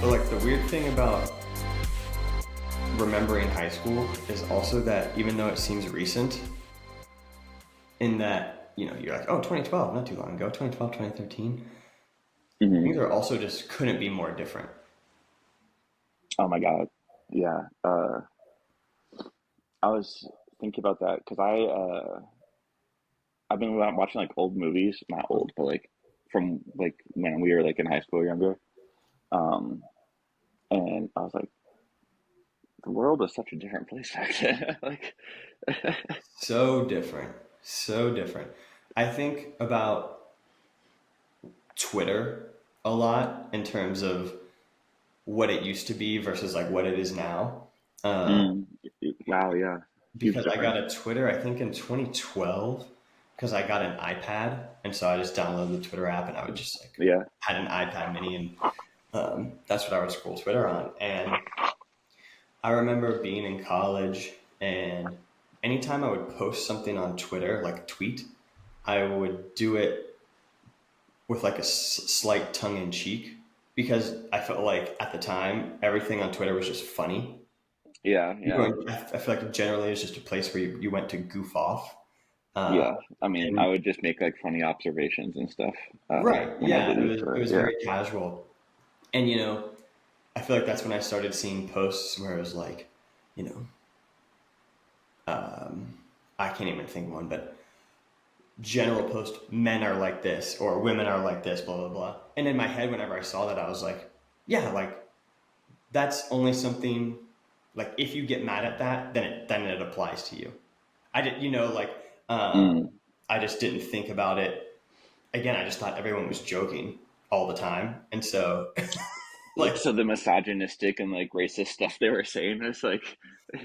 But like the weird thing about remembering high school is also that even though it seems recent, in that, you're like, oh, 2012, not too long ago, 2012, 2013, Hmm. things are also just couldn't be more different. Oh my God. Yeah. I was thinking about that because I've been watching like old movies, not old, but like from like when we were like in high school or younger. Um, and I was like, the world was such a different place back then. Like, So different. So different. I think about Twitter a lot in terms of what it used to be versus like what it is now. Uh, mm, wow, yeah, huge because I got difference. a Twitter, I think in 2012, because I got an iPad, and so I just downloaded the Twitter app, and I would just like Yeah, had an iPad Mini, and that's what I would scroll Twitter on. And I remember being in college, and anytime I would post something on Twitter, like a tweet, I would do it with like a slight tongue in cheek because I felt like at the time everything on Twitter was just funny. yeah, yeah, I feel like generally it's just a place where you went to goof off. Uh, yeah. I mean, I and would just make like funny observations and stuff right, when I yeah, did use it Twitter. was Yeah. very casual. And I feel like that's when I started seeing posts where it was like, you know, I can't even think of one, but general post, men are like this or women are like this, blah blah blah. And in my head, whenever I saw that, I was like, yeah, like that's only something like if you get mad at that, then it applies to you. I did, like Mm. I just didn't think about it. Again, I just thought everyone was joking all the time, and so like So the misogynistic and like racist stuff they were saying is like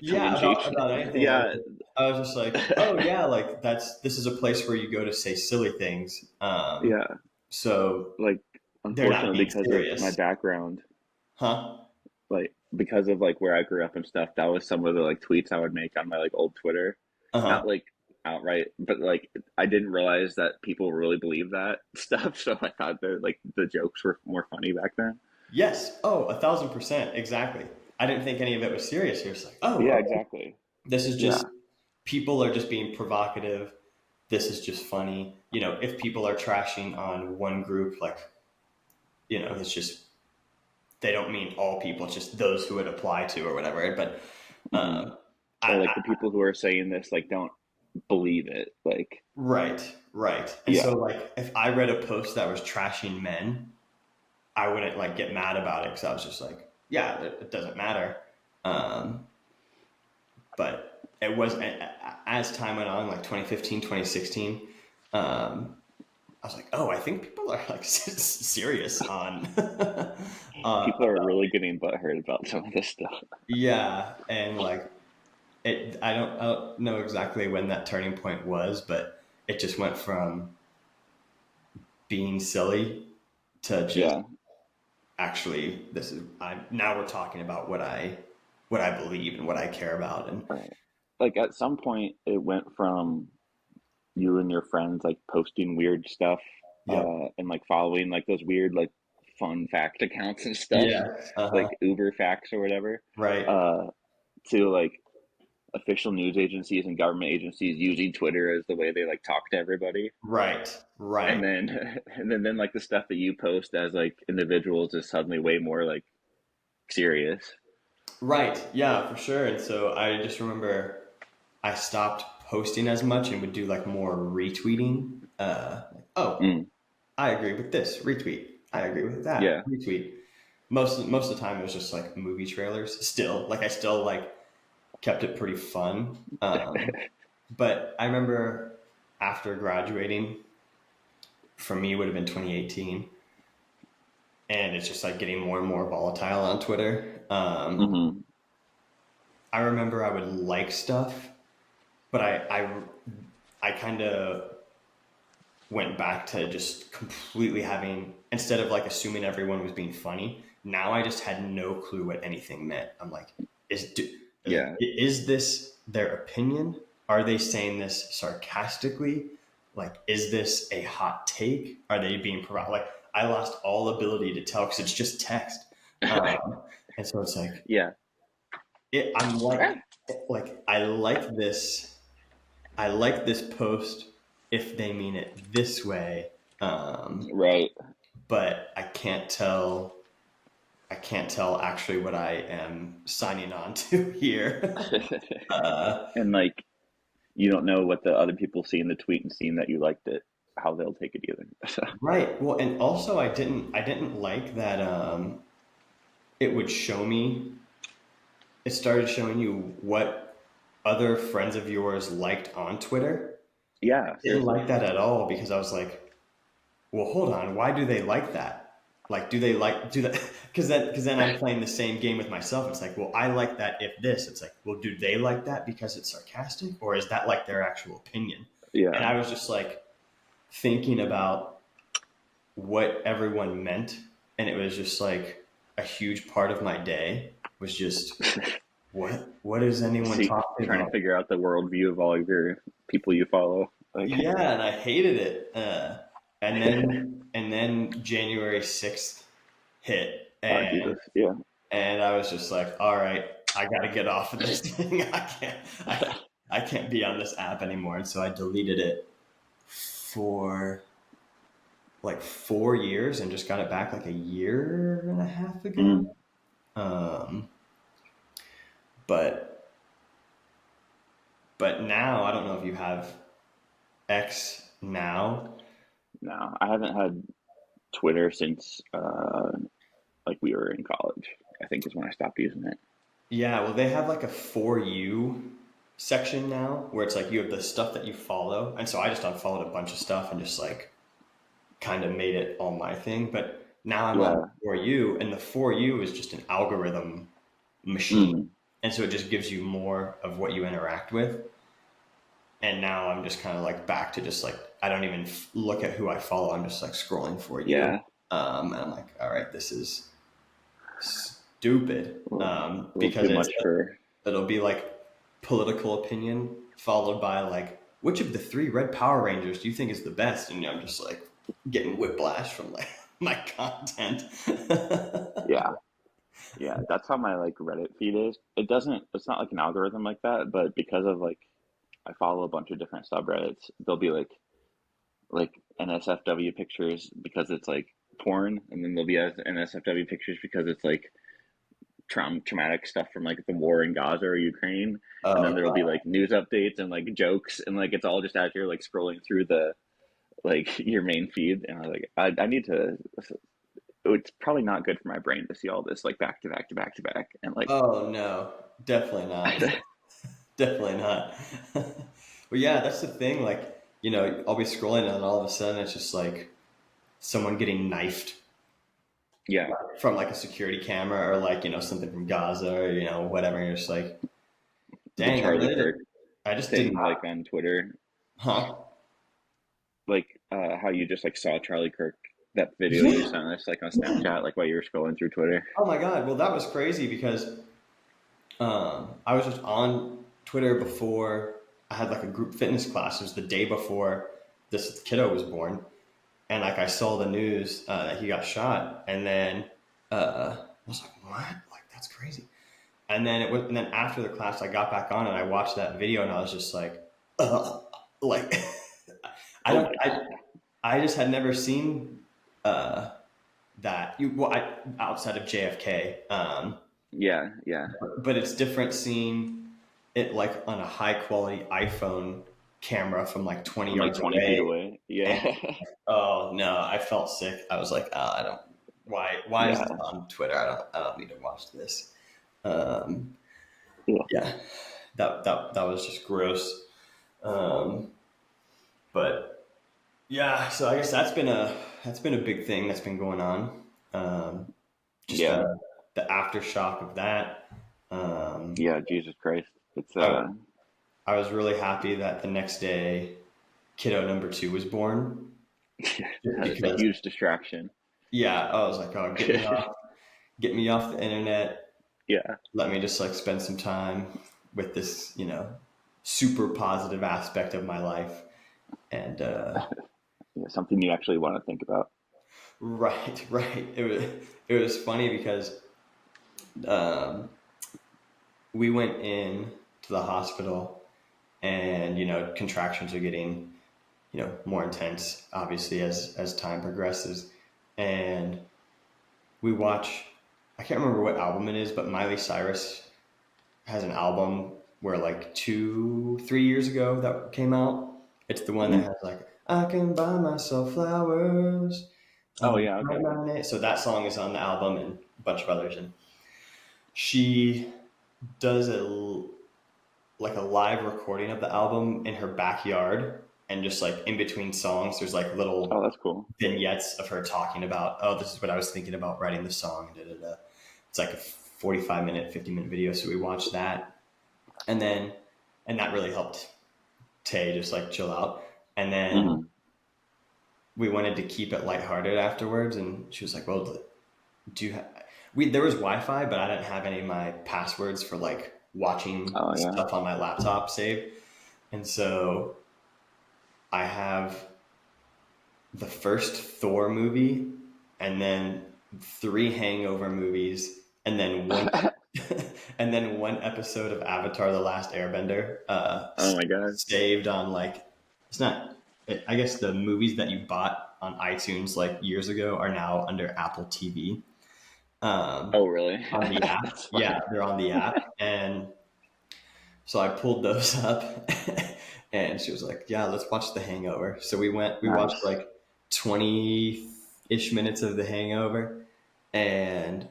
tongue in yeah, cheek. about anything. Yeah, I was just like, oh yeah, like this is a place where you go to say silly things. yeah. So Like, they're not unfortunately, being because of my serious, background, huh? like because of like where I grew up and stuff, that was some of the like tweets I would make on my like old Twitter. Uh Not huh. like outright, but like I didn't realize that people really believe that stuff. So I thought that like the jokes were more funny back then. Yes. Oh, 1,000%. Exactly. I didn't think any of it was serious. You're just like, oh, Yeah, okay. exactly. This is Yeah. just people are just being provocative. This is just funny. If people are trashing on one group, like, it's just they don't mean all people, it's just those who it apply to or whatever. But Hmm. um, Or I like the people who are saying this like don't believe it. Like, right, right. And yeah. so like if I read a post that was trashing men, I wouldn't like get mad about it because I was just like, yeah, it doesn't matter. Um, but it was as time went on, like 2015, 2016. I was like, oh, I think people are like serious on, People are about really getting butthurt about some of this stuff. yeah, and like it. I don't know exactly when that turning point was, but it just went from being silly to just Yeah. actually this is I now we're talking about what I believe and what I care about and Right. Like at some point it went from you and your friends like posting weird stuff yep, and like following like those weird like fun fact accounts and stuff yeah, uh-huh, like Uber facts or whatever right, uh to like official news agencies and government agencies using Twitter as the way they like talk to everybody. right, And right. then and then like the stuff that you post as like individuals is suddenly way more like serious. Right. Yeah, for sure. And so I just remember I stopped posting as much and would do like more retweeting. Like, oh, Mm, I agree with this. Retweet. I agree with that. yeah. Retweet. Most of the time it was just like movie trailers. Still, like I still like kept it pretty fun. But I remember after graduating, for me would have been 2018, and it's just like getting more and more volatile on Twitter. Hmm. I remember I would like stuff, but I kind of went back to just completely having instead of like assuming everyone was being funny. Now I just had no clue what anything meant. I'm like, Yeah. is this their opinion? Are they saying this sarcastically? Like, is this a hot take? Are they being like? I lost all ability to tell because it's just text. And so it's like, Yeah. I'm like, I like this post if they mean it this way. Right. But I can't tell actually what I am signing on to here. uh, And like you don't know what the other people see in the tweet and seeing that you liked it, how they'll take it either. So right. Well, and also I didn't like that, it would show me, it started showing you what other friends of yours liked on Twitter. yeah, Didn't seriously. like that at all because I was like, well, hold on, why do they like that? Like, do they like do that? Because then I'm playing the same game with myself. It's like, well, I like that if this. It's like, well, do they like that because it's sarcastic, or is that like their actual opinion? And Yeah. I was just like thinking about what everyone meant, and it was just like a huge part of my day was just what is anyone See, talking trying to about? figure out the worldview of all of your people you follow. Like, Yeah, and I hated it. And then January 6th hit, oh Jesus, yeah. and I was just like, all right, I got to get off of this thing. I can't be on this app anymore. And so I deleted it for like 4 years and just got it back like a year and a half ago. Mm, Um, but now I don't know if you have X now. no, I haven't had Twitter since like we were in college. I think is when I stopped using it. Yeah, well, they have like a for you section now where it's like you have the stuff that you follow. And so I just unfollowed a bunch of stuff and just like kind of made it all my thing. But now I'm on Yeah. for you, and the for you is just an algorithm machine. Mm, And so it just gives you more of what you interact with. And now I'm just kind of like back to just like, I don't even look at who I follow. I'm just like scrolling for you. yeah. And I'm like, all right, this is stupid. A little Because too much for. it'll be like political opinion followed by like, which of the three red Power Rangers do you think is the best? And I'm just like getting whiplash from like my content. Yeah. Yeah, that's how my like Reddit feed is. It doesn't. It's not like an algorithm like that, but because of like I follow a bunch of different subreddits, they'll be like NSFW pictures because it's like porn, and then there'll be NSFW pictures because it's like traumatic stuff from like the war in Gaza or Ukraine, and then Oh, there'll be like news updates and like jokes, and like it's all just out here like scrolling through the like your main feed, and I was like, I need to. It's probably not good for my brain to see all this like back to back to back to back, and like, oh no, definitely not. Definitely not. But yeah, that's the thing. Like, I'll be scrolling and all of a sudden it's just like someone getting knifed yeah, from like a security camera or like, something from Gaza or, whatever. And you're just like, the dang, Charlie Kirk I just did thing not, like on Twitter, huh? like how you just like saw Charlie Kirk that video you Yeah. sent us like on Snapchat, like while you were scrolling through Twitter. Oh my God. Well, that was crazy because I was just on Twitter before I had like a group fitness class. It was the day before this kiddo was born. And like I saw the news that he got shot, and then I was like, "What? Like that's crazy." And then after the class, I got back on and I watched that video, and I was just like, like I Oh don't, my god. I just had never seen uh, that. Outside of JFK, Yeah, yeah. but it's different seeing it like on a high quality iPhone camera from like 20 From like yards 20 feet away. away. And Yeah. oh no, I felt sick. I was like, oh, I don't. Why is this Yeah. on Twitter? I don't need to watch this. Um, Yeah. yeah, that was just gross. Um, but yeah, so I guess that's been a big thing that's been going on. Um, just Yeah. the aftershock of that. Um, Yeah, Jesus Christ. It's I, I was really happy that the next day, kiddo number two was born. Just it's a because, huge distraction. yeah, I was like, oh, get me off the internet. Yeah. Let me just like spend some time with this, super positive aspect of my life. And Yeah, something you actually want to think about. right, right. It was funny because um, we went in to the hospital, and contractions are getting more intense, obviously, as time progresses, and we watch. I can't remember what album it is, but Miley Cyrus has an album where like 3 years ago that came out. It's the one that Hmm. has like I can buy myself flowers. Oh yeah, Write okay. my name. So that song is on the album and a bunch of others. And she does like a live recording of the album in her backyard, and just like in between songs, there's like Oh, little that's cool. vignettes of her talking about, oh, this is what I was thinking about writing the song. Da, da, da. It's like a 45-minute, 50-minute video. So we watched that, and then and that really helped Tay just like chill out. And then Hmm. we wanted to keep it lighthearted afterwards, and she was like, "Well, do you?" We there was Wi-Fi, but I didn't have any of my passwords for like watching Oh yeah. stuff on my laptop saved, and so I have the first Thor movie, and then three Hangover movies, and then one and then one episode of Avatar: The Last Airbender, Oh my God. saved on like it's not. I guess the movies that you bought on iTunes like years ago are now under Apple TV, Oh really? on the app. That's Yeah, funny. they're on the app, and so I pulled those up, and she was like, "Yeah, let's watch The Hangover." So we went. We watched Nice. like 20-ish minutes of The Hangover, and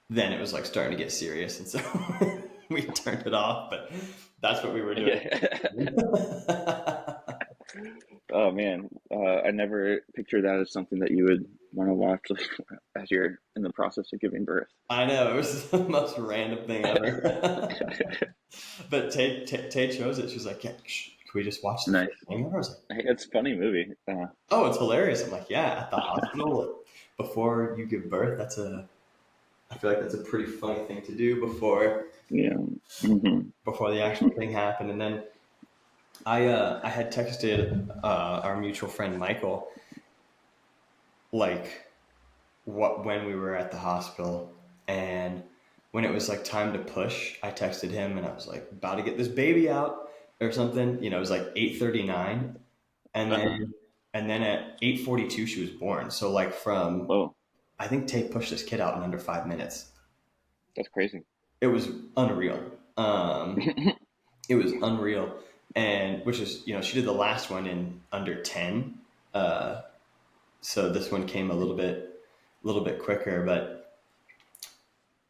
then it was like starting to get serious, and so we turned it off. But that's what we were doing. Yeah. Oh man, I never pictured that as something that you would want to watch as you're in the process of giving birth. I know, it was the most random thing ever. But Tay chose it. She was like, "Yeah, can we just watch the Nice. first Hangover?" I was like, Hey, it's a funny movie. "Oh, it's hilarious." I'm like, "Yeah, at the hospital like, before you give birth. I feel like that's a pretty funny thing to do Yeah. Hmm. before the actual thing happened." And then I had texted our mutual friend Michael like what when we were at the hospital, and when it was like time to push, I texted him and I was like about to get this baby out or something. It was like 8:39, and Uh-huh. then at 8:42 she was born. So like from Whoa, I think Tate pushed this kid out in under 5 minutes. that's crazy. It was unreal. It was unreal, and which is she did the last one in under 10. Uh, so this one came a little bit quicker, but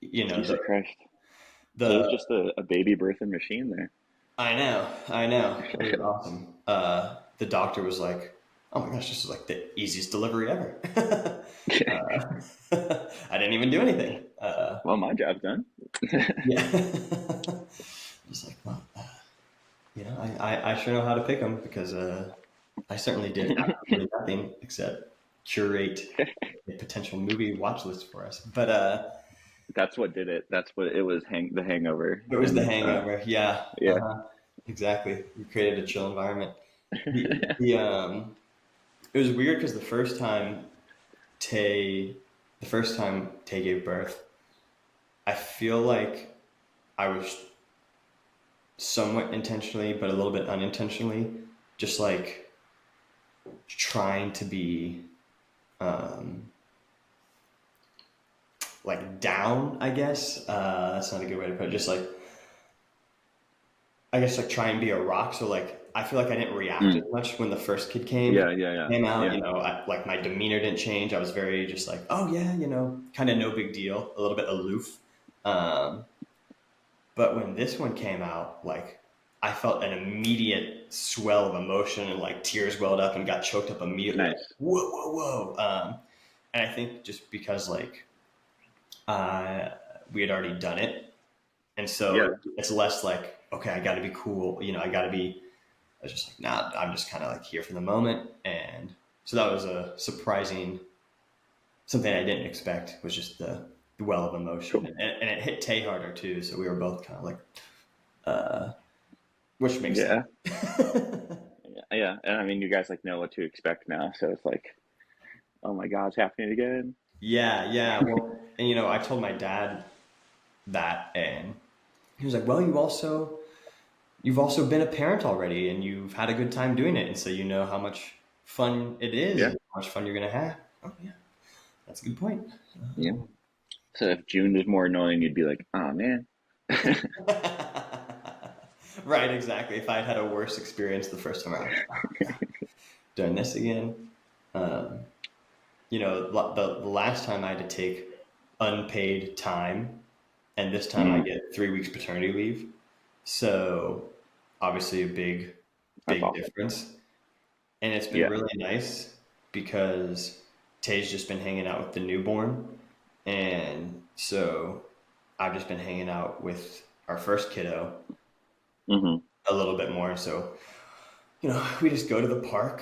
you know Jesus the Christ. So it was the just a baby birthing machine there. I know. It was awesome. The doctor was like, "Oh my gosh, this is like the easiest delivery ever." I didn't even do anything. Well, my job's done. Yeah. Just like, well, I sure know how to pick them, because I certainly did absolutely nothing except curate a potential movie watch list for us. But That's what did it. That's what it was. The Hangover, it was The and Hangover. Yeah. yeah. Exactly. We created a chill environment. The it was weird because Tay, the first time Tay gave birth, I feel like I was somewhat intentionally, but a little bit unintentionally, just like trying to be um, like down. I guess that's not a good way to put it. Just like I guess like try and be a rock. So like I feel like I didn't react as Mm. much when the first kid came Yeah, yeah, yeah, came out. yeah. Like my demeanor didn't change. I was very just like, oh yeah, kind of no big deal, a little bit aloof. Um, but when this one came out, like I felt an immediate swell of emotion, and like tears welled up and got choked up immediately. Like, Nice. whoa, whoa, whoa! And I think just because like uh, we had already done it, and Yeah, so it's less like, okay, I got to be cool. I got to be. I was just like, nah, I'm just kind of like here for the moment, and so that was a surprising something I didn't expect, was just the well of emotion, cool. and it hit Tay harder too. So we were both kind of like, uh, which makes Yeah, sense. yeah, yeah. And I mean, you guys like know what to expect now, so it's like, oh my God, it's happening again. Yeah, yeah. Well, and I told my dad. that. And he was like, well, you've also been a parent already and you've had a good time doing it. And so you know how much fun it is Yeah. and how much fun you're going to have. Oh, yeah, that's a good point. Yeah. So if June was more annoying, you'd be like, oh man. Right, exactly. If I'd had a worse experience the first time around, oh, God, doing this again. Um, the last time I had to take unpaid time, and this time I Mm, get 3 weeks paternity leave. So obviously a big, that's big awesome. difference. And it's been Yeah. really nice because Tay's just been hanging out with the newborn. And so I've just been hanging out with our first kiddo Hmm. a little bit more. So, we just go to the park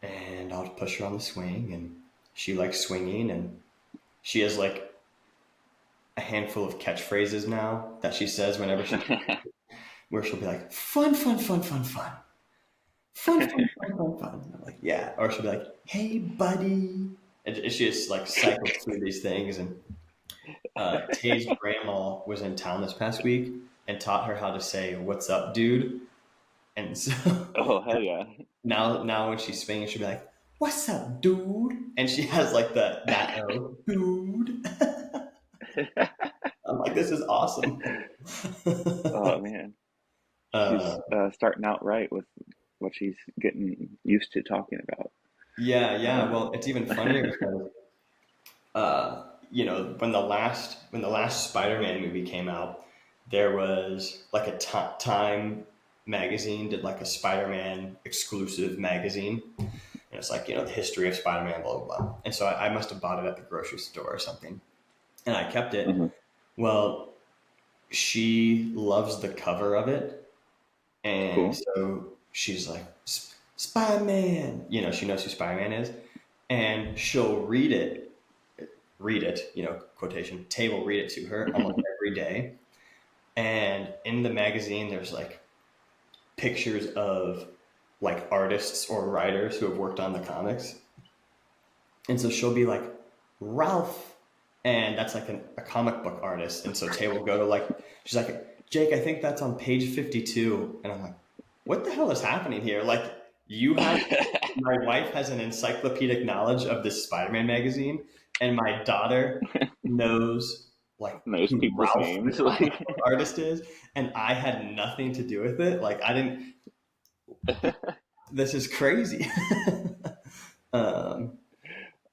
and I'll push her on the swing and she likes swinging and she has like a handful of catchphrases now that she says whenever where she'll be like, fun, fun, fun, fun, fun. Fun, fun, fun, fun, fun. And I'm like, yeah. Or she'll be like, hey, buddy. And she just like cycles through these things. And Tay's grandma was in town this past week and taught her how to say, what's up, dude? And so Oh, hell yeah. now when she's swinging, she'll be like, what's up, dude? And she has like that O, dude. I'm like, this is awesome. Oh man. uh, She's starting out right with what she's getting used to talking about. yeah, yeah. Um, Well, it's even funnier because when the last Spider-Man movie came out, there was like a Time magazine did like a Spider-Man exclusive magazine, and it's like the history of Spider-Man, blah blah blah. And so I must have bought it at the grocery store or something, and I kept it. hmm. Well, she loves the cover of it, and Cool. so she's like, Spider-Man, she knows who Spider-Man is, and she'll read it, quotation, Tay will read it to her almost every day. And in the magazine, there's like pictures of like artists or writers who have worked on the comics. And so she'll be like, Ralph. And that's like a comic book artist. And so Tay will go to like, she's like, Jake, I think that's on page 52. And I'm like, what the hell is happening here? Like, my wife has an encyclopedic knowledge of this Spider-Man magazine, and my daughter knows like Knows who people's Ralph the names. comic Like, book artist is, and I had nothing to do with it. Like I didn't. This is crazy. um,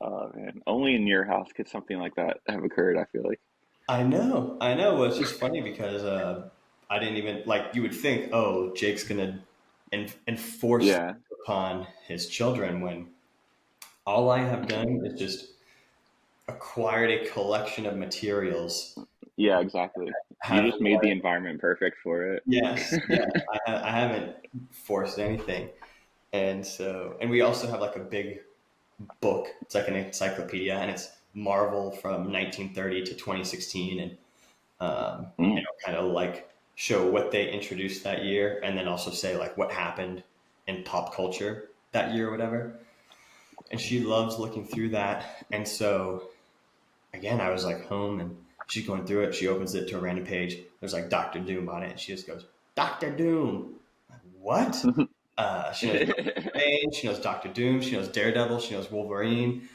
oh man, only in your house could something like that have occurred. I feel like. I know, I know. Well, it's just funny because I didn't even like. You would think, oh, Jake's gonna enforce Yeah. upon his children when all I have done is just acquired a collection of materials. Yeah. Exactly. You Have just made the environment perfect for it. yes, yeah. I haven't forced anything, and we also have like a big book. It's like an encyclopedia, and it's Marvel from 1930 to 2016, and Mm. kind of like show what they introduced that year, and then also say like what happened in pop culture that year or whatever. And she loves looking through that, and so again, I was like home and she's going through it. She opens it to a random page. There's like Doctor Doom on it. And she just goes, Doctor Doom. I'm like, what? She knows Bane. She knows Doctor Doom. She knows Daredevil. She knows Wolverine.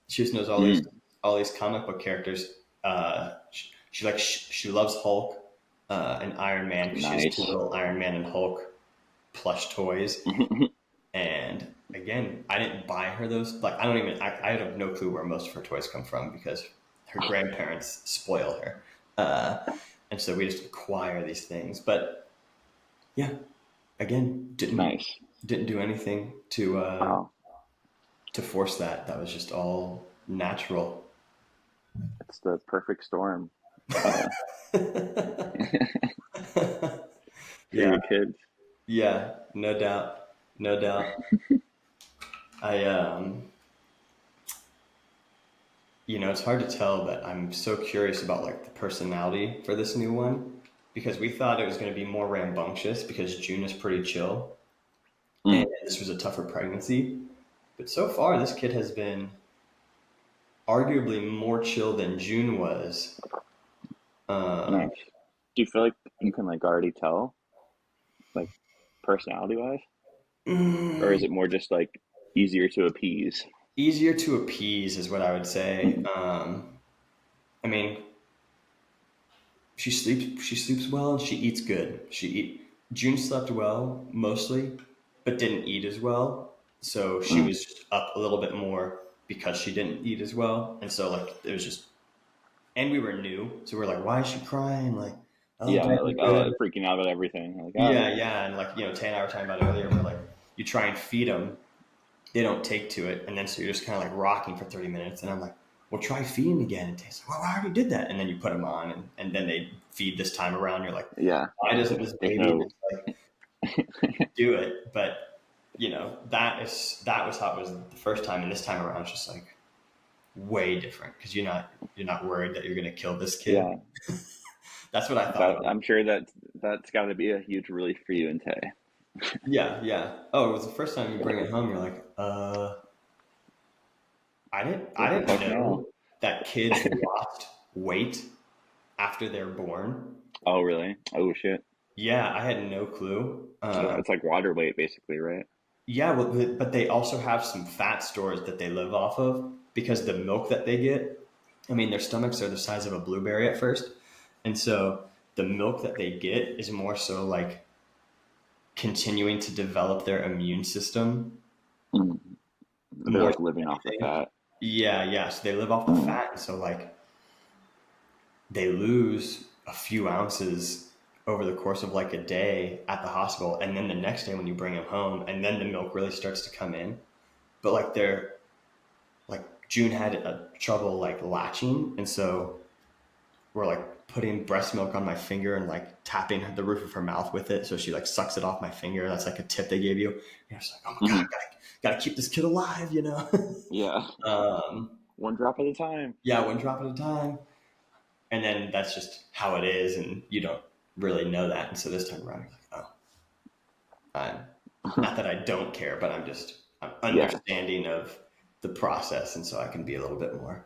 She just knows Mm. all these comic book characters. She loves Hulk and Iron Man because she has two Nice. little Iron Man and Hulk plush toys. And again, I didn't buy her those. Like, I have no clue where most of her toys come from because her grandparents spoil her. And so we just acquire these things. But yeah, again, didn't Nice. didn't do anything Wow. to force that. That was just all natural. It's the perfect storm uh, for Yeah, your kids. yeah, no doubt, no doubt. I it's hard to tell, but I'm so curious about like the personality for this new one because we thought it was going to be more rambunctious because June is pretty chill and Mm. this was a tougher pregnancy. But so far, this kid has been arguably more chill than June was. Um, Nice. Do you feel like you can like already tell, like personality wise, or is it more just like easier to appease? Easier to appease is what I would say. Mm, I mean, she sleeps well and she eats good. June slept well mostly, but didn't eat as well. So she mm. was just up a little bit more because she didn't eat as well. And so like it was just, and we were new, so we're like, why is she crying? Like, oh, Yeah, baby's like good. freaking out about everything. Like, oh, Yeah, yeah, and like Tay and I were talking about earlier, we're like, you try and feed them, they don't take to it, and then so you're just kind of like rocking for 30 minutes, and I'm like, well, try feeding again, and Tay's like, well, I already did that, and then you put them on, and then they feed this time around. You're like, yeah. why doesn't this There's baby no. just like do it? But that was how it was the first time, and this time around it's just like way different because you're not worried that you're gonna kill this kid. Yeah, That's what I thought that it was. I'm sure that's got to be a huge relief for you and Tay. Yeah, yeah. Oh, it was the first time you bring it home. You're like, I didn't I What the didn't fuck now? know that kids lost weight after they're born. Oh, really? Oh, shit. Yeah, I had no clue. Yeah, it's like water weight, basically, right? Yeah, well, but they also have some fat stores that they live off of because the milk that they get. I mean, their stomachs are the size of a blueberry at first, and so the milk that they get is more so like continuing to develop their immune system Mm. They're more like than living off the anything. fat. Yeah, yeah. So they live off the Mm. fat, and so like they lose a few ounces over the course of like a day at the hospital, and then the next day when you bring them home, and then the milk really starts to come in. But like they're like June had a trouble like latching, and so we're like putting breast milk on my finger and like tapping the roof of her mouth with it, so she like sucks it off my finger. That's like a tip they gave you. You're just like, oh my god, Hmm. gotta keep this kid alive. Yeah, um, one drop at a time. yeah, one drop at a time. And then that's just how it is, and you don't really know that. And so this time around, you're like, oh, I'm not that I don't care, but I'm Yeah, understanding of the process, and so I can be a little bit more.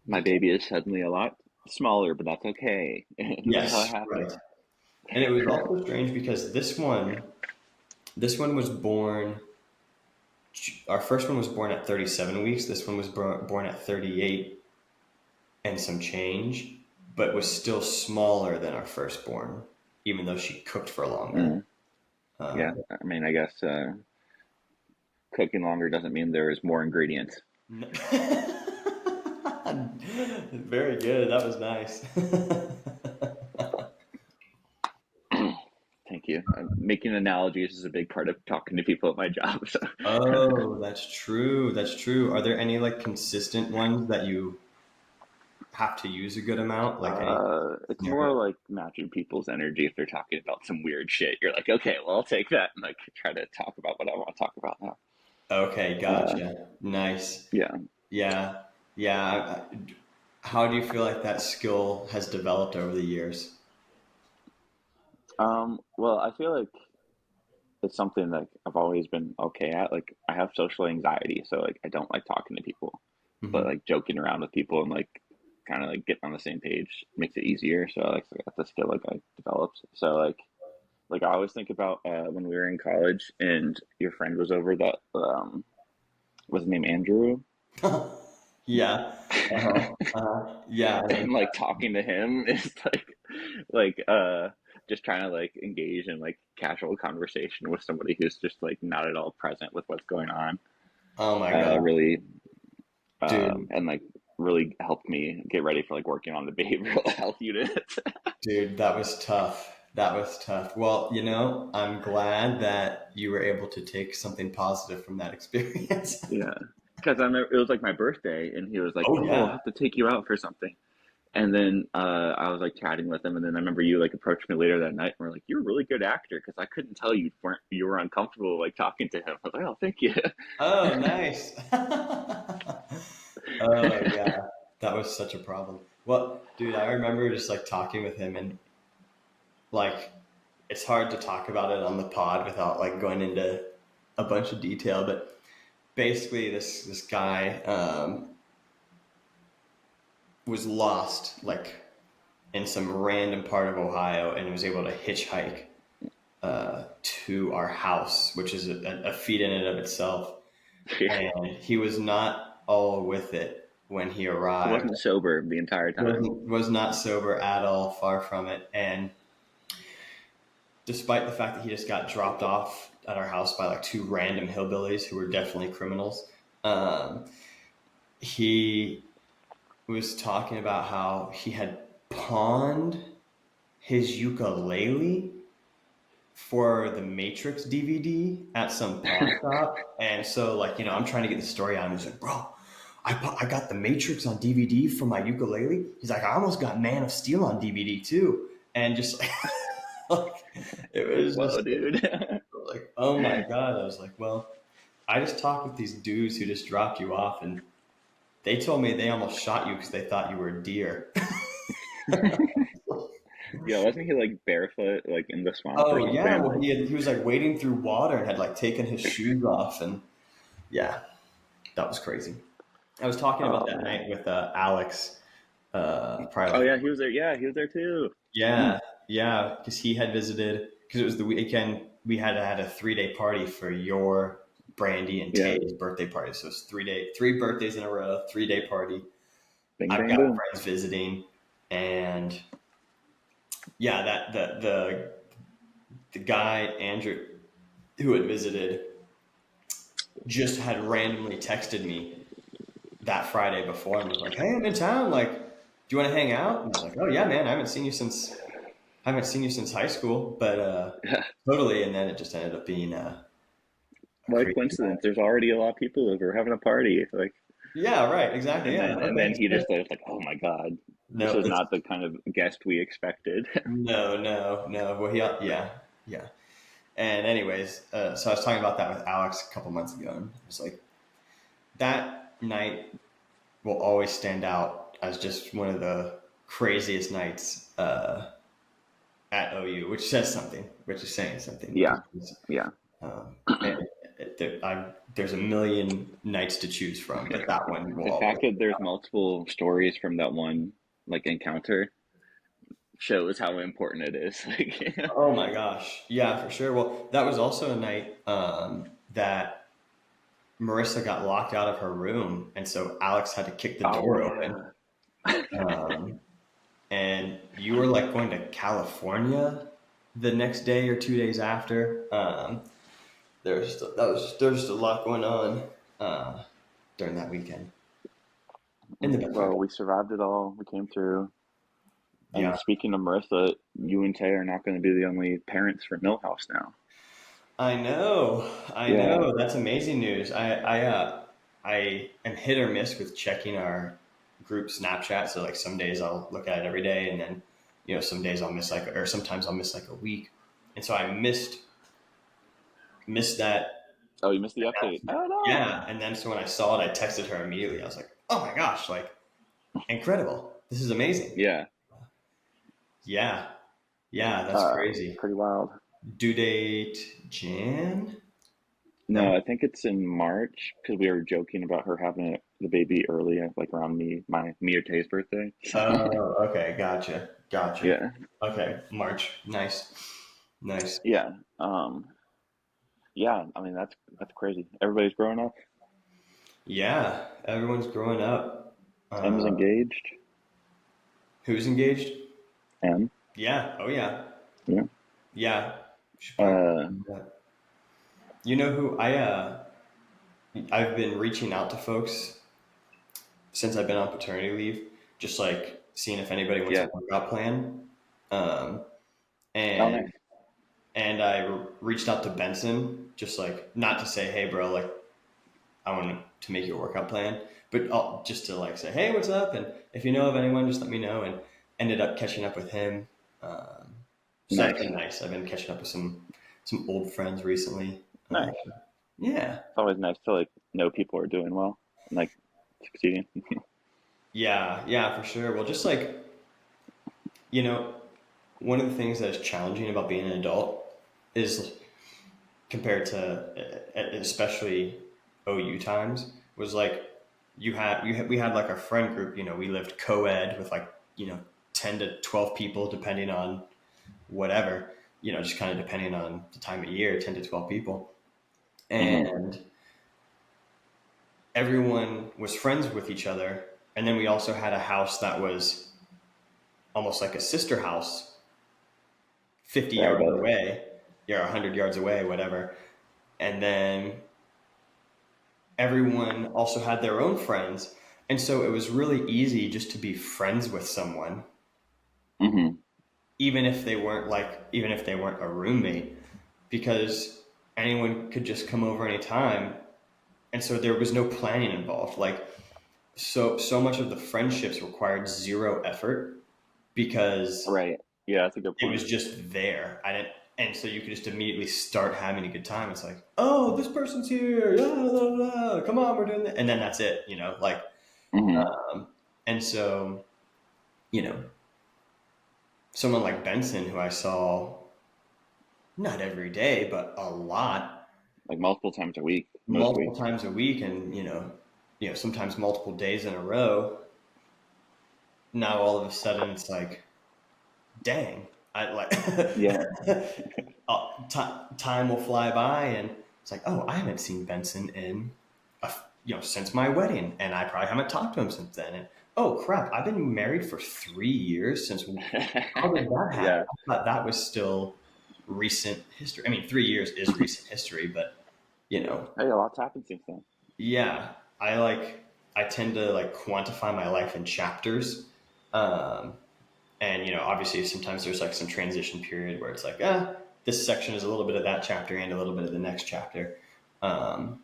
my baby is suddenly a lot smaller, but that's okay. This is how it Yes, right. happens. And it was also strange because this one was born. Our first one was born at 37 weeks. This one was born at 38 and some change, but was still smaller than our firstborn, even though she cooked for longer. Mm. Yeah, Um, I mean, I guess cooking longer doesn't mean there is more ingredients. Very good. That was nice. Thank you. Making analogies is a big part of talking to people at my job. So. Oh, that's true. That's true. Are there any like consistent ones that you have to use a good amount? Like any It's scenario? more like matching people's energy if they're talking about some weird shit. You're like, okay, well, I'll take that and like try to talk about what I want to talk about now. Okay, Uh, gotcha. Nice. yeah. Yeah. Yeah. How do you feel like that skill has developed over the years? Well, I feel like it's something like I've always been okay at. Like I have social anxiety, so like I don't like talking to people, but Hmm. like joking around with people and like kind of like getting on the same page makes it easier. So like so that's a skill like I developed. So like I always think about when we were in college and your friend was over that was his name Andrew. Yeah. Uh-huh. Yeah. And like talking to him is like just trying to like engage in like casual conversation with somebody who's just like not at all present with what's going on. Oh my God, Really dude. and like really helped me get ready for like working on the behavioral health unit. Dude, that was tough. That was tough. Well, I'm glad that you were able to take something positive from that experience. Yeah, because I remember it was like my birthday, and he was like, Oh "Oh, I'll yeah. have to take you out for something." And then I was like chatting with him, and then I remember you like approached me later that night, and were like, "You're a really good actor," because I couldn't tell you were uncomfortable like talking to him. I was like, "Oh, thank you." Oh, nice. Oh yeah. That was such a problem. Well, dude, I remember just like talking with him and like it's hard to talk about it on the pod without like going into a bunch of detail, but basically this guy was lost like in some random part of Ohio and was able to hitchhike to our house, which is a feat in and of itself. Yeah. And he was not all with it when he He arrived. wasn't sober the entire time. Was not sober at all, far from it. And despite the fact that he just got dropped off at our house by like two random hillbillies who were definitely criminals, um, he was talking about how he had pawned his ukulele for the Matrix DVD at some pawn shop. And so, like, I'm trying to get the story out. And he's like, bro, I got the Matrix on DVD for my ukulele. He's like, I almost got Man of Steel on DVD too. And just like it was Whoa, just dude. like, oh my God. I was like, well, I just talked with these dudes who just dropped you off, and they told me they almost shot you because they thought you were a deer. Yeah, wasn't he like barefoot, like in the swamp or Oh yeah, something? well Like, he was like wading through water and had like taken his shoes off, and yeah, that was crazy. I was talking about oh that man. night with Alex, probably Oh like, yeah, he was there. Yeah, he was there too. yeah, yeah, because he had visited, because it was the weekend we had a 3 day party for your Brandy and Yeah, Tay's birthday party. So it's 3 birthdays in a row, 3 day party. bing I've bang got boom. friends visiting, and yeah, that the guy Andrew who had visited just had randomly texted me that Friday before and was like, "Hey, I'm in town. Like, do you want to hang out?" And I was like, "Oh yeah, man. I haven't seen you since high school." But totally. And then it just ended up being a What a crazy coincidence! night. There's already a lot of people over having a party. Like, Yeah, right. Exactly. Yeah. No and then thanks. he just like, oh my god, this No, is it's not the kind of guest we expected. no. Well, yeah. And anyways, so I was talking about that with Alex a couple months ago, and it was like that night will always stand out as just one of the craziest nights at OU, which says something, which is saying something. Yeah, Because, yeah. and there's a million nights to choose from, but that one will The always. fact that there's multiple stories from that one like encounter shows how important it is. Like, Oh my gosh, yeah, for sure. Well, that was also a night that Marissa got locked out of her room, and so Alex had to kick the oh door open. yeah, Um, and you were like going to California the next day or 2 days after. There's just a lot going on during that weekend in the best way. well, we survived it all. We came through. And Yeah, speaking of Marissa, you and Tay are not going to be the only parents for Millhouse now. I know, I Yeah, know. That's amazing news. I am hit or miss with checking our group Snapchat. So like some days I'll look at it every day, and then some days I'll miss or sometimes I'll miss like a week, and so I missed that. oh, you missed the update. Oh no. Yeah, and then so when I saw it, I texted her immediately. I was like, "Oh my gosh, like incredible! This is amazing." Yeah, Yeah, yeah, that's crazy. pretty wild. Due date Jan? No. No, I think it's in March because we were joking about her having the baby early, like around me or Tay's birthday. So Oh, okay, gotcha. yeah, Okay, March. Nice, nice. yeah, yeah. I mean, that's crazy. Everybody's growing up. Yeah, everyone's growing up. Em's Uh, engaged. who's engaged? Em, Yeah. Oh yeah. yeah. Yeah. Should probably. Uh, You know who I've been reaching out to folks since I've been on paternity leave, just like seeing if anybody wants a yeah. workout plan. Um, Oh, and nice. I reached out to Benson, just like not to say, hey, bro, like I want to make you a workout plan, but just to like say, hey, what's up? And if you know of anyone, just let me know. And ended up catching up with him. So that's Nice, been nice. I've been catching up with some old friends recently. nice. Yeah, It's always nice to like know people are doing well and like succeeding. yeah, for sure. Well, just like you know, one of the things that is challenging about being an adult is compared to especially OU times was like we had like our friend group, we lived co-ed with like, 10 to 12 people, depending on whatever, just kind of depending on the time of year, 10 to 12 people. Hmm. And everyone was friends with each other. And then we also had a house that was almost like a sister house, 50 Right yards above. away, 100 yards away, whatever. And then everyone also had their own friends. And so it was really easy just to be friends with someone, Hmm. even if they weren't a roommate, because anyone could just come over anytime. And so there was no planning involved. Like, so much of the friendships required zero effort because Right. Yeah, that's a good it point. was just there. I didn't, and so you could just immediately start having a good time. It's like, oh, this person's here. Yeah, blah, blah, blah. Come on, we're doing that, and then that's it. Like, Hmm. and so you know, someone like Benson, who I saw not every day, but a lot, Like multiple times a week, most multiple weeks. times a week, and sometimes multiple days in a row. Now all of a sudden, it's like, dang, I like Yeah. time will fly by, and it's like, oh, I haven't seen Benson in since my wedding, and I probably haven't talked to him since then. And oh crap, I've been married for 3 years. Since how did that happen? Yeah. I thought that was still recent history. I mean, 3 years is recent history, but you know, Hey, a lot's happened since then. yeah, I tend to like quantify my life in chapters. Um, and obviously sometimes there's like some transition period where it's like, this section is a little bit of that chapter and a little bit of the next chapter. Um,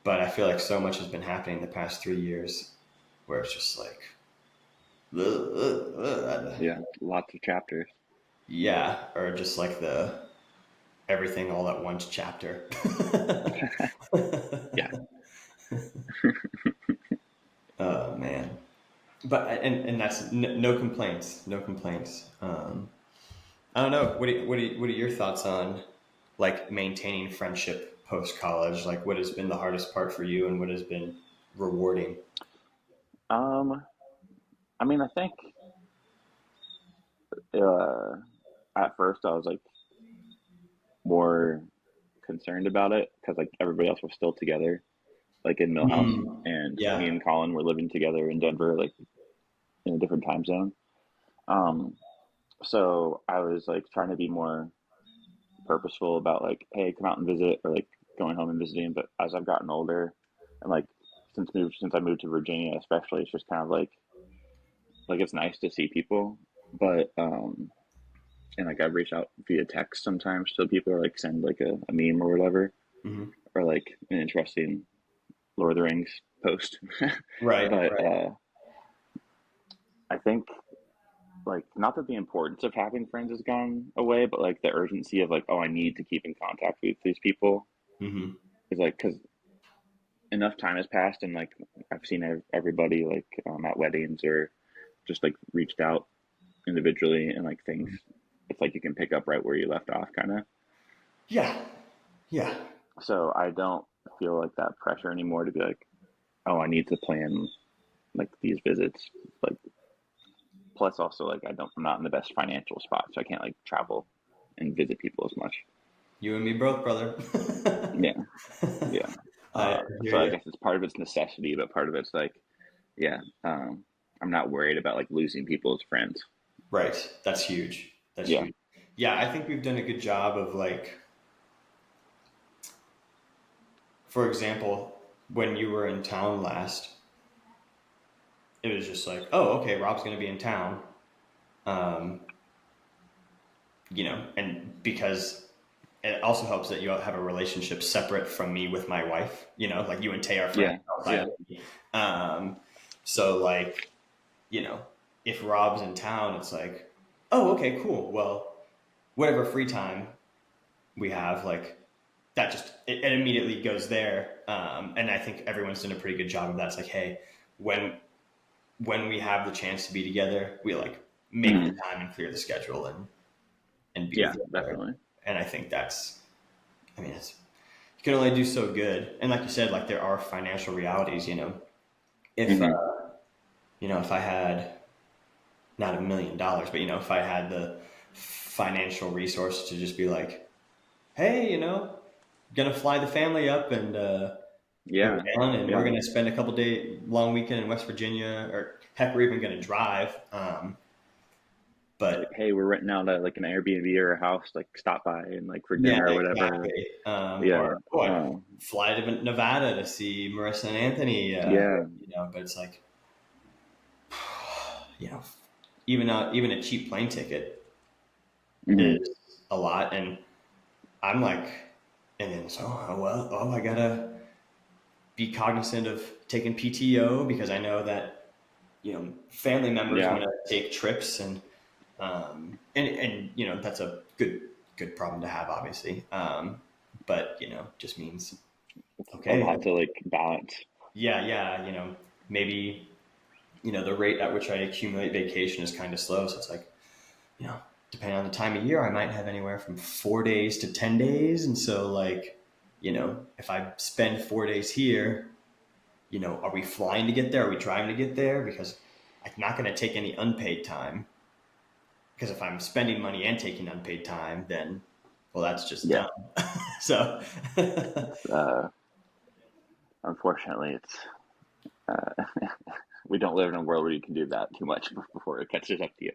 but I feel like so much has been happening in the past 3 years where it's just like, ugh, ugh, ugh. Yeah, lots of chapters. Yeah, or just like the everything all at once chapter. Yeah. Oh man. But and that's no complaints, no complaints. I don't know. What are your thoughts on like maintaining friendship post college? Like, what has been the hardest part for you, and what has been rewarding? Um, I mean, I think uh, at first I was like more concerned about it because like everybody else was still together, like in Millhouse, Mm. and me Yeah. and Colin were living together in Denver, like in a different time zone. Um, so I was like trying to be more purposeful about like, hey, come out and visit, or like going home and visiting. But as I've gotten older, and like since I moved to Virginia, especially, it's just kind of like it's nice to see people, but and like I reach out via text sometimes to people, or like send like a meme or whatever, Hmm. or like an interesting Lord of the Rings post. Right. But Right. I think like not that the importance of having friends has gone away, but like the urgency of like, oh, I need to keep in contact with these people Hmm. is like because enough time has passed, and like I've seen everybody like at weddings or just like reached out individually, and like things. It's like you can pick up right where you left off, kind of. Yeah. Yeah. So I don't feel like that pressure anymore to be like, oh, I need to plan like these visits. Like, plus also like I'm not in the best financial spot, so I can't like travel and visit people as much. You and me both, brother. Yeah, yeah. I hear So I you. guess it's part of it's necessity, but part of it's like, yeah, I'm not worried about like losing people as friends. Right. That's huge. That's Yeah, huge. Yeah, I think we've done a good job of like, for example, when you were in town last, it was just like, oh, okay, Rob's going to be in town. Um, and because it also helps that you have a relationship separate from me with my wife, like you and Tay are friends yeah, outside yeah. of me. So like, you know, if Rob's in town, it's like, oh, okay, cool. Well, whatever free time we have, like that it immediately goes there. And I think everyone's done a pretty good job of that. It's like, hey, when we have the chance to be together, we like make the Mhm. time and clear the schedule and be Yeah, together. definitely. And I think I mean, you can only do so good. And like you said, like there are financial realities, If Hmm. if I had not $1 million, but if I had the financial resource to just be like, hey, gonna fly the family up and go Yeah. down, and we're Yeah. gonna spend a couple day long weekend in West Virginia, or heck, we're even gonna drive. It's like, But hey, we're renting out like an Airbnb or a house, like stop by and like for yeah, dinner or whatever. exactly. Yeah. Or I'd Um, fly to Nevada to see Marissa and Anthony. yeah. But it's like, you know, even a cheap plane ticket is Hmm. a lot, and I'm like, and then so I gotta be cognizant of taking PTO because I know that family members Yeah. want to take trips, and that's a good problem to have, obviously. But just means It's a okay, lot to like balance. yeah, maybe the rate at which I accumulate vacation is kind of slow, so it's like you know depending on the time of year, I might have anywhere from 4 days to 10 days, and so like if I spend 4 days here, are we flying to get there? Are we driving to get there? Because I'm not going to take any unpaid time. Because if I'm spending money and taking unpaid time, then, well, that's just Yeah. dumb. So, It's, unfortunately, it's we don't live in a world where you can do that too much before it catches up to you.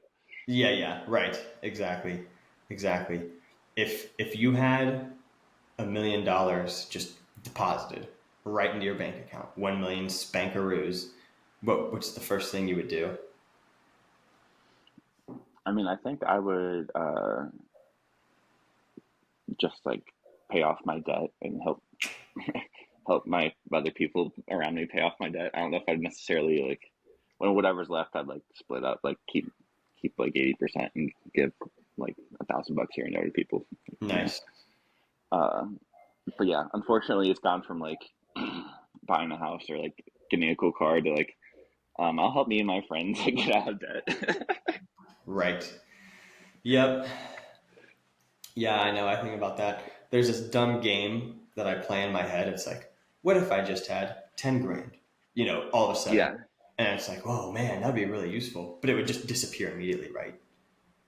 yeah, right. Exactly. If you had $1 million just deposited right into your bank account, 1 million spankaroos, what's the first thing you would do? I mean, I think I would just like pay off my debt and help my other people around me pay off my debt. I don't know if I'd necessarily like when whatever's left, I'd like split up, like keep like 80% and give like $1,000 here and there to people, you know. Nice. Uh, but yeah, unfortunately, it's gone from like buying a house or like getting a cool car to like I'll help me and my friends like, get out of debt. Right. Yep. Yeah, I know. I think about that. There's this dumb game that I play in my head. It's like, what if I just had 10 grand, all of a sudden? Yeah. And it's like, oh man, that'd be really useful. But it would just disappear immediately, right?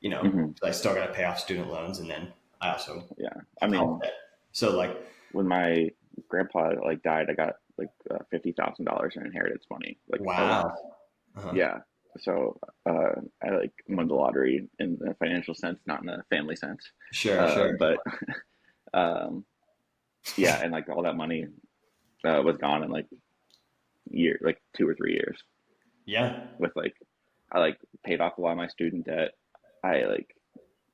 Hmm. 'Cause I still got to pay off student loans, and then I also Yeah. I have health mean, debt. So, like, when my grandpa like died, I got like $50,000 in inheritance money, like a lump. wow. Uh-huh. Yeah. So I like won the lottery in the financial sense, not in the family sense. Sure. But um, yeah, and like all that money was gone in like like 2 or 3 years. Yeah. With like, I like paid off a lot of my student debt. I like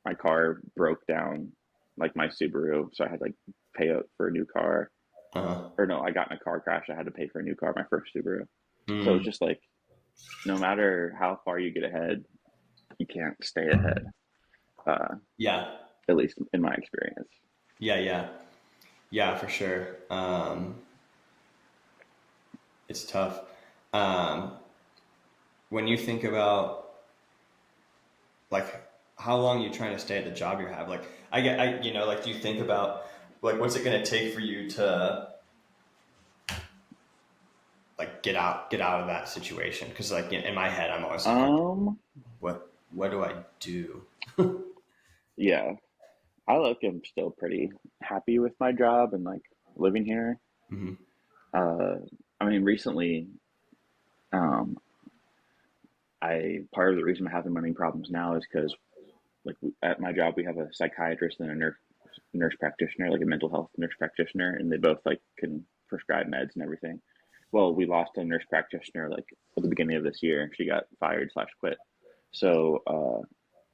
my car broke down, like my Subaru, so I had like pay up for a new car. Uh-huh. Or no, I got in a car crash. I had to pay for a new car, my first Subaru. So it's Mm. just like no matter how far you get ahead, you can't stay ahead. Uh, Yeah. at least in my experience. Yeah. Yeah, for sure. It's tough. Um, when you think about like how long you trying to stay at the job you have, like like, do you think about like what's it going to take for you to like get out of that situation? Because like in my head, I'm always like, okay, Um, what do I do? yeah, I like am still pretty happy with my job and like living here. Hmm. Uh, I mean, recently, um, I part of the reason I'm having money problems now is because like at my job we have a psychiatrist and a nurse practitioner, like a mental health nurse practitioner, and they both like can prescribe meds and everything. Well, we lost a nurse practitioner like at the beginning of this year. She got fired slash quit. So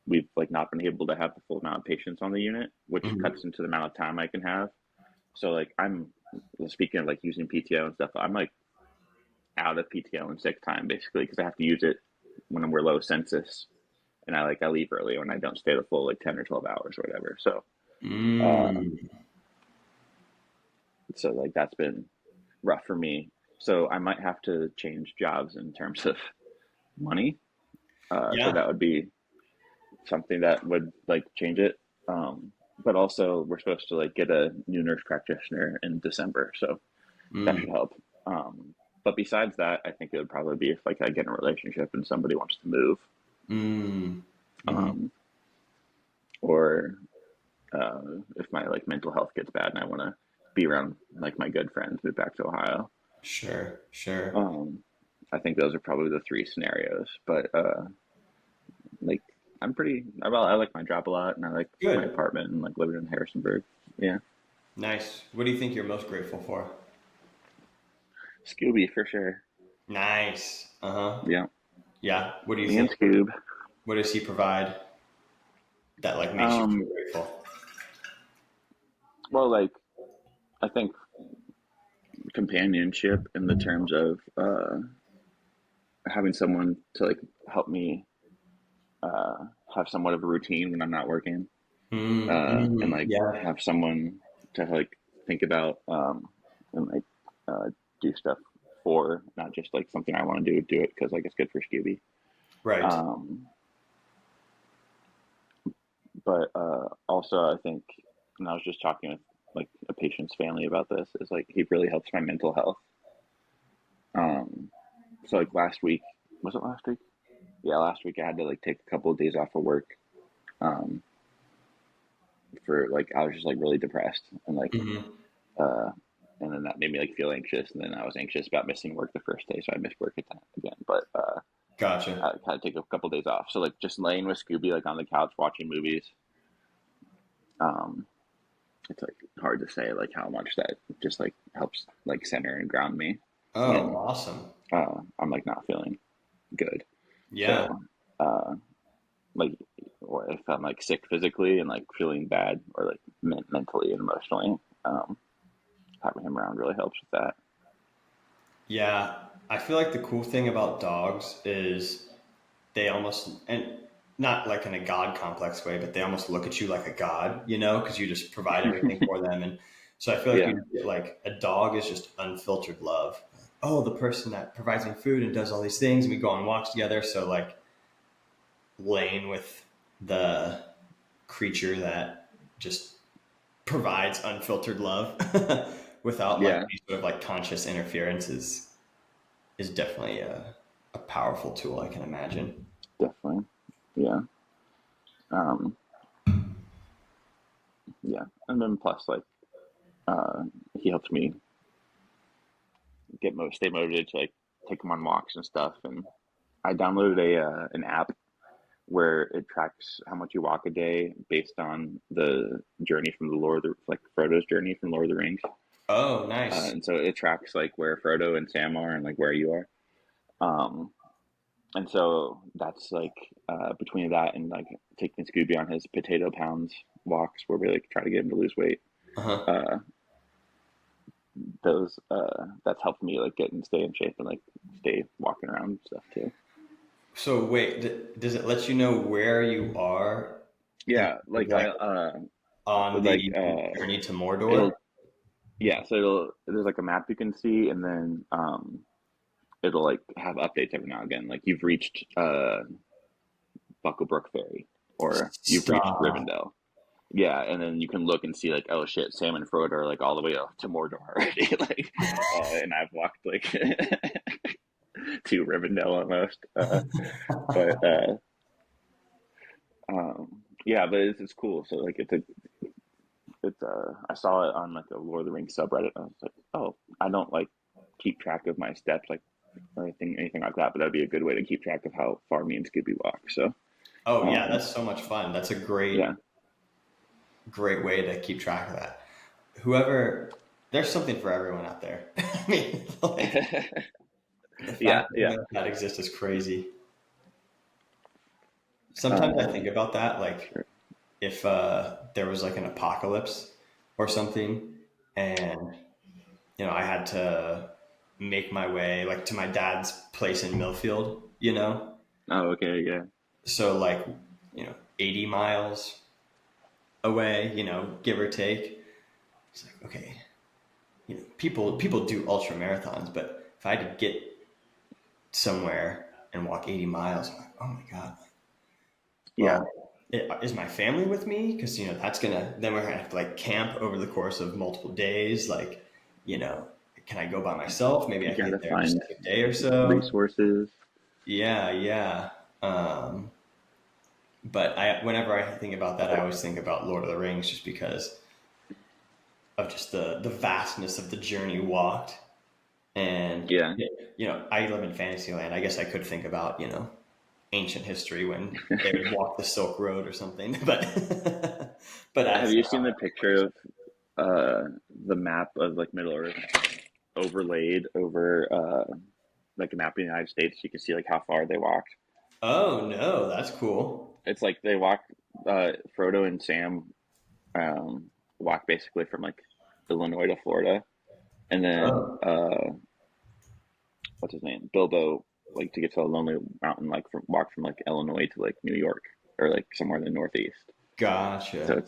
we've like not been able to have the full amount of patients on the unit, which Hmm. cuts into the amount of time I can have. So like I'm speaking of like using PTO and stuff, I'm like out of PTO and sick time basically because I have to use it when we're low census, and I leave early when I don't stay the full like 10 or 12 hours or whatever. Uh, Mm. so like that's been rough for me. So I might have to change jobs in terms of money. So Yeah. that would be something that would like change it. But also we're supposed to like get a new nurse practitioner in December, so that should Mm. help. Um, But besides that, I think it would probably be if like I get in a relationship and somebody wants to move, Mm. Hmm. um, or if my like mental health gets bad and I want to be around like my good friends, move back to Ohio. Sure, sure. Um, I think those are probably the three scenarios. But like I like my job a lot, and I like my Good. apartment and like living in Harrisonburg. Yeah, Nice. What do you think you're most grateful for? Scooby for sure. Nice. Uh-huh. Yeah, Yeah. What do you me and think? Scoob. What does he provide that like makes you feel Um, grateful? well, like I think companionship in the terms of having someone to like help me uh, have somewhat of a routine when I'm not working, Mm, mm, and like yeah. have someone to like think about and like do stuff for, not just like something I want to do it because like it's good for Scooby. Right. Um, but also I think, and I was just talking with like a patient's family about this, is like he really helps my mental health. Um, so like last week, was it last week? Yeah, last week I had to like take a couple of days off of work um, for like I was just like really depressed and like Hmm. uh, and then that made me like feel anxious, and then I was anxious about missing work the first day, so I missed work again. But Gotcha. I had to take a couple of days off, so like just laying with Scooby like on the couch watching movies. Um, it's like hard to say like how much that just like helps like center and ground me Oh, when awesome. I'm like not feeling good. Yeah. So uh, like or if I'm like sick physically and like feeling bad or like mentally and emotionally, um, having him around really helps with that. Yeah. I feel like the cool thing about dogs is they almost, and not like in a god complex way, but they almost look at you like a god, because you just provide everything for them. And so I feel like Yeah, you get like a dog is just unfiltered love. Oh, the person that provides me food and does all these things, and we go on walks together. So like laying with the creature that just provides unfiltered love without like yeah, any sort of like conscious interference is definitely a powerful tool, I can imagine. definitely. Yeah. Um, yeah. And then plus like uh he helps me stay motivated to like take him on walks and stuff. And I downloaded a an app where it tracks how much you walk a day based on the journey from the Lord of the, like Frodo's journey from Lord of the Rings. Oh, nice. And so it tracks like where Frodo and Sam are and like where you are. Um, and so that's like between that and like taking Scooby on his potato pounds walks where we like try to get him to lose weight. Uh-huh. Uh, those that's helped me like get and stay in shape and like stay walking around and stuff too. So wait, does it let you know where you are in Yeah, like like I on like the journey to Mordor? it'll yeah, so it'll there's like a map you can see, and then it'll like have updates every now and again. Like you've reached Bucklebrook Ferry, or you've reached Stop. Rivendell. Yeah, and then you can look and see like, oh shit, Sam and Frodo are like all the way up to Mordor already. Like, and I've walked like to Rivendell almost. But yeah, but it's cool. So like it's I saw it on like a Lord of the Rings subreddit. And I was like, oh, I don't like keep track of my steps like or anything like that, but that'd be a good way to keep track of how far me and Scooby walk. So Oh yeah, um, that's so much fun. That's a yeah, great way to keep track of that. Whoever, there's something for everyone out there. I mean, like the yeah, fact yeah, that exists is crazy. Sometimes I uh, think about that, like sure. if there was like an apocalypse or something, and I had to make my way like to my dad's place in Millfield, Oh, okay, yeah, so like 80 miles away, give or take. It's like, okay, people do ultra marathons, but if I had to get somewhere and walk 80 miles, I'm like, oh my god. yeah, Well, is my family with me? Because that's then we're gonna have to like camp over the course of multiple days. Like, you know, can I go by myself? Maybe I You can gotta get there in the find second day or so. resources. Yeah, yeah. But whenever I think about that, I always think about Lord of the Rings, just because of just the vastness of the journey walked. And Yeah. I live in Fantasyland. I guess I could think about ancient history when they would walk the Silk Road or something. But but Have as you seen the picture of the map of like Middle Earth overlaid over like a map of the United States? You can see like how far they walked. oh no, that's cool. It's like they walked. Frodo and Sam walk basically from like Illinois to Florida, and then Oh, what's his name? Bilbo, like to get to a lonely mountain, like from walk from like Illinois to like New York or like somewhere in the Northeast. So gotcha.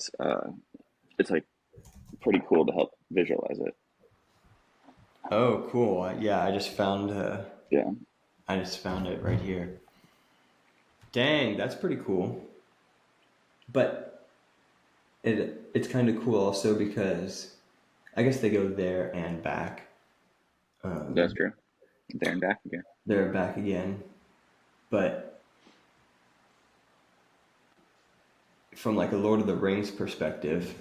it's like pretty cool to help visualize it. Oh, cool. Yeah, Yeah, I just found it right here. Dang, that's pretty cool. But it's kind of cool also because I guess they go there and back. that's Um, true. There and back again. they're back again, but from like a Lord of the Rings perspective,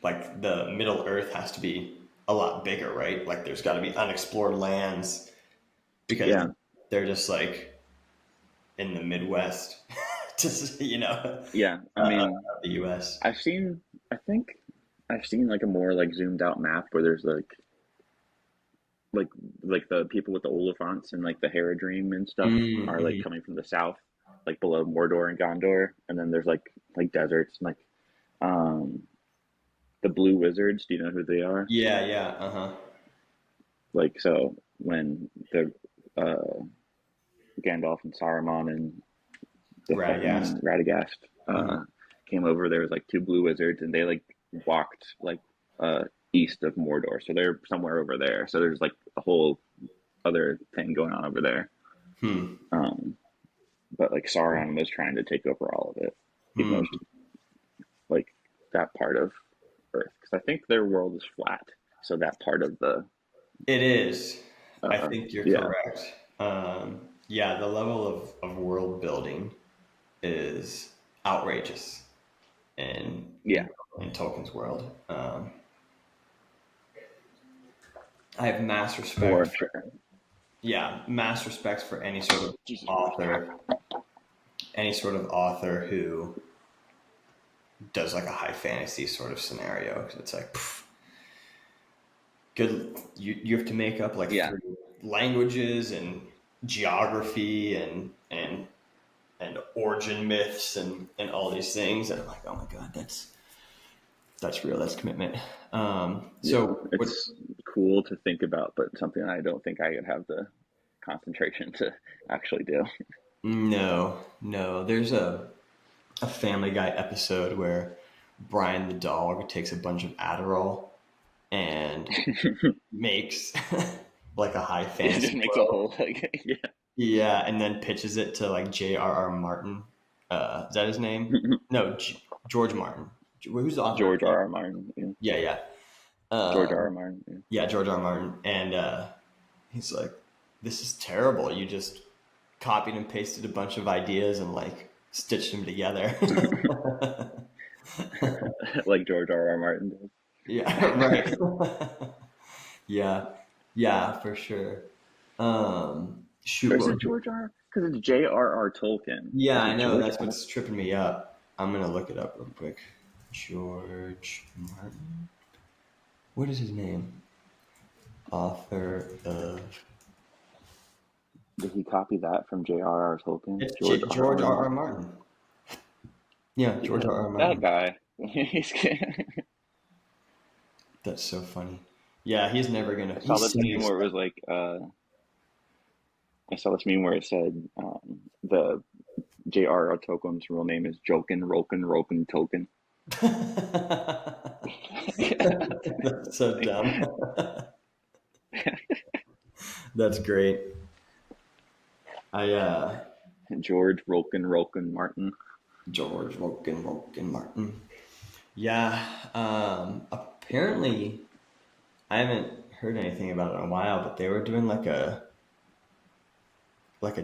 like the Middle Earth has to be a lot bigger, right? Like there's got to be unexplored lands because Yeah, they're just like in the Midwest, just yeah. I mean, the U.S. I've seen. I think I've seen like a more like zoomed out map where there's like like the people with the Oliphants and like the Haradrim and stuff are like Mm-hmm. coming from the south, like below Mordor and Gondor, and then there's like deserts and like um the Blue Wizards. Do you know who they are? Yeah, yeah, uh-huh. Like so when the uh Gandalf and Saruman and the Radagast. fucking Radagast Mm-hmm. came over, there was like two Blue Wizards and they like walked like east of Mordor, so they're somewhere over there. So there's like a whole other thing going on over there. Hmm. Um, but like Sauron was trying to take over all of it, even though it's Hmm. like that part of Earth, because I think their world is flat, so that part of the It is. I uh, think you're yeah, correct. Yeah, the level of world building is outrageous in yeah, in Tolkien's world. I have mass respect for for sure. mass respect for Jesus Christ. any sort of author who does like a high fantasy sort of scenario. 'Cause it's like, good. You have to make up like Yeah, three languages and geography and origin myths and all these things. And I'm like, oh my god, that's real. That's commitment. yeah, So what? it's cool to think about, but something I don't think I could have the concentration to actually do. No, no. There's a Family Guy episode where Brian the dog takes a bunch of Adderall and makes like a high It just fantasy makes a world. whole like yeah. Yeah, and then pitches it to like J.R.R. Martin. Is that his name? No, George Martin. Who's the author of George Dune? R. R. Martin. Yeah. Yeah, yeah. George R. R. Um, Martin. Yeah. yeah, George R. R. Martin. And he's like, this is terrible. You just copied and pasted a bunch of ideas and like stitched them together. Like George R. R. Martin does. Yeah, right. Yeah, yeah, for sure. Shoot, Or what is was it it? George R? Because it's J.R.R. Tolkien. Yeah, Is I it know. George That's R? what's tripping me up. I'm gonna look it up real quick. George Martin. What is his name? Author of. Did he copy that from J.R.R. Tolkien? It's George R. George R. R. R. Martin. Martin. Yeah, George Yeah, R. R. that Martin. guy. He's. That's so funny. Yeah, he's never gonna. I saw He's this seen meme his where it stuff. was like. I saw this meme where it said the J.R.R. Tolkien's real name is Jokin Roken Roken Token. That's so dumb. That's great. I George Roken Roken Martin. George Woken Martin. Yeah. Apparently, I haven't heard anything about it in a while, but they were doing like a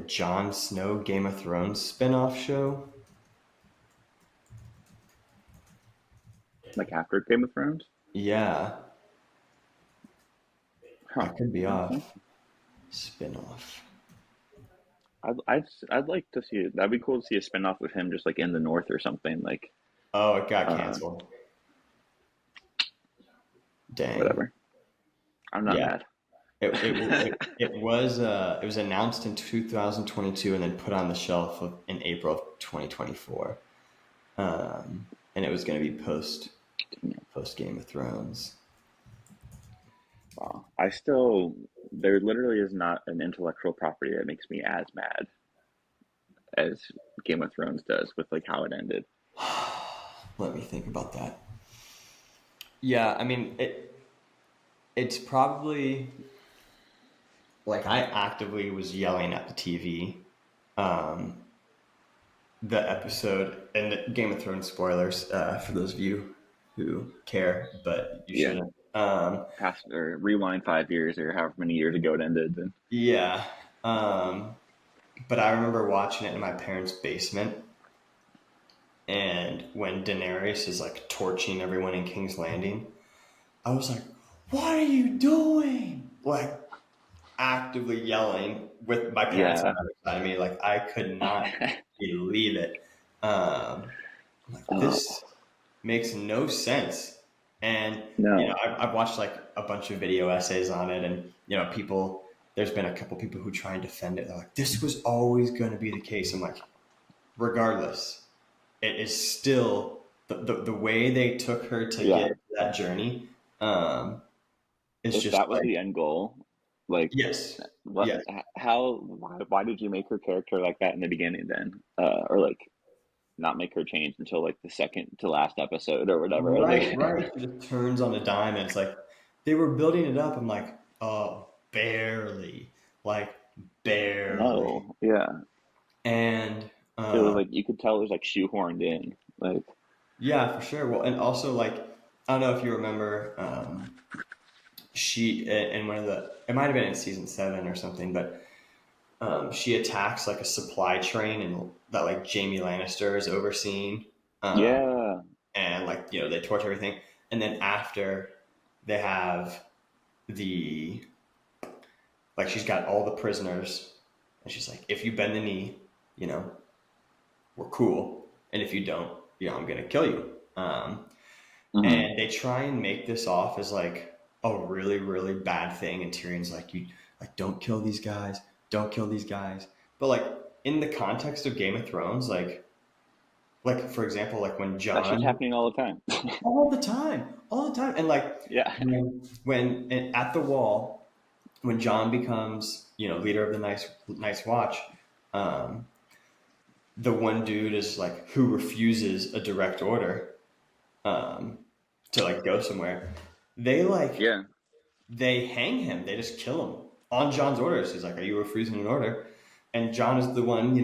Jon Snow Game of Thrones spin-off show. Like after Game of Thrones? Yeah, I Huh. could be Okay. off. Spin-off. I'd like to see it. That'd be cool to see a spin-off of him just like in the North or something. Like, Oh, it got uh, canceled. Dang. whatever. I'm not Yeah. mad. It was announced in 2022 and then put on the shelf in April of 2024. And it was going to be post Game of Thrones. Wow. There literally is not an intellectual property that makes me as mad as Game of Thrones does with like how it ended. Let me think about that. Yeah, I mean it's probably like I actively was yelling at the TV. Um, the episode and the Game of Thrones spoilers for those of you who care, but you Yeah. shouldn't. Past or rewind 5 years or however many years ago it ended. And Yeah. Um, but I remember watching it in my parents' basement, and when Daenerys is like torching everyone in King's Landing, I was like, "What are you doing?" Like actively yelling with my parents on yeah. the other side of me. Like I could not believe it. I'm like, Oh this makes no sense. And no. I've watched like a bunch of video essays on it, and people. There's been a couple people who try and defend it. They're like, this was always going to be the case. I'm like, regardless, it is still the way they took her to Yeah. get that journey. Um, is If just that was like, the end goal, like yes, what? yes. How? Why did you make her character like that in the beginning then? Or like not make her change until like the second to last episode or whatever? Right, Like right. It just turns on a dime, and it's like they were building it up. I'm like, oh, barely, like barely. no. Yeah. And It was uh, like you could tell it was like shoehorned in. Like yeah, for sure. Well, and also like I don't know if you remember, she and one of the it might have been in season 7 or something, but she attacks like a supply train and that like Jamie Lannister is overseeing. Um, yeah. and like they torch everything, and then after they have the like she's got all the prisoners, and she's like, if you bend the knee, you know we're cool, and if you don't, I'm gonna kill you. Hmm. And they try and make this off as like a really really bad thing, and Tyrion's like, you like don't kill these guys, don't kill these guys, but like in the context of Game of Thrones, like for example, like when That shit's John happening all the time. all the time, and like Yeah. when and at the Wall, when John becomes leader of the Night's Watch, um, the one dude is like who refuses a direct order um, to like go somewhere. They like Yeah. they hang him. They just kill him on John's orders. He's like, "Are you refusing an order?" And John is the one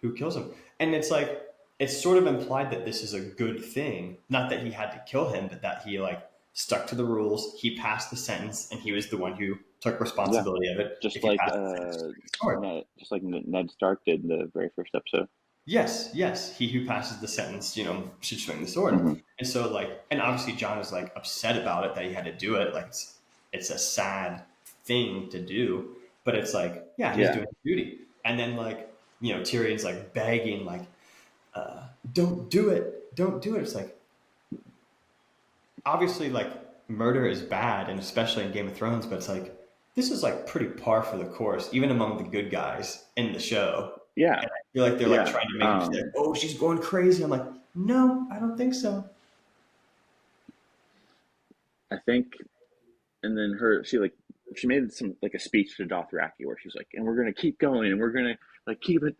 who kills him. And it's like it's sort of implied that this is a good thing. Not that he had to kill him, but that he like stuck to the rules. He passed the sentence, and he was the one who took Yeah. responsibility of it. Just If he like passed the sentence, he took the sword. Ned Stark did in the very first episode. Yes, yes. He who passes the sentence, should swing the sword. Hmm. And so, like, and obviously John is like upset about it that he had to do it. Like, it's a sad thing to do, but it's like, yeah, he's Yeah. doing his duty. And then, like, Tyrion's like begging, like, don't do it, don't do it. It's like, obviously, like, murder is bad, and especially in Game of Thrones, but it's like, this is like pretty par for the course, even among the good guys in the show. Yeah. And I feel like they're like Yeah. trying to make me feel like, oh, she's going crazy. I'm like, no, I don't think so. I think, and then she made some like a speech to Dothraki where she's like, and we're gonna keep going, and we're gonna like keep it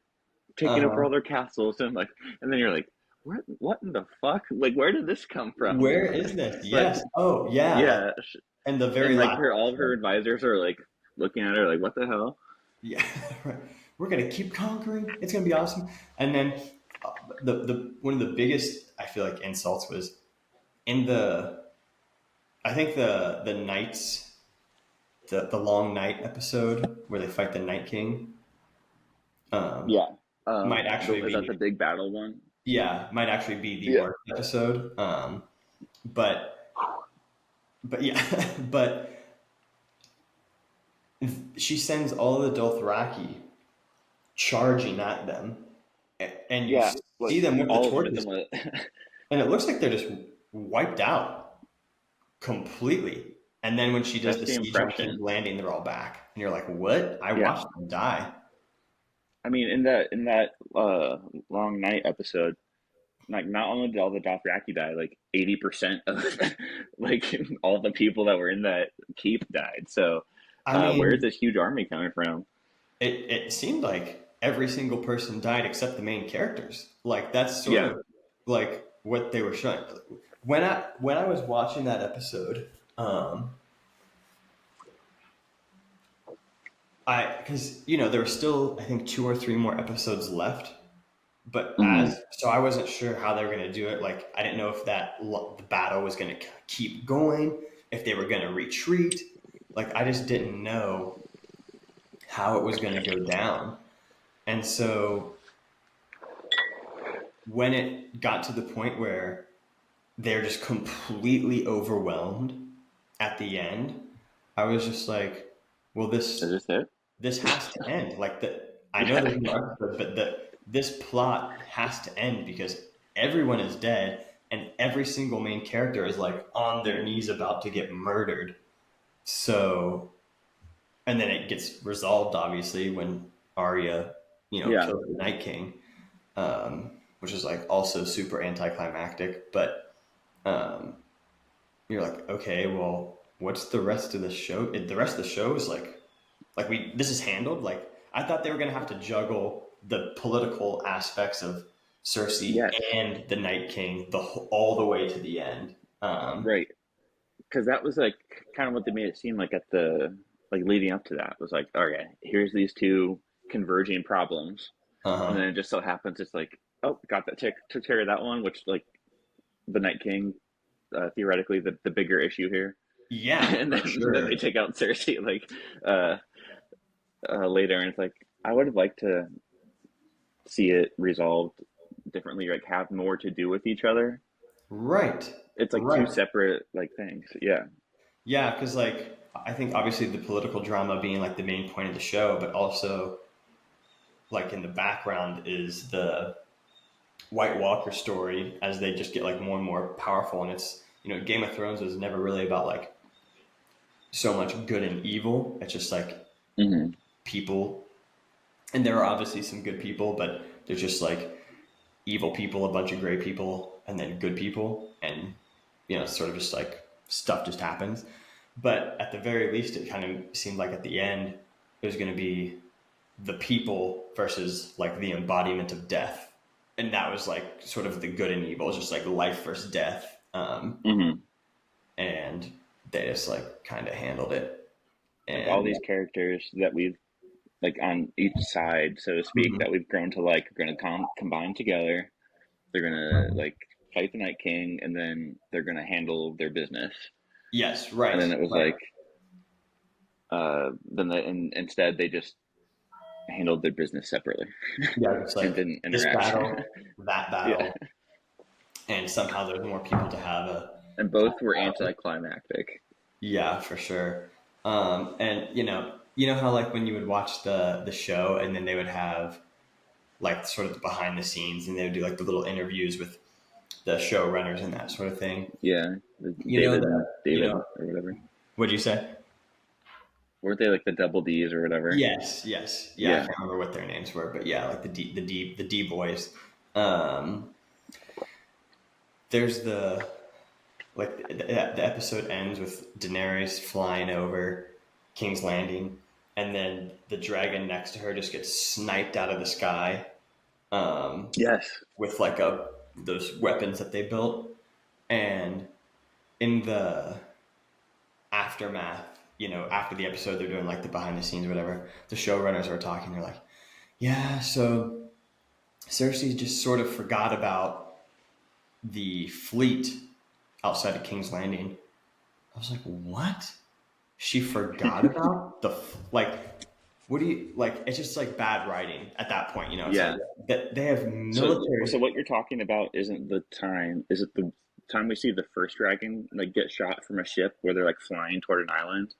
taking over Uh, all their castles, and like, and then you're like, what in the fuck? Like, where did this come from? where is this? Like, Yes. Oh, yeah. Like, yeah, and the very and like last her, all of her episode. advisors are like looking at her like, what the hell? Yeah. Right. We're gonna keep conquering. It's gonna be awesome. And then uh, the one of the biggest I feel like insults was in the I think the knights. the Long Night episode where they fight the Night King. Um, Yeah. might actually Is that the be big battle one? might actually be the Yeah. worst episode. But yeah, but she sends all of the Dothraki charging at them, and you Yeah. Like see them with the all of them hit torches, them with. and it looks like they're just wiped out completely. And then when she does That's the the siege on King's impression. Landing, they're all back, and you're like, "What? I Yeah. watched them die." I mean, in that long night episode, like not only did all the Dothraki die, like 80% of like all the people that were in that keep died. So, I where is mean, this huge army coming from? it seemed like every single person died except the main characters. Like that's sort Yeah. of like what they were showing. When I was watching that episode, I because there were still I think 2 or 3 more episodes left, but Hmm. I wasn't sure how they were going to do it. Like I didn't know if the battle was going to keep going, if they were going to retreat. Like I just didn't know how it was going to go down, and so when it got to the point where they're just completely overwhelmed at the end, I was just like, well, Is this this it? this has to end. Like I know Yeah. there's more episodes, but this plot has to end because everyone is dead and every single main character is like on their knees about to get murdered. So, and then it gets resolved obviously when Arya, Yeah. kills the Night King, which is like also super anticlimactic. But um, you're like, okay, well, what's the rest of the show? The rest of the show is like this is handled. Like I thought they were gonna have to juggle the political aspects of Cersei Yes. and the Night King all the way to the end. Right. Because that was like kind of what they made it seem like at the like leading up to that was like, okay, here's these two converging problems, and then Uh-huh. it just so happens it's like, oh, got that took care of that one, which like the Night King, theoretically the bigger issue here, Yeah, and for then they sure. take out Cersei like uh, later, and it's like I would have liked to see it resolved differently, like have more to do with each other. Right. It's like two Right. separate like things. Yeah. Yeah, because like I think obviously the political drama being like the main point of the show, but also like in the background is the White Walker story as they just get like more and more powerful. And it's Game of Thrones was never really about like so much good and evil. It's just like Hmm. people, and there are obviously some good people, but there's just like evil people, a bunch of gray people, and then good people, and sort of just like stuff just happens. But at the very least, it kind of seemed like at the end it was going to be the people versus like the embodiment of death, and that was like sort of the good and evil. It's just like life versus death, Hmm. and they just like kind of handled it. Like all And these characters that we've like on each side, so to speak, Mhm. that we've grown to like are going to combine together. They're going to like fight the Night King, and then they're going to handle their business. Yes, And right, then it was right. like, instead they just handled their business separately Yeah, it's and like didn't this interact. battle, that Yeah, battle, and somehow there's more people to have and to both were have. anticlimactic. Yeah, for sure. And you know how like when you would watch the show and then they would have like sort of the behind the scenes and they would do like the little interviews with the showrunners and that sort of thing. Yeah, You know that David or whatever. what'd you say? Weren't they like the double D's or whatever? Yes, yes, yeah. I Yeah. can't remember what their names were, but yeah, like the D boys. Um, there's the episode ends with Daenerys flying over King's Landing, and then the dragon next to her just gets sniped out of the sky, um, Yes. with like those weapons that they built. And in the aftermath, after the episode, they're doing like the behind the scenes, or whatever. The showrunners are talking. They're like, "Yeah, so Cersei just sort of forgot about the fleet outside of King's Landing." I was like, "What?" she forgot about like, what do you like? It's just like bad writing at that point. You know, it's like Yeah. that they have So military. what you're talking about isn't the time? Is it the time we see the first dragon like get shot from a ship where they're like flying toward an island,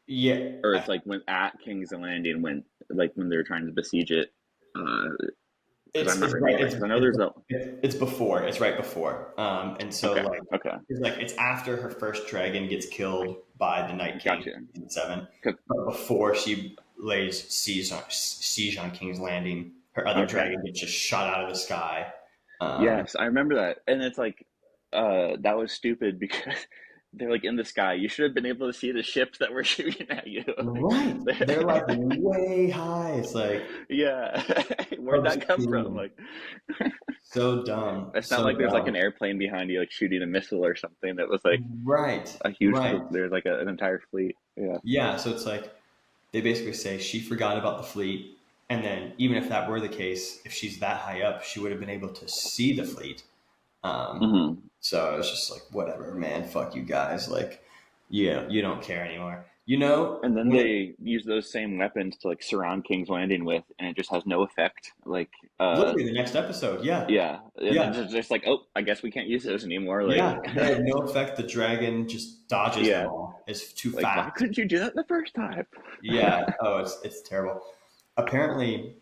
Yeah, or it's like when at King's Landing when they're trying to besiege it? Because I'm not it's right. remembering. Because I know there's a It's before. It's right before. And so okay, like okay, it's after her first dragon gets killed by the Night King gotcha. in season 7, 'Cause- but before she lays siege on King's Landing, her other Okay, dragon gets just shot out of the sky. Um, yes, I remember that, and it's like that was stupid because they're like in the sky. You should have been able to see the ships that were shooting at you. right. They're like way high. It's like Yeah, where'd that come from? obscene. Like, So dumb. it's not So like there's like an dumb. airplane behind you, like shooting a missile or something. That was like Right. a huge. Right. There's like an entire fleet. Yeah. Yeah. So it's like they basically say she forgot about the fleet. And then, even if that were the case, if she's that high up, she would have been able to see the fleet. Um, Hmm. so it's just like, whatever, man, fuck you guys. Like, yeah, you don't care anymore. You know, And then they use those same weapons to like surround King's Landing with, and it just has no effect. Like, literally the next episode, yeah, yeah, and then yeah, just like, oh, I guess we can't use those anymore. Like, yeah. They have no effect. The dragon just dodges them yeah, all. It's too like why fast. couldn't you do that the first time? Yeah. Oh, it's terrible. Apparently,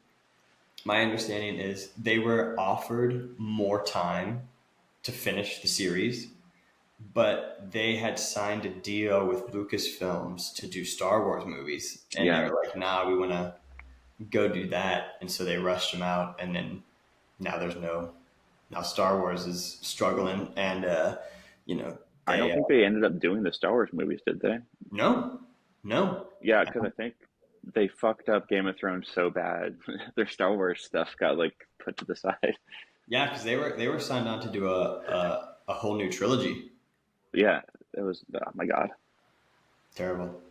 my understanding is they were offered more time to finish the series, but they had signed a deal with Lucasfilms to do Star Wars movies, and they Yeah, were like, "Nah, we want to go do that," and so they rushed them out, and then now there's no now Star Wars is struggling, and you know I they don't think they ended up doing the Star Wars movies, did they? no, no, Yeah, because I think they fucked up Game of Thrones so bad, their Star Wars stuff got like put to the side. yeah, because they were signed on to do a whole new trilogy. Yeah, it was. Oh my god. Terrible.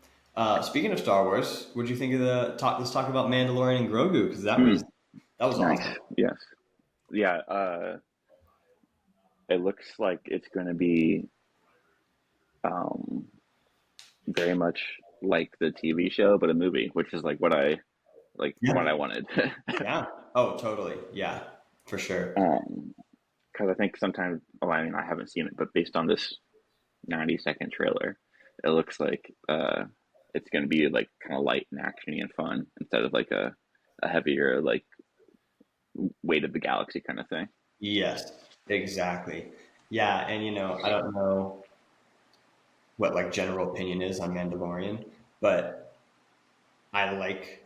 Speaking of Star Wars, what do you think of the talk? Let's talk about Mandalorian and Grogu because Mm, that was nice. awesome. Yes. Yeah. It looks like it's going to be um, very much like the TV show, but a movie, which is what Yeah, I wanted. yeah. Oh, totally. Yeah, for sure. Because I think sometimes, oh, I mean, I haven't seen it, but based on this 90-second trailer, it looks like it's going to be like kind of light and actiony and fun instead of like a heavier like weight of the galaxy kind of thing. Yes, exactly. Yeah, and I don't know what like general opinion is on Mandalorian, but I like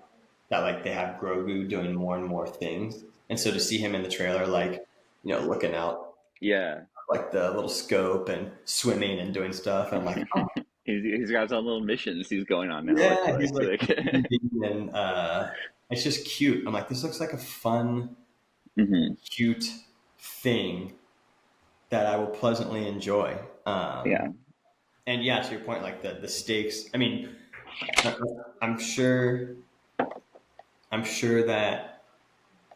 that like they have Grogu doing more and more things. And so to see him in the trailer like, looking out Yeah, like the little scope and swimming and doing stuff, and I'm like, oh he's got his own little missions he's going on now. Looks yeah, he's like like and it's just cute. I'm like, this looks like a fun, hmm cute thing that I will pleasantly enjoy. yeah, And yeah, to your point, like the stakes. I mean, I'm sure I'm sure that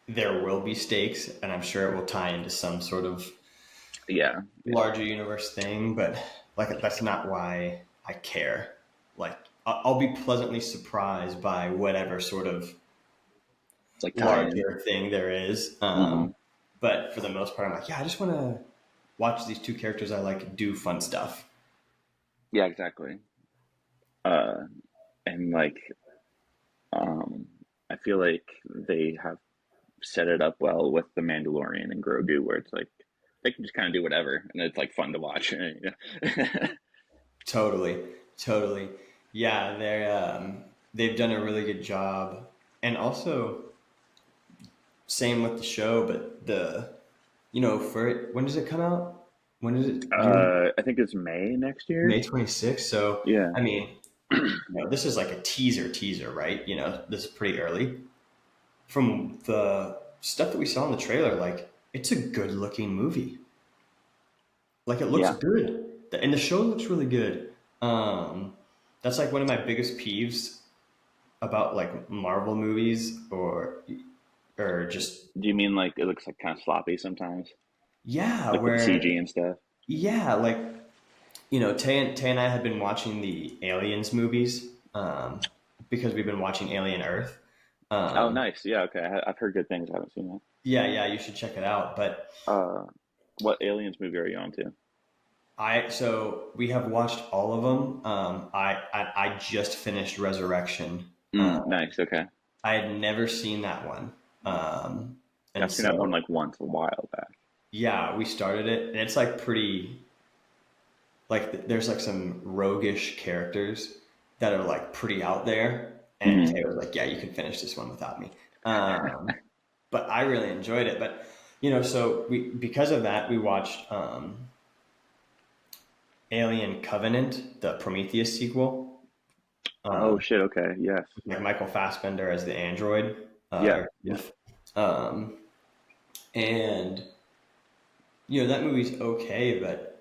there will be stakes, and I'm sure it will tie into some sort of yeah, yeah. larger universe thing. But like, that's not why I care. Like, I'll be pleasantly surprised by whatever sort of It's like tie-in. larger thing there is. Hmm. But for the most part, I'm like, yeah, I just want to watch these two characters I like do fun stuff. Yeah, exactly. Uh, and like, um, I feel like they have set it up well with the Mandalorian and Grogu, where it's like they can just kind of do whatever, and it's like fun to watch. Totally, totally. Yeah, they've done a really good job, and also same with the show. But for it, when does it come out? When is it? June, I think it's May next year. May 26th. So Yeah, I mean, this is like a teaser, right? This is pretty early. From the stuff that we saw in the trailer, like it's a good looking movie. Like it looks yeah, good, and the show looks really good. Um, that's like one of my biggest peeves about like Marvel movies or just do you mean like it looks like kind of sloppy sometimes, yeah, like with the where CG and stuff? yeah, like Tay and I have been watching the Aliens movies because we've been watching Alien Earth. Oh, Um, nice. Yeah, okay. I've heard good things. I haven't seen yeah, you should check it out. But it. What Aliens movie are you on to? so we have watched all of them. I just finished Resurrection. Nice. Okay. I had never seen that one, and I've seen that one so like once a while back. yeah, we started it, and it's like pretty like there's like some roguish characters that are like pretty out there. And Hmm. Tay was like, "Yeah, you can finish this one without me." Um, but I really enjoyed it. But so we because of that we watched Alien Covenant, the Prometheus sequel, Oh um, shit. Okay. Yes. like Michael Fassbender as the android, Yeah. or Yeah. um, and that movie's okay, but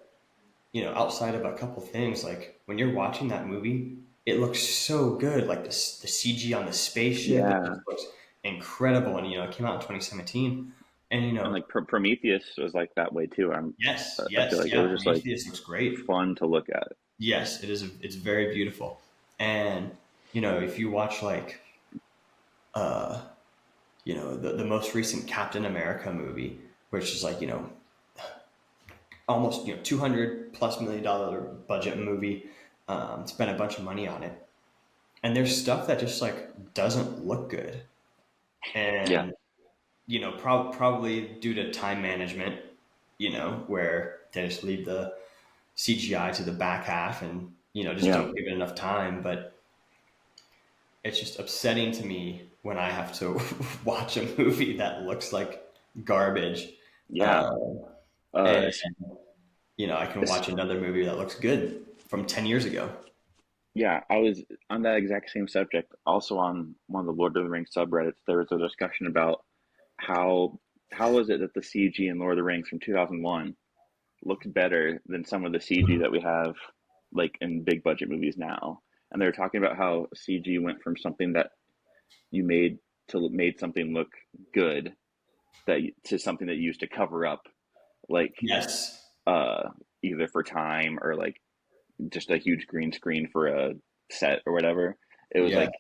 outside of a couple things, like when you're watching that movie, it looks so good. Like the CG on the spaceship, it Yeah. just looks incredible. And it came out in 2017, and And like Prometheus was like that way too. I feel like it yeah, was just like Prometheus looks great. fun to look at. Yes, it is. It's very beautiful, and if you watch like uh, the most recent Captain America movie, which is like almost $200+ million budget movie, spent a bunch of money on it, and there's stuff that just like doesn't look good, Yeah. and probably due to time management, where they just leave the CGI to the back half and just Yeah. don't give it enough time. But it's just upsetting to me when I have to watch a movie that looks like garbage, Yeah. um, Uh, and it's, I can it's, watch another movie that looks good from 10 years ago. yeah. I was on that exact same subject. Also on one of the Lord of the Rings subreddits, there was a discussion about how how is it that the CG in Lord of the Rings from 2001 looked better than some of the CG that we have like in big budget movies now. And they were talking about how CG went from something that you made to made something look good to something that you used to cover up like Yes. uh either for time or like just a huge green screen for a set or whatever. It was Yeah. like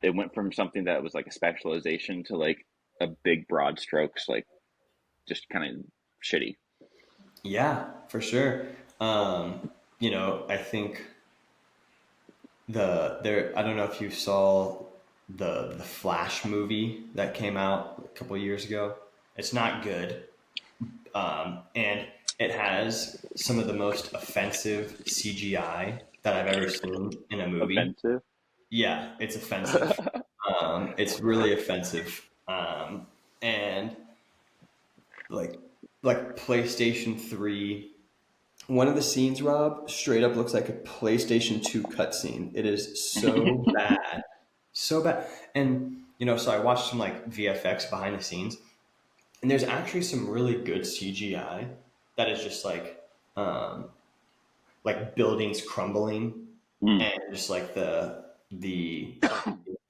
it went from something that was like a specialization to like a big broad strokes like just kind of shitty. Yeah, for sure. I think I don't know if you saw the Flash movie that came out a couple years ago. It's not good. And it has some of the most offensive CGI that I've ever seen in a movie. Offensive. Yeah, it's offensive. It's really offensive. And like PlayStation 3, one of the scenes, Rob, straight up looks like a PlayStation 2 cutscene. It is so bad. So bad. And so I watched some like VFX behind the scenes, and there's actually some really good CGI that is just um like buildings crumbling, Mm. and just like the the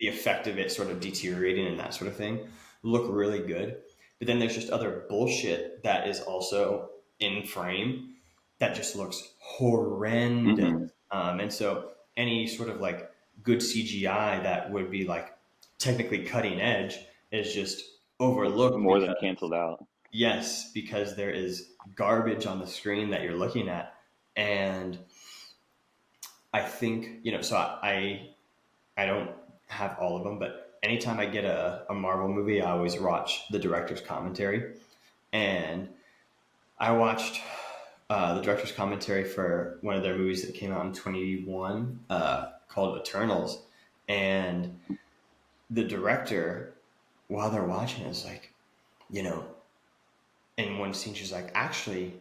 effect of it sort of deteriorating and that sort of thing look really good. But then there's just other bullshit that is also in frame that just looks horrendous. Hmm. And so any sort of like good CGI that would be like technically cutting edge is just overlooked More than because, canceled out. yes, because there is garbage on the screen that you're looking at. And I think, so I don't have all of them, but anytime I get a Marvel movie, I always watch the director's commentary. And I watched the director's commentary for one of their movies that came out in 21 called Eternals. And the director, while they're watching, is like, you know, in one scene, she's like, actually,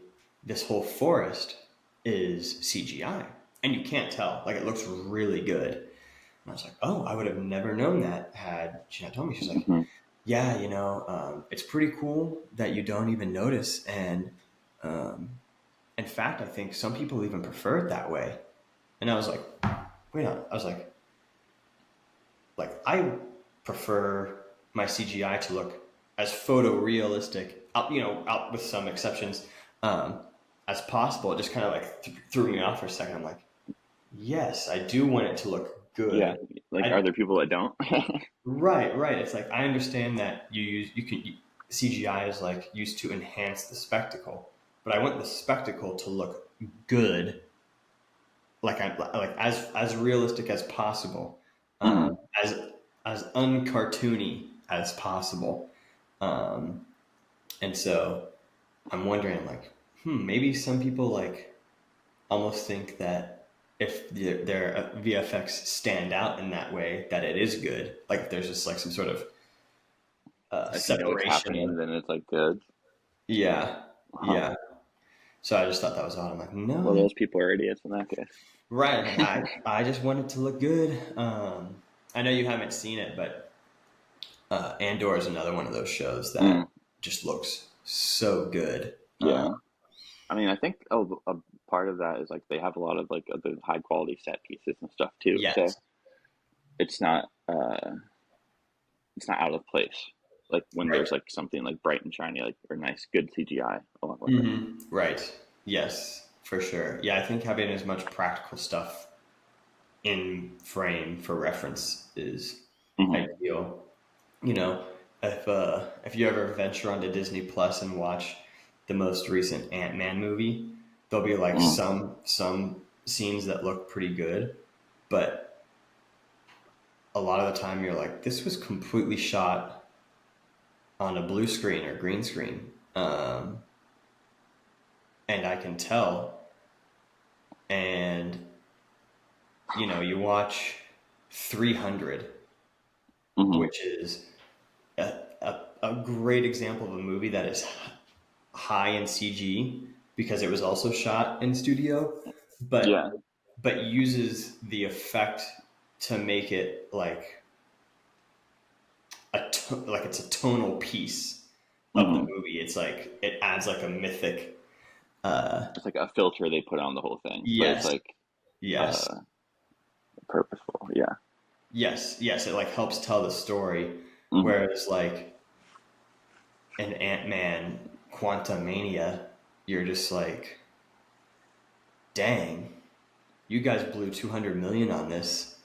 this whole forest is CGI. And you can't tell. Like, it looks really good. And I was like, oh, I would have never known that had she not told me. She's like, Hmm. yeah, it's pretty cool that you don't even notice. And um, in fact, I think some people even prefer it that way. And I was like, wait on. I was like I prefer my CGI to look as photorealistic, out with some exceptions, um, as possible. It just kind of like threw me off for a second. I'm like, yes, I do want it to look Yeah. good. Like, are I there people that don't? right. It's like I understand that CGI is like used to enhance the spectacle, but I want the spectacle to look good, like as realistic as possible, Mhm. as uncartoony as possible. Um, and so I'm wondering, like, maybe some people like almost think that if their VFX stand out in that way, that it is good. Like if there's just like some sort of If you know what's separation. happening, then it's like good. Yeah, Huh. yeah. So I just thought that was odd. I'm like, Well, no, those people are idiots in that case. right. Like, I just want it to look good. I know you haven't seen it, but Andor is another one of those shows that Mm, just looks so good. yeah. I mean, I think a part of that is like they have a lot of like the high quality set pieces and stuff too. So Yes. it's not it's not out of place. Like when Right. there's like something like bright and shiny, like or nice, good CGI along with it. Right. Yes, for sure. Yeah, I think having as much practical stuff in frame for reference is Hmm. ideal. You know, if you ever venture onto Disney Plus and watch the most recent Ant-Man movie, there'll be like Mm. some scenes that look pretty good, but a lot of the time you're like, this was completely shot on a blue screen or green screen, and I can tell. And you watch 300, Hmm. which is a great example of a movie that is high in CG because it was also shot in studio, Yeah. but uses the effect to make it like like it's a tonal piece of the Hmm. movie. It's like it adds like a mythic. It's like a filter they put on the whole thing, but it's Yes, like yes, uh purposeful. Yeah. yes. It like helps tell the story, Hmm. whereas like an Ant-Man Quantumania, you're just like, dang, you guys blew 200 million on this,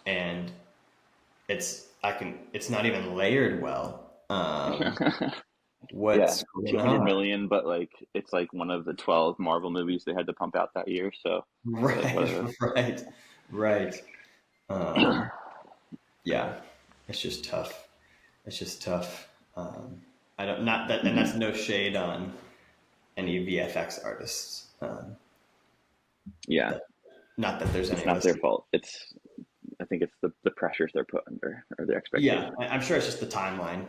and it's not even layered well. Yeah, What's going 200 on? million, but like it's like one of the 12 Marvel movies they had to pump out that year, so like Right, whatever. right, right. Um, yeah, it's just tough. It's just tough. I don't not that, and Hmm. that's no shade on any VFX artists. Yeah, That not that there's it's any not their listening. fault. It's I think it's the pressures they're put under or the Yeah, expectations. I'm sure it's just the timeline.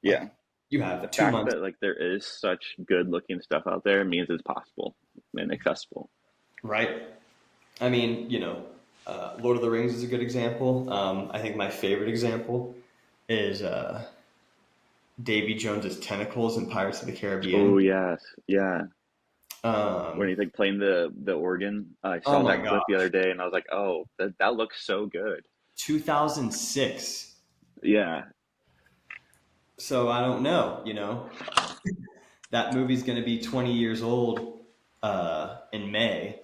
Yeah, Like you the have two fact months, that like there is such good looking stuff out there means it's possible and accessible. right? I mean, Lord of the Rings is a good example. I think my favorite example is Davy Jones's tentacles in Pirates of the Oh Caribbean. yes, yeah. When Um, he's like playing the organ, I oh saw my that clip the other gosh, day, and I was like, oh, that looks so good. 2006. Yeah, So I don't know. That movie's going to be 20 years old in May,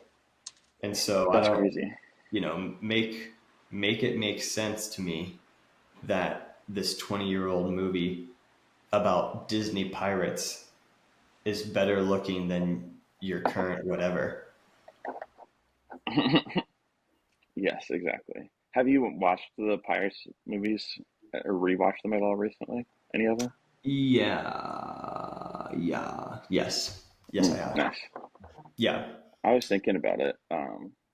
and so I that's don't, crazy. make it make sense to me that this 20-year-old movie about Disney pirates is better looking than your current whatever. Yes, exactly. Have you watched the Pirates movies or rewatched them at all recently? Any of them? Yeah, yeah, yes, I Mm, have. nice. Yeah, I was thinking about it,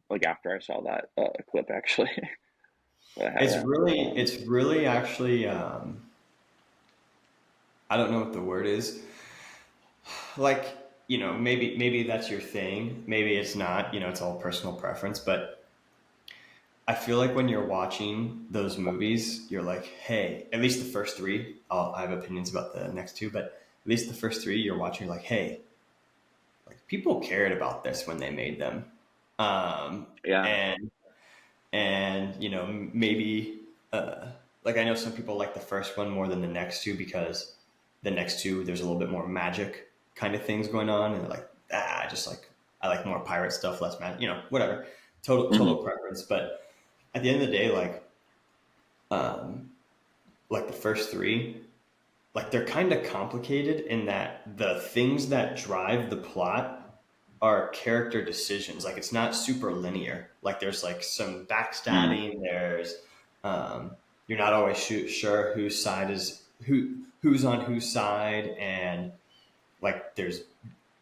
like after I saw that clip actually, but I it's haven't. really, it's really actually. I don't know what the word is. Like, maybe that's your thing. Maybe it's not. It's all personal preference. But I feel like when you're watching those movies, you're like, hey, at least the first three. I have opinions about the next two, but at least the first three, you're watching, you're like, hey, like people cared about this when they made them. Um, Yeah. and maybe like I know some people like the first one more than the next two because the next two there's a little bit more magic kind of things going on, and like I just like, I like more pirate stuff, less man, whatever. Hmm. Total preference. But at the end of the day, um, like the first three, like they're kind of complicated in that the things that drive the plot are character decisions. Like it's not super linear. Like there's like some Mm. backstabbing. There's you're not always sure whose side is who's on whose side, and like there's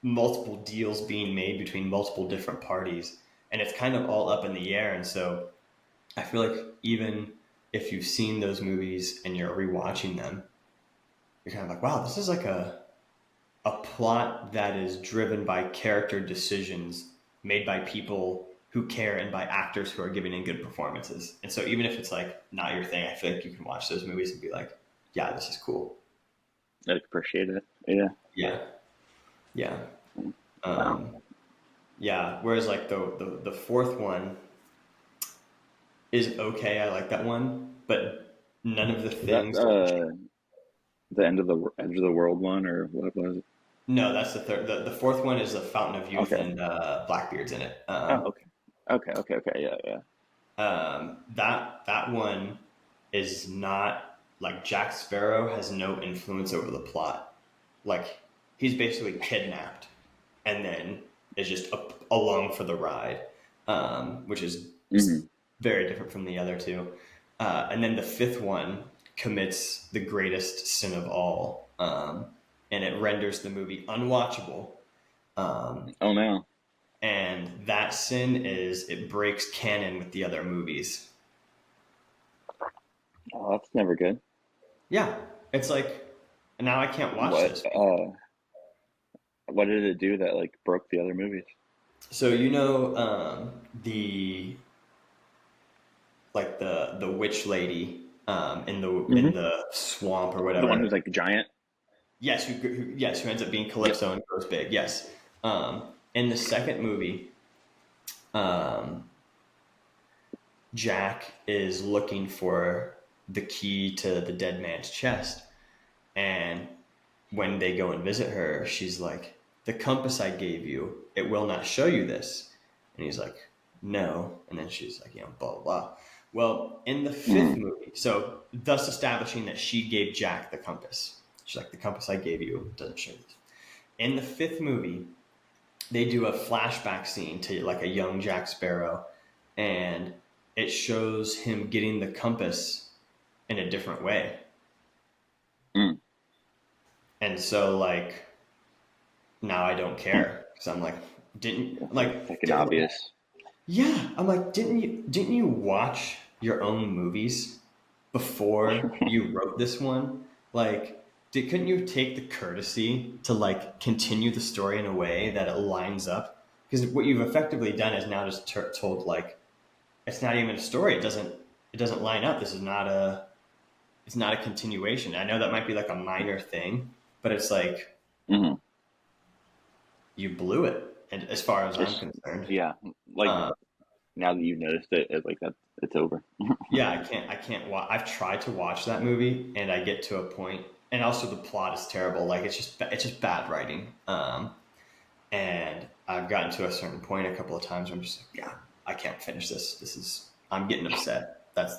multiple deals being made between multiple different parties, and it's kind of all up in the air. And so I feel like even if you've seen those movies and you're rewatching them, you're kind of like, wow, this is like a plot that is driven by character decisions made by people who care and by actors who are giving in good performances. And so even if it's like not your thing, I feel like you can watch those movies and be like, yeah, this is cool. I appreciate it. Yeah. Yeah. Yeah. Wow. Um, yeah. Whereas like the fourth one is okay. I like that one, but none of the Is that things. the end of the edge of the world one, or what was it? No, that's the third. The fourth one is the Fountain of Youth, Okay. and Blackbeard's in it. Oh, okay. Okay. Okay. Okay. Yeah. Yeah. That one is not like Jack Sparrow has no influence over the plot. Like he's basically kidnapped and then is just along for the ride, which is Hmm. very different from the other two. And then the fifth one commits the greatest sin of all, and it renders the movie unwatchable. Um, Oh no. and that sin is it breaks canon with the other movies. Oh, that's never good. Yeah, it's like now I can't watch What this. what did it do that like broke the other movies? So the like the witch lady in Hmm. the swamp or The one who's whatever. like giant. Yes, who ends up being Yep. Calypso and grows big. Yes. In the second movie, um, Jack is looking for the key to the dead man's chest, and when they go and visit her, she's like, "The compass I gave you, it will not show you this." And he's like, "No." And then she's like, blah, blah, blah. Well, in the fifth Mm. movie, so thus establishing that she gave Jack the compass. She's like, "The compass I gave you doesn't show this." In the fifth movie, they do a flashback scene to like a young Jack Sparrow, and it shows him getting the compass in a different way. Mm. And so, like, now I don't Hmm. care because I'm like, didn't Like like, fucking obvious. yeah, I'm like, didn't you watch your own movies before you wrote this one? Like, couldn't you take the courtesy to like continue the story in a way that it lines up? Because what you've effectively done is now just told like it's not even a story. It doesn't line up. This is not a it's not a continuation. I know that might be like a minor thing, but it's like Hmm. you blew it. And as far as I'm It's concerned, yeah. Like uh, now that you've noticed it, it's like that. It's over. yeah, I can't watch. I've tried to watch that movie, and I get to a point, and also the plot is terrible. Like it's just bad writing. And I've gotten to a certain point a couple of times where I'm just like, yeah, I can't finish this. I'm getting upset. That's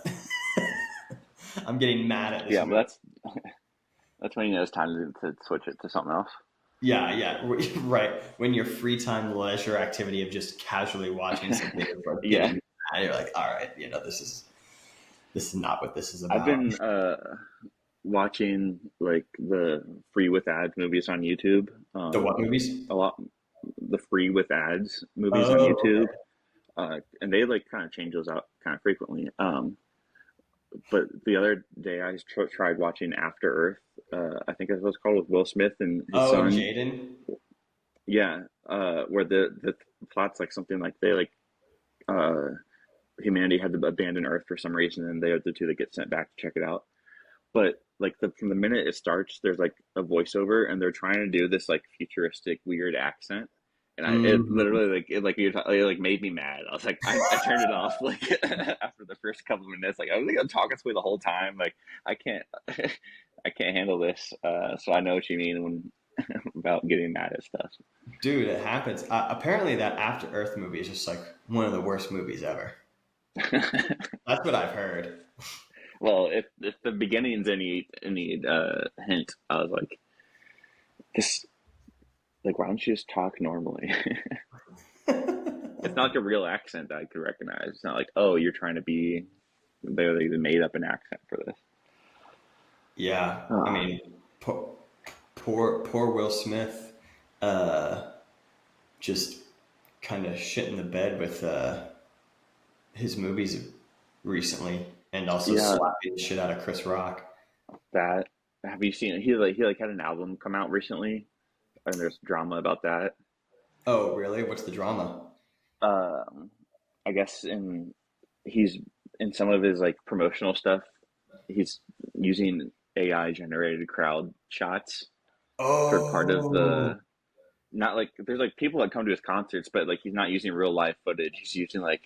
I'm getting mad at this Yeah, but movie. that's when you know it's time to switch it to something else. Yeah, yeah, right. When your free time leisure activity of just casually watching something is like Yeah, getting mad, you're like, all right, this is not what this is I've about. been watching like the free with ads movies on YouTube. The what movies? A lot the free with ads movies on Oh, YouTube, okay. and they like kind of change those out kind of frequently. But the other day I tried watching After Earth. I think that's what it's called with Will Smith and his Oh, son. Jaden. Yeah, where the plot's like something like they like uh, humanity had to abandon Earth for some reason, and they are the two that get sent back to check it out. But like from the minute it starts, there's like a voiceover, and they're trying to do this like futuristic weird accent, and it Mhm. literally it like made me mad. I was like, I turned it off like after the first couple of minutes. Like I was like I'm talking to me the whole time. Like I can't I can't handle this. So I know what you mean when about getting mad at stuff. Dude, it happens. Apparently, that After Earth movie is just like one of the worst movies ever. That's what I've heard. Well, if the beginning's any hint, I was like, just like, why don't you just talk normally? It's not like a real accent that I could recognize. It's not like, oh, you're trying to be. They made up an accent for this. Yeah, I Uh, mean, poor Will Smith, uh, just kind of shit in the bed with his movies recently, and also yeah, slapping the shit out of Chris Rock. that. Have you seen it? He had an album come out recently, and there's drama about that. Oh, really? What's the drama? Um, I guess he's in some of his like promotional stuff, he's using AI generated crowd shots for part of Oh, the not like there's like people that come to his concerts, but like he's not using real live footage. He's using like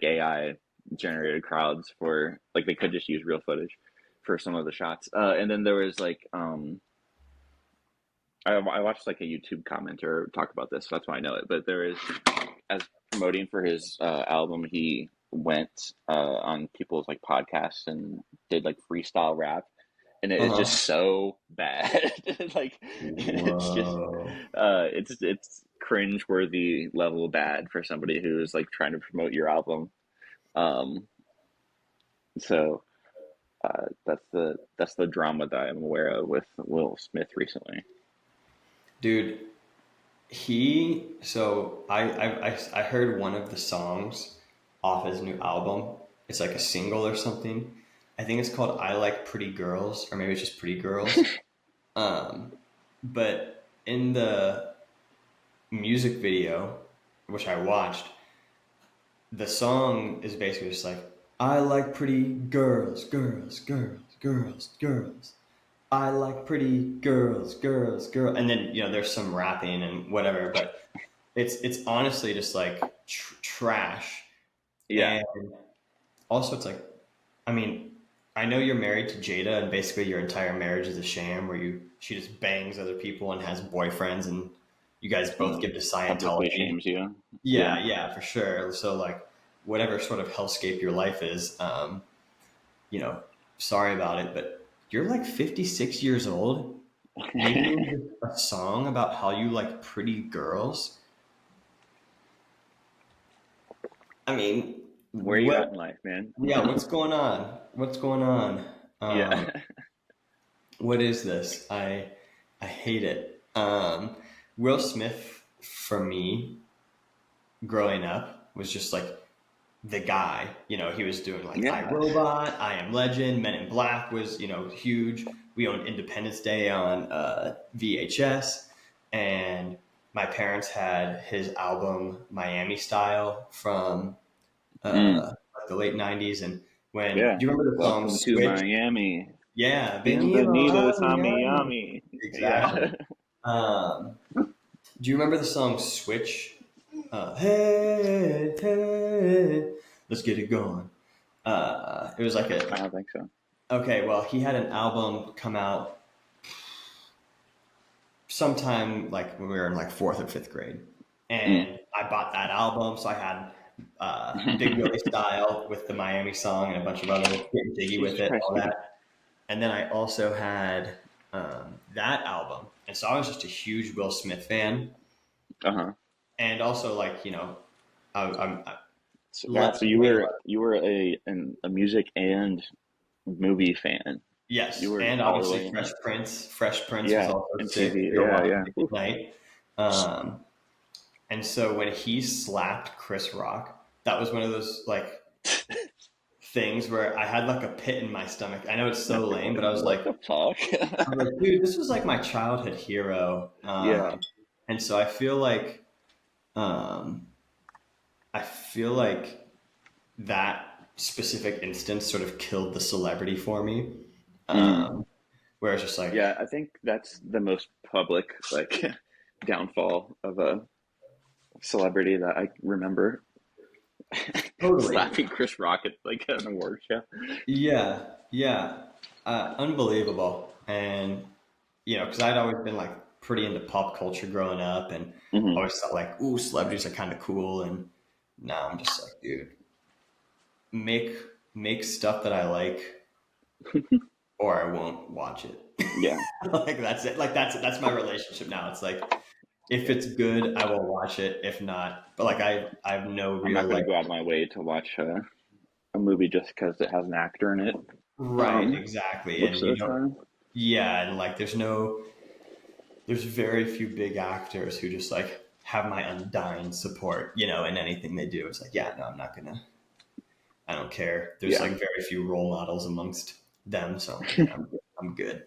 AI generated crowds for like they could just use real footage for some of the shots. And then there was like I watched like a YouTube commenter talk about this, so that's why I know it. But there is as promoting for his album, he went on people's like podcasts and did like freestyle rap, and it is just uh-huh. so bad. Like Whoa. it's cringe worthy level bad for somebody who is like trying to promote your album. Um, so that's the drama that I'm aware of with Will Smith recently. Dude, I heard one of the songs off his new album. It's like a single or something. I think it's called I Like Pretty Girls, or maybe it's just Pretty Girls. Um, but in the music video, which I watched, the song is basically just like, I like pretty girls, girls, girls, girls, girls. I like pretty girls, girls, girls. And then, there's some rapping and whatever, but it's honestly just like trash. Yeah. And also, it's like, I mean, I know you're married to Jada, and basically your entire marriage is a sham where she just bangs other people and has boyfriends, and you guys both And give to publicly Scientology. shames you. Yeah. Yeah, for sure. So like, whatever sort of hellscape your life is, you know, sorry about it, but you're like 56 years old, making a song about how you like pretty girls. I mean, Where are you what? at in life, man? Yeah, what's going on? What's going on? Yeah. What is this? I hate it. Will Smith for me growing up was just like the guy. He was doing like I Yeah. Robot, I Am Legend, Men in Black was huge. We owned Independence Day on VHS, and my parents had his album Miami Style from Mm. like the late '90s. And when Yeah. do you remember the song Welcome to Switch? Miami. Yeah, venido Bienvenidos a a Miami. Miami. Exactly. Yeah. Um, do you remember the song Switch? Hey, hey, let's get it going. It was like I don't think so. okay, well, he had an album come out sometime like when we were in like fourth or fifth grade. Mm. And I bought that album. So I had Big Willie Style with the Miami song and a bunch of other getting jiggy with Jesus it, Christ, all dude. that. And then I also had that album. And so I was just a huge Will Smith fan. Uh-huh. And also, like, I'm So, wow, left so wing. you were a music and movie fan. You Yes, were and all the obviously way in Fresh it. Prince. Fresh Prince was Yeah. also sick. MTV. We were Yeah, watching yeah. it Oof. at night. Um, and so when he slapped Chris Rock, that was one of those like things where I had like a pit in my stomach. I know it's so lame, but I was What like, the fuck? dude, this was like my childhood hero. Yeah. And so um, I feel like that specific instance sort of killed the celebrity for me. Mm. Um, where it's just like, Yeah, I think that's the most public like downfall of a celebrity that I remember. totally. Slapping Chris Rock at like an award show. Yeah, yeah, unbelievable. And because I'd always been like pretty into pop culture growing up, and Hmm. always thought like, ooh, celebrities are kind of cool. And now I'm just like, dude, make make stuff that I like, or I won't watch it. Yeah, Like that's it. Like that's my relationship now. It's like if it's good, I will watch it. If not, but like I have no I'm real not going like to go out of my way to watch a movie just because it has an actor in it. right exactly, Most and of you the don't. time. Yeah, and like there's very few big actors who just like have my undying support, in anything they do. It's like, yeah, no, I'm not gonna. I don't care. There's Yeah, like very few role models amongst them, so I'm like, yeah, I'm good.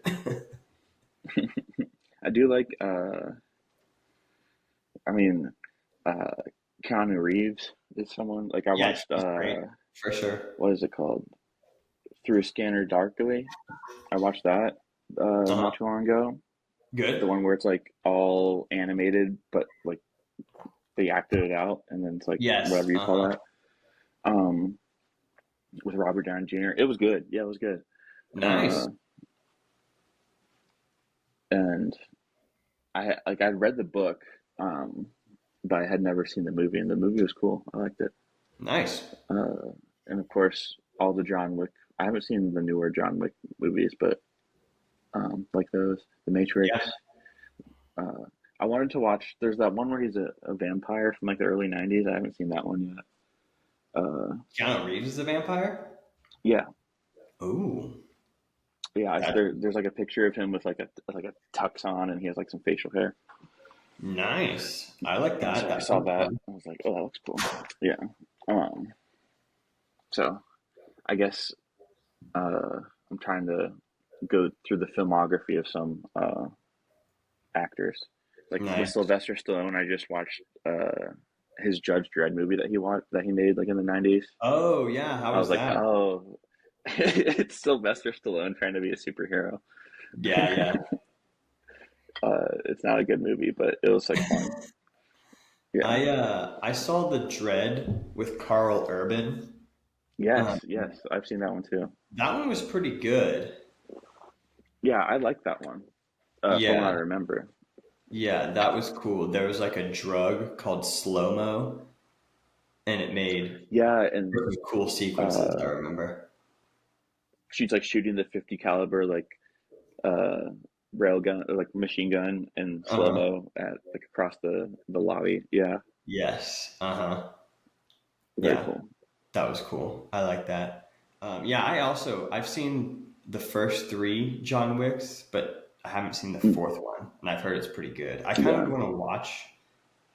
I do like. I mean, uh, Keanu Reeves is someone like I Yeah, watched. he's great for sure. What is it called? Through Scanner Darkly. I watched that Uh-huh. not too long ago. The Good. one where it's like all animated, but like they acted it out, and then it's like Yes. whatever you call Uh-huh. that. Um, with Robert Downey Jr. It was good. Yeah, it was good. Nice. Uh, and I'd read the book, um, but I had never seen the movie, and the movie was cool. I liked it. Nice. Uh, and of course, all the John Wick. I haven't seen the newer John Wick movies, but like those, The Yeah. Matrix. Uh, I wanted to watch. There's that one where he's a vampire from like the early '90s. I haven't seen that one yet. Keanu Reeves is a vampire? Yeah, Ooh. yeah. That's There's like a picture of him with like a tux on, and he has like some facial hair. nice. I like And that. so I That saw sounds that. fun. I was like, oh, that looks cool. Yeah. Um. So I guess I'm trying to go through the filmography of some actors. Like with Nice. Sylvester Stallone, I just watched his Judge Dredd movie that he made like in the '90s. Oh yeah, how I was was like, that? oh, it's Sylvester Stallone trying to be a superhero. Yeah, yeah. It's not a good movie, but it was like fun. Yeah. I saw the Dread with Carl Urban. Yes, Um, yes, I've seen that one too. that one was pretty good. Yeah, I like that one. From what I Yeah, remember. yeah, that was cool. There was like a drug called slow mo, and it made Yeah, and really cool sequences. I uh, remember. she's like shooting the 50 caliber like uh rail gun or like machine gun and Uh slow huh. mo at like across the lobby. Yeah, Yes. Uh huh. very Yeah, cool. that was cool. I like that. Yeah, I've seen the first three John Wicks, but I haven't seen the Mm, fourth one, and I've heard it's pretty good. I kind of yeah. would want to watch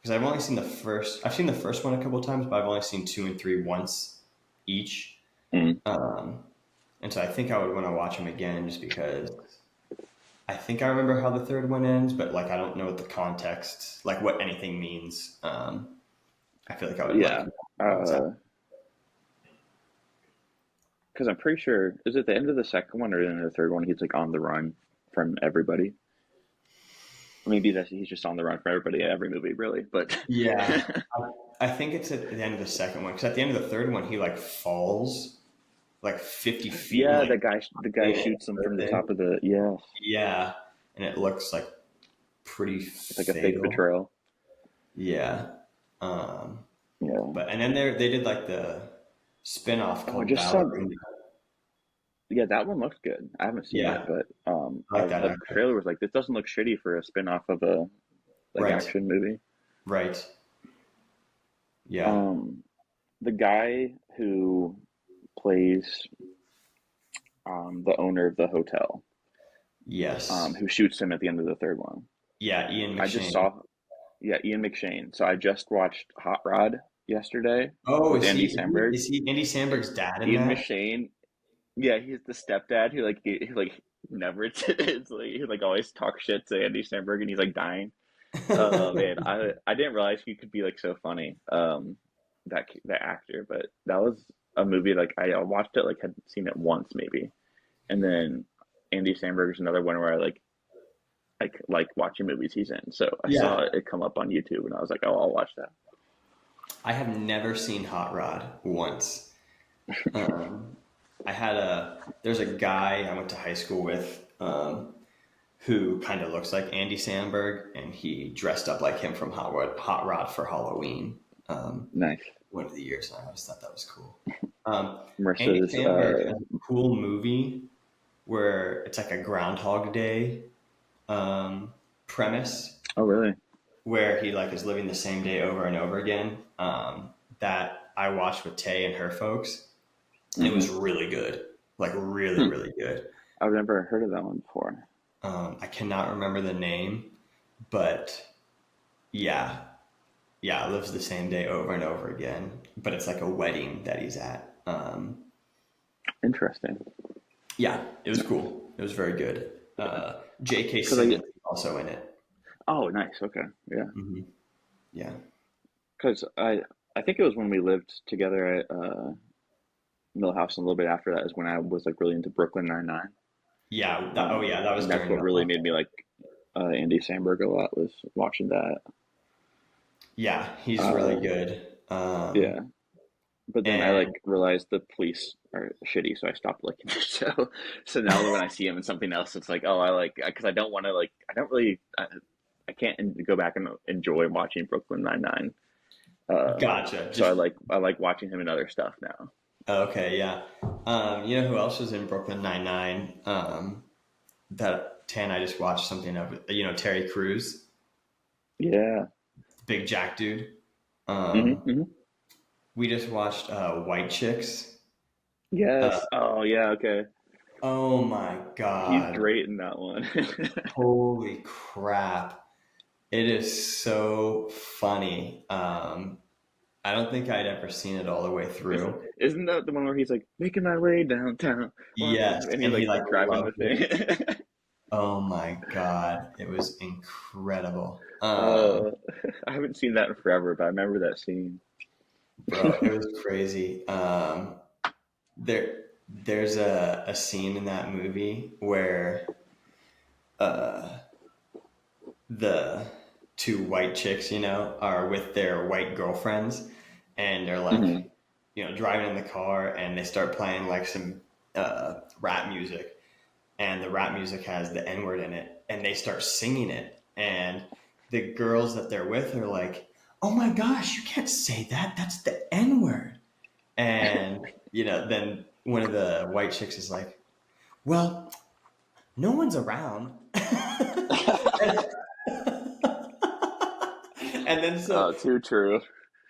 because I've only seen the first. I've seen the first one a couple of times, but I've only seen two and three once each. Mm. Um, and so I think I would want to watch them again just because I think I remember how the third one ends, but like I don't know what the context, like what anything means. I feel like I would like Yeah. to know what's happening. Uh, because I'm pretty sure is it the end of the second one or the end of the third one? He's like on the run from everybody. Maybe that's he's just on the run from everybody in every movie, really. But Yeah, I think it's at the end of the second one because at the end of the third one he like falls like 50 feet and yeah, like the guy shoots him from the top of the yeah. yeah, and it looks like pretty It's like a fake fatal. betrayal. Yeah. Um, Yeah. but and then they did like the spin-off Oh, I called just saw. Ballerina. Yeah, that one looks good. I haven't seen it, Yeah, but I like that the actor. trailer was like, this doesn't look shitty for a spin-off of a like Right, action movie. right. Yeah. Um, the guy who plays the owner of the hotel, Yes. who shoots him at the end of the third one. Yeah, Ian I just McShane. saw, yeah, Ian McShane. So I just watched Hot Rod yesterday Oh, with is Andy he Samberg. is he Andy Samberg's dad in Ian that? McShane, yeah, he's the stepdad who like never it's like he like always talks shit to Andy Samberg and he's like dying. Oh man, I didn't realize he could be like so funny. That actor, but that was a movie like I watched it like had seen it once maybe, and then Andy Samberg is another one where I like watching movies he's in. So I saw Yeah. it come up on YouTube and I was like, oh, I'll watch that. I have never seen Hot Rod once. Um, there's a guy I went to high school with, who kind of looks like Andy Samberg, and he dressed up like him from Hot Rod for Halloween. Nice. One of the years, and I always thought that was cool. Um, Andy Marissa's. Samberg has a cool movie where it's like a Groundhog Day premise Oh, really? where he like is living the same day over and over again. That I watched with Tay and her folks, and it Mm-hmm. was really good, like really Hmm. really good. I've never heard of that one before. I cannot remember the name, but yeah, yeah, it lives the same day over and over again. But it's like a wedding that he's at. Interesting. Yeah, it was cool. It was very good. J.K. Because I Simmons is also in it. Oh, nice. Okay, yeah. Hmm. Yeah, Because I think it was when we lived together at Millhouse, and a little bit after that is when I was like really into Brooklyn Nine-Nine. yeah. Oh, yeah. That was And that's during what the really made lockdown. me like Andy Samberg a lot, was watching that. Yeah, he's really Uh, good. yeah, but then I like And realized the police are shitty, so I stopped liking the show. So now when I see him in something else, it's like, oh, I like, because I don't want to like, I don't really, I can't go back and enjoy watching Brooklyn Nine-Nine. gotcha. So Just I like watching him in other stuff now. okay. Yeah. You know who else was in Brooklyn Nine Nine? That Tan I just watched something of. You know Terry Crews, Yeah. big Jack dude. Hmm. Um, Hmm. we just watched White Chicks. Uh, Yes. Oh, yeah. Okay. oh my He's god! great in that one. Holy crap! It is so funny. I don't think I'd ever seen it all the way through. Isn't that the one where he's like making my way downtown, Yes, and he's and he like like driving the loved it. thing? Oh my god, it was incredible. Uh, I haven't seen that in forever, but I remember that scene. Bro, it was crazy. There's a scene in that movie where uh, the two white chicks, you know, are with their white girlfriends, and they're like, Hmm. you know, driving in the car, and they start playing like some rap music, and the rap music has the N word in it, and they start singing it, and the girls that they're with are like, "Oh my gosh, you can't say that. That's the N word." And you know, then one of the white chicks is like, "Well, no one's around." and, and then so Oh, too true.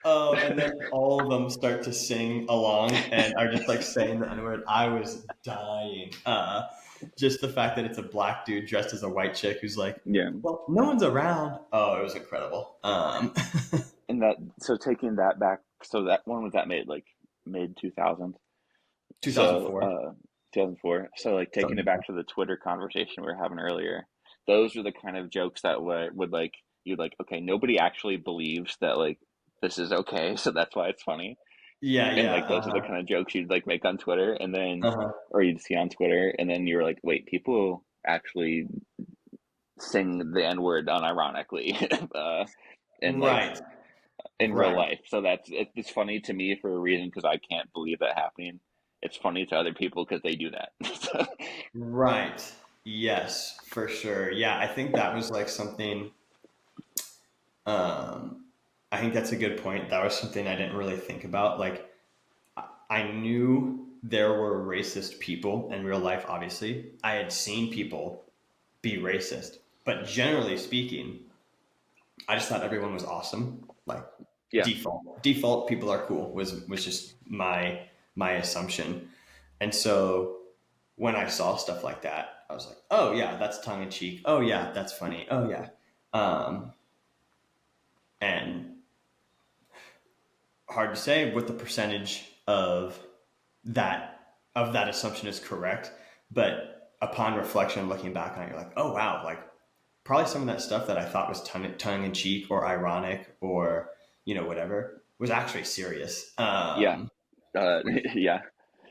and then all of them start to sing along and are just like saying the N word. I was dying. Just the fact that it's a black dude dressed as a white chick who's like, Yeah, well, no one's around. Oh, it was incredible. and that so taking that back, so that one was that made like mid 2000, so 2004. 2004. So like taking it Something. back to the Twitter conversation we were having earlier, those are the kind of jokes that would like you like. Okay, nobody actually believes that like this is okay, so that's why it's funny. Yeah, And yeah. like those are the kind of jokes you'd like make on Twitter, and then Uh-huh. or you'd see on Twitter, and then you're like, wait, people actually sing the N word unironically, and like Right. in real Right. life. So it's funny to me for a reason because I can't believe that happening. It's funny to other people because they do that. So, Right. Yes, for sure. Yeah, I think that was like something. Um, I think that's a good point. That was something I didn't really think about. Like, I knew there were racist people in real life, obviously. I had seen people be racist, but generally speaking, I just thought everyone was awesome. Like yeah, default people are cool was just my assumption. And so when I saw stuff like that, I was like, oh yeah, that's tongue in cheek. Oh yeah, that's funny. Oh yeah. Um, and hard to say what the percentage that assumption is correct, but upon reflection, looking back on it, you're like, oh wow, like probably some of that stuff that I thought was tongue in cheek or ironic or you know whatever was actually serious, yeah, yeah.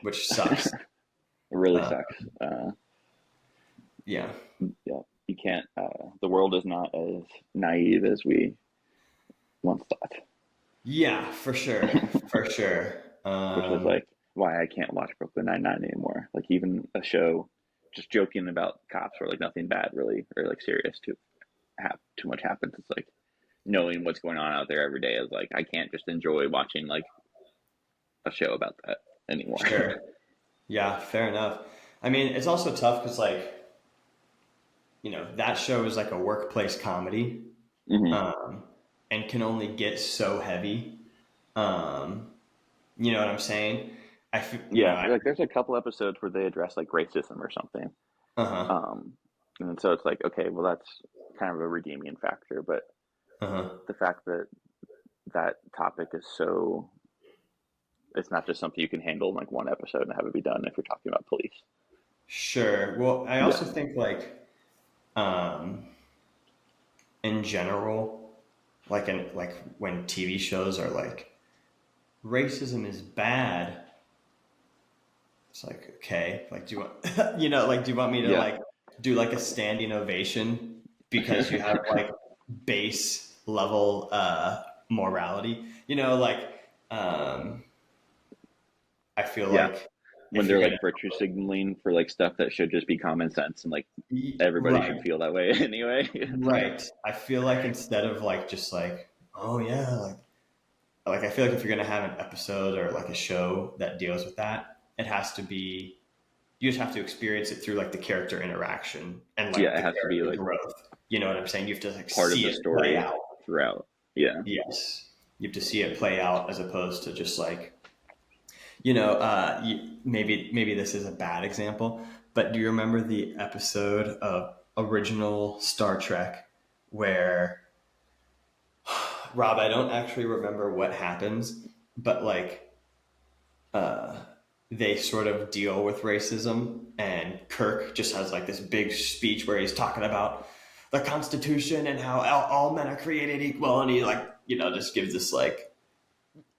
which sucks. It really Uh, sucks. yeah, Yeah, you can't. The world is not as naive as we once thought, yeah, for sure, for sure. which is like why I can't watch Brooklyn Nine-Nine anymore. Like even a show just joking about cops or like nothing bad really or like serious too much happens. It's like knowing what's going on out there every day is like I can't just enjoy watching like a show about that anymore. Sure. Yeah, fair enough. I mean, it's also tough because, like, that show is like a workplace comedy, Hmm. um, and can only get so heavy. Um, you know what I'm saying? Yeah, like there's a couple episodes where they address like racism or something. uh-huh, Um, and so it's like, okay, well, that's kind of a redeeming factor. But uh-huh. the fact that that topic is so, it's not just something you can handle in like one episode and have it be done if you're talking about police. Sure. Well, I Yeah. also think, like, um, in general, like when TV shows are like racism is bad. It's like, okay, like, do you want, like, do you want me to Yeah. like do like a standing ovation because you have like base level morality? Like, um, I feel Yeah. like When if they're you're gonna, like virtue signaling for like stuff that should just be common sense and like everybody should right, feel that way anyway. It's like, right. I feel like instead of like just like, oh yeah, like I feel like if you're gonna have an episode or like a show that deals with that, it has to be you just have to experience it through like the character interaction and like yeah, it the has to be character like growth. You know what I'm saying? You have to like part of see the it play story out. throughout. Yeah. Yes. You have to see it play out as opposed to just like, maybe this is a bad example, but do you remember the episode of original Star Trek where Rob, I don't actually remember what happens, but like uh, they sort of deal with racism, and Kirk just has like this big speech where he's talking about the Constitution and how all men are created equal, and he like just gives this like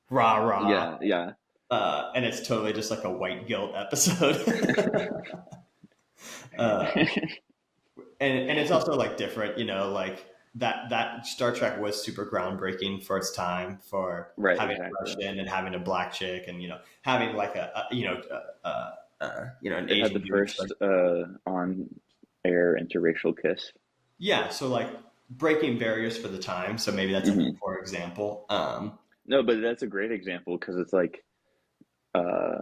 rah rah, Yeah. Yeah. and it's totally just like a white guilt episode. uh, and it's also like different, like that Star Trek was super groundbreaking for its time for Right. having a Exactly. Russian and having a black chick and having like an It had the Asian dude. Like, first on air interracial kiss. yeah, so like breaking barriers for the time. So maybe that's like a Hmm. poor example. No, but that's a great example because it's like uh,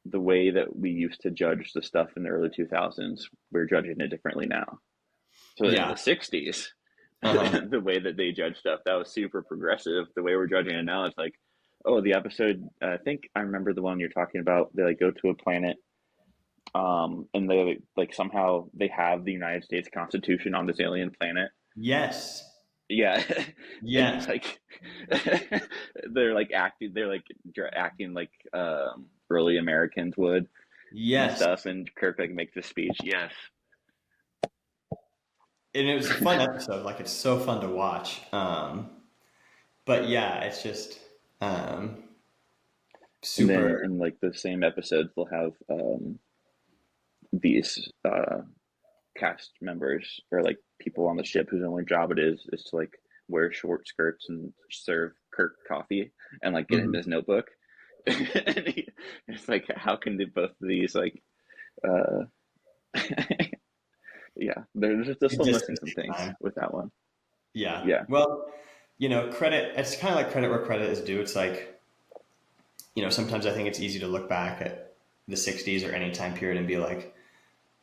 the way that we used to judge the stuff in the early 2000s, we're judging it differently now. So in Yeah. the 60s, Uh-huh. the way that they judge stuff, that was super progressive. The way we're judging it now, it's like, oh, the episode, I think I remember the one you're talking about. They like go to a planet, and they like somehow they have the United States Constitution on this alien planet. Yes. Yeah, and it's Yes. like they're like acting like early Americans would and Yes. stuff. And Kirk like makes a speech. Yes, And it was a fun episode. Like it's so fun to watch. But yeah, it's just um, and then super. in like the same episodes, they'll have these cast members or like people on the ship whose only job it is to like wear short skirts and serve Kirk coffee and like get in Mhm. his notebook. And it's like, how can both of these like, uh, yeah, they're just still Exist at missing the some same things time. with that one. Yeah. Yeah. Well, credit. It's kind of like credit where credit is due. It's like sometimes I think it's easy to look back at the '60s or any time period and be like,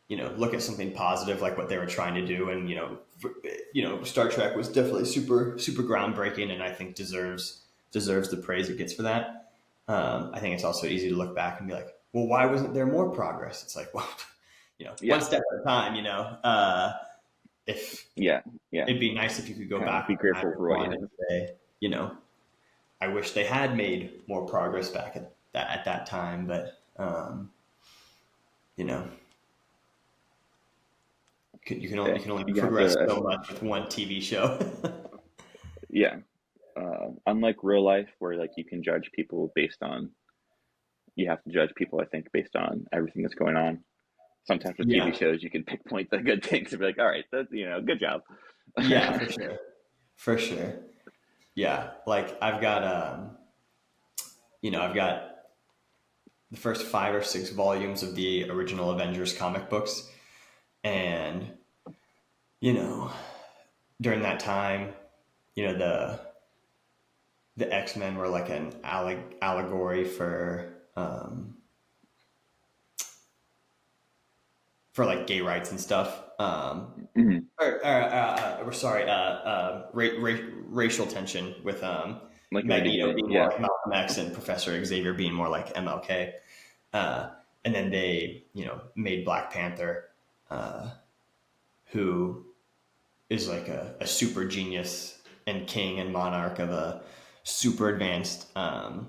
look at something positive like what they were trying to do, and Star Trek was definitely super super groundbreaking, and I think deserves the praise it gets for that. I think it's also easy to look back and be like, well, why wasn't there more progress? It's like, well, one Yeah. step at a time. If Yeah. Yeah. it'd be nice if you could go Kind of back be in time grateful and for what you rewind have. and say, I wish they had made more progress back at that time, but you know, Yeah. you can only You have progress to, so much with one TV show. yeah. Unlike real life, where like you can judge people based on, you have to judge people, I think, based on everything that's going on. Sometimes with TV Yeah, shows, you can pinpoint the good things and be like, all right, that's, good job. yeah, for sure, for sure. Yeah, like I've got the first 5 or 6 volumes of the original Avengers comic books. And, you know, during that time, the X-Men were like an allegory for like gay rights and stuff. Hmm. We're sorry, racial tension with Like in the Magneto beginning, being more yeah. like Malcolm X and Professor Xavier being more like MLK. Uh, and then they, made Black Panther, who is like a super genius and king and monarch of a super advanced, African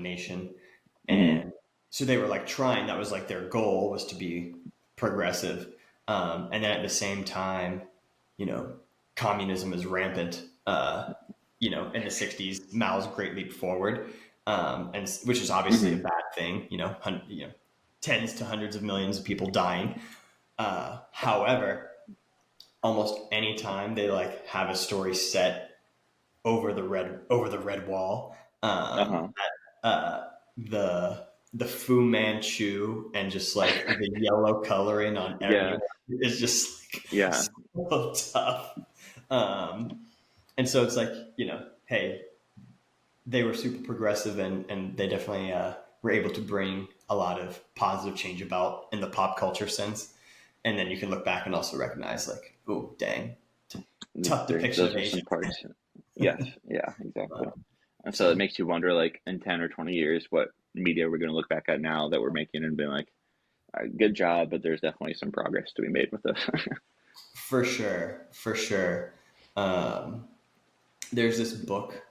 nation. Hmm. And so they were like trying, that was like their goal was to be progressive. And then at the same time, you know, communism is rampant, in the 60s, Mao's Great Leap Forward, and which is obviously a Hmm. bad thing, tens to hundreds of millions of people dying. However, almost any time they like have a story set over the red wall, Uh-huh. uh, the the Fu Manchu and just like the yellow coloring on Yeah. everyone is just like Yeah. so tough. And so it's like, hey, they were super progressive, and they definitely were able to bring a lot of positive change about in the pop culture sense. And then you can look back and also recognize like, oh, dang, tough depiction Those of are some Asian. parts. Yes. Yeah, exactly. And so it So makes you wonder, like, in 10 or 20 years, what media we're going to look back at now that we're making and being like, all right, good job, but there's definitely some progress to be made with this. for sure, for sure. Um, there's this book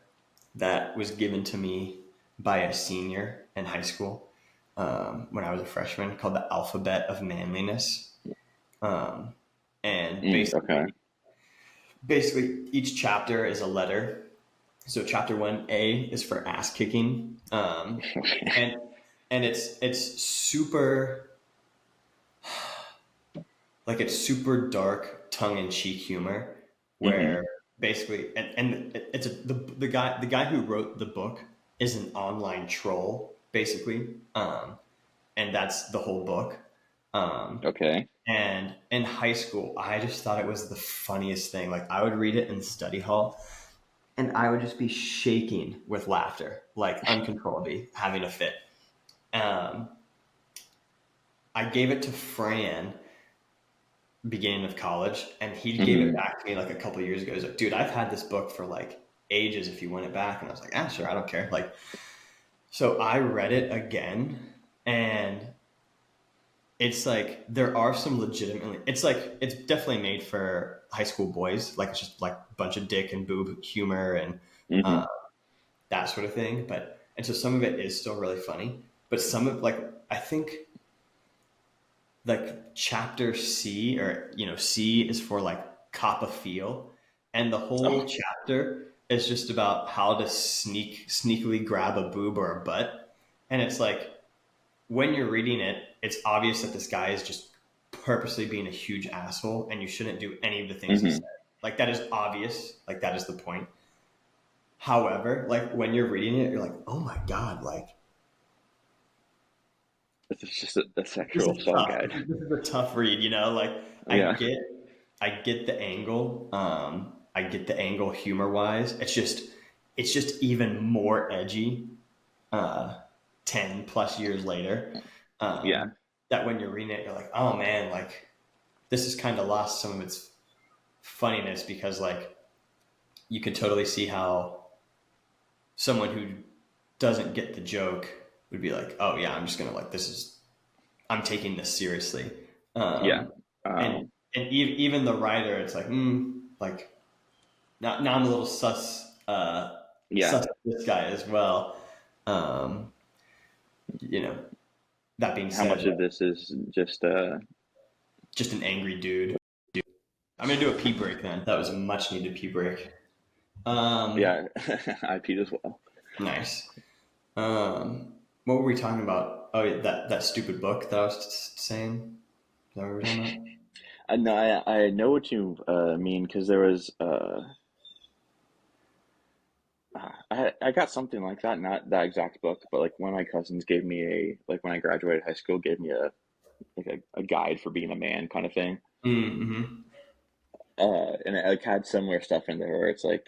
that was given to me by a senior in high school, when I was a freshman, called The Alphabet of Manliness. Um, and Okay. basically, each chapter is a letter. So chapter 1A is for ass kicking, and it's super, like, it's super dark, tongue in cheek humor, Hmm. where basically, and it's the guy who wrote the book is an online troll, basically, and that's the whole book. Um, Okay. and in high school, I just thought it was the funniest thing. Like, I would read it in study hall, and I would just be shaking with laughter, like uncontrollably, having a fit. Um, I gave it to Fran beginning of college, and he gave it Hmm. back to me like a couple of years ago. He's like, "Dude, I've had this book for like ages. If you want it back," and I was like, "Ah, sure, I don't care." Like, so I read it again, and it's like there are some legitimately. It's like it's definitely made for high school boys. Like, it's just like a bunch of dick and boob humor and Hmm. uh, that sort of thing. But and so some of it is still really funny, but some of, like, I think like chapter C, or C is for like cop a feel, and the Oh. whole chapter is just about how to sneakily grab a boob or a butt, and it's like when you're reading it, it's obvious that this guy is just purposely being a huge asshole, and you shouldn't do any of the things he said. Hmm. Like, that is obvious. Like, that is the point. However, like when you're reading it, you're like, oh my god, like This is just a this sexual is assault tough. guide. This is a tough read, Like, I Yeah. get, I get the angle. I get the angle humor wise. It's just even more edgy. Uh, 10 plus years later, Yeah. that when you're reading it, you're like, oh man, like this has kind of lost some of its funniness, because like you could totally see how someone who doesn't get the joke would be like, oh yeah, I'm just gonna, like, I'm taking this seriously. Yeah. Um, and Um, even the writer, it's like, like now I'm a little yeah. sus of this guy as well. Um, you know, that being How said, much of like, this is just just an angry dude. I'm gonna do a pee break then. That was a much needed pee break. Um, yeah, I peed as well. nice. What were we talking about? Oh, yeah, that stupid book that I was saying. Is that what we were talking about? I know I know what you mean because there was I got something like that, not that exact book, but like one of my cousins gave me like when I graduated high school, gave me a guide for being a man kind of thing. Mm-hmm. And it like had similar stuff in there where it's like,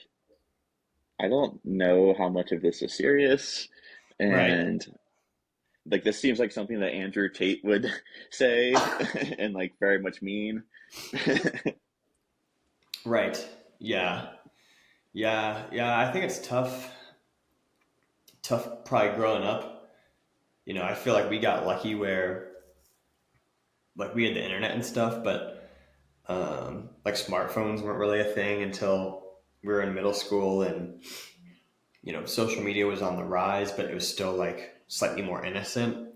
I don't know how much of this is serious, Right. and like this seems like something that Andrew Tate would say and like very much mean. Right. Yeah. Yeah. Yeah. I think it's tough probably growing up. I feel like we got lucky where like we had the internet and stuff, but like smartphones weren't really a thing until we were in middle school, and social media was on the rise, but it was still like slightly more innocent.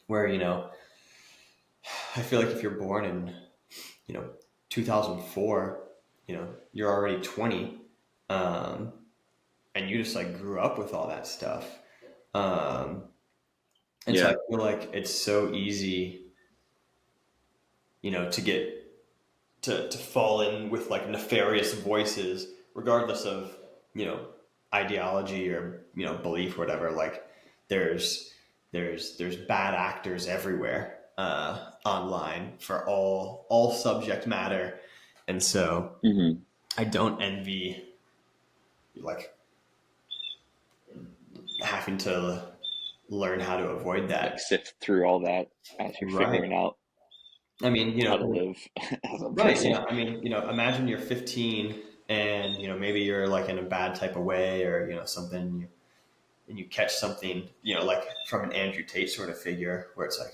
Where I feel like if you're born in you know 2004, you're already 20, um, and you just like grew up with all that stuff. Um, and so I Yeah. feel like it's so easy, to get to fall in with like nefarious voices, regardless of you know ideology or belief, or whatever. Like there's there's bad actors everywhere online for all subject matter, and so Hmm. I don't envy like having to learn how to avoid Like that. sift through all that as you're Right. figuring out I mean, how to live as a right. person. I mean, imagine you're 15 and, maybe you're like in a bad type of way, or, something, and you catch something, like from an Andrew Tate sort of figure where it's like,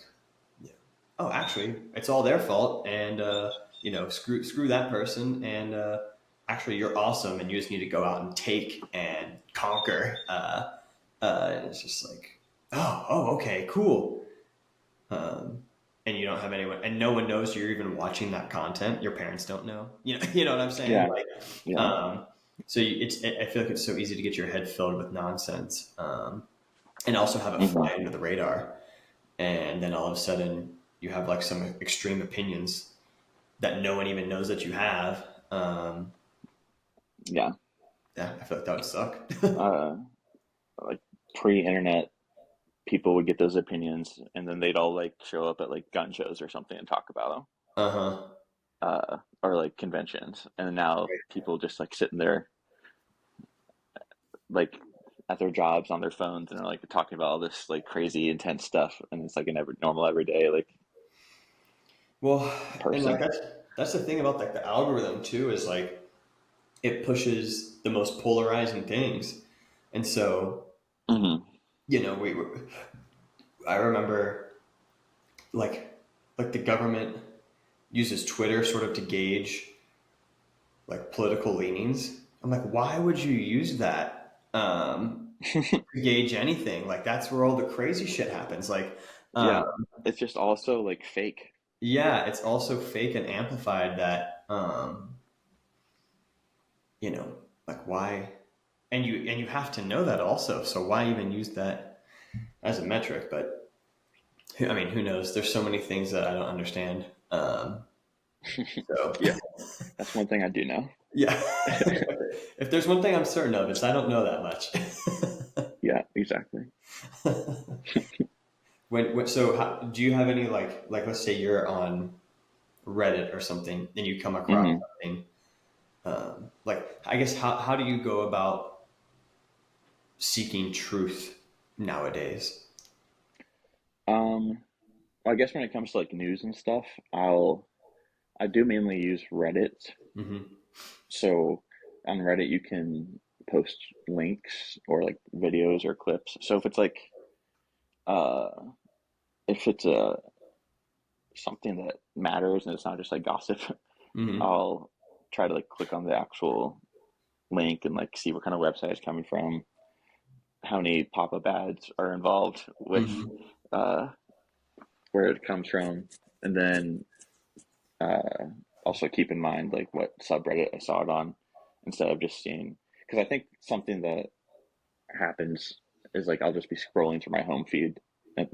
yeah, oh, actually, it's all their fault. And, screw that person. And, actually, you're awesome. And you just need to go out and take and conquer. And it's just like, okay, cool. Um, and you don't have anyone, and no one knows you're even watching that content. Your parents don't know. You know what I'm saying? Yeah. Like, Yeah. um, so I feel like it's so easy to get your head filled with nonsense, and also have it Hmm. fly under the radar. And then all of a sudden, you have like some extreme opinions that no one even knows that you have. Yeah. Yeah, I feel like that would suck. Uh, like pre-internet, people would get those opinions, and then they'd all like show up at like gun shows or something and talk about them, Uh huh. or like conventions. And now people just like sitting there, like at their jobs on their phones, and are like talking about all this like crazy intense stuff, and it's like an normal everyday like Well, and like person. that's the thing about like the algorithm too, is like it pushes the most polarizing things. And so, Hmm. we were, I remember like the government uses Twitter sort of to gauge like political leanings. I'm like, why would you use that to gauge anything? Like that's where all the crazy shit happens. Like, um, Yeah, it's just also like fake. yeah, it's also fake and amplified that, like why, and you have to know that also. So why even use that as a metric? But I mean, who knows? There's so many things that I don't understand. So Yeah, that's one thing I do know. yeah, if there's one thing I'm certain of, it's I don't know that much. Yeah, exactly. So do you have any like let's say you're on Reddit or something and you come across Hmm. something, like I guess how do you go about seeking truth nowadays? Um, well, I guess when it comes to like news and stuff, I do mainly use Reddit. Hmm. So on Reddit, you can post links or like videos or clips. So uh, if it's something that matters and it's not just like gossip, Hmm. I'll try to like click on the actual link and like see what kind of website it's coming from, how many pop-up ads are involved with Hmm. uh, where it comes from, and then uh, also keep in mind like what subreddit I saw it on, instead of just seeing, because I think something that happens is like I'll just be scrolling through my home feed and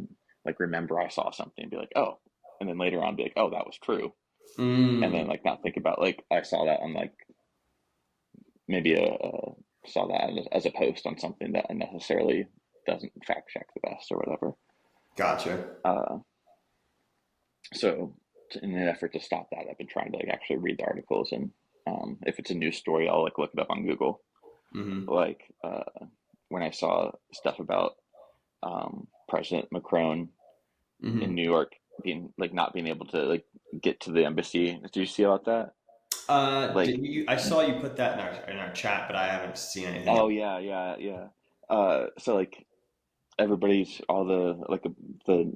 like remember I saw something and be like, oh, and then later on be like, oh, that was true, and then Mm. like not think about like I saw that on like maybe a saw that as a post on something that unnecessarily doesn't fact check the best or whatever. Gotcha. Uh, so in an effort to stop that, I've been trying to like actually read the articles, and if it's a news story, I'll like look it up on Google. Mm-hmm. Like when I saw stuff about President Macron in New Mm-hmm. York being like not being able to like get to the embassy. Did you see about that? Like, I saw you put that in our chat, but I haven't seen anything oh else. yeah, yeah, yeah. So like everybody's all the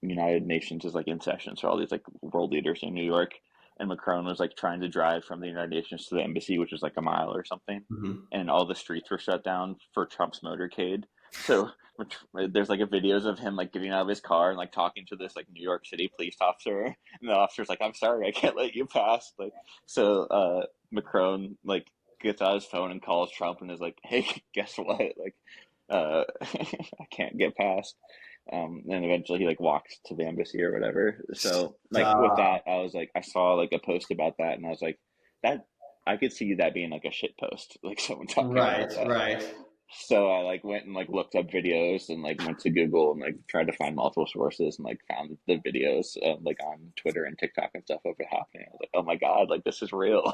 United Nations is like in session, so all these like world leaders in New York, and Macron was like trying to drive from the United Nations to the embassy, which is like a mile or something, Mm-hmm. and all the streets were shut down for Trump's motorcade. So there's like a videos of him like getting out of his car and like talking to this like New York City police officer, and the officer's like, "I'm sorry, I can't let you pass." Like, so Macron like gets out his phone and calls Trump and is like, "Hey, guess what? Like, I can't get past." And eventually he like walks to the embassy or whatever. So like with Stop. that, I was like, I saw like a post about that, and I was like, that I could see that being like a shit post, like someone talking about Right, that. right. So I like went and like looked up videos and like went to Google and like tried to find multiple sources and like found the videos like on Twitter and TikTok and stuff of it happening. I was like, oh my God, like this is real.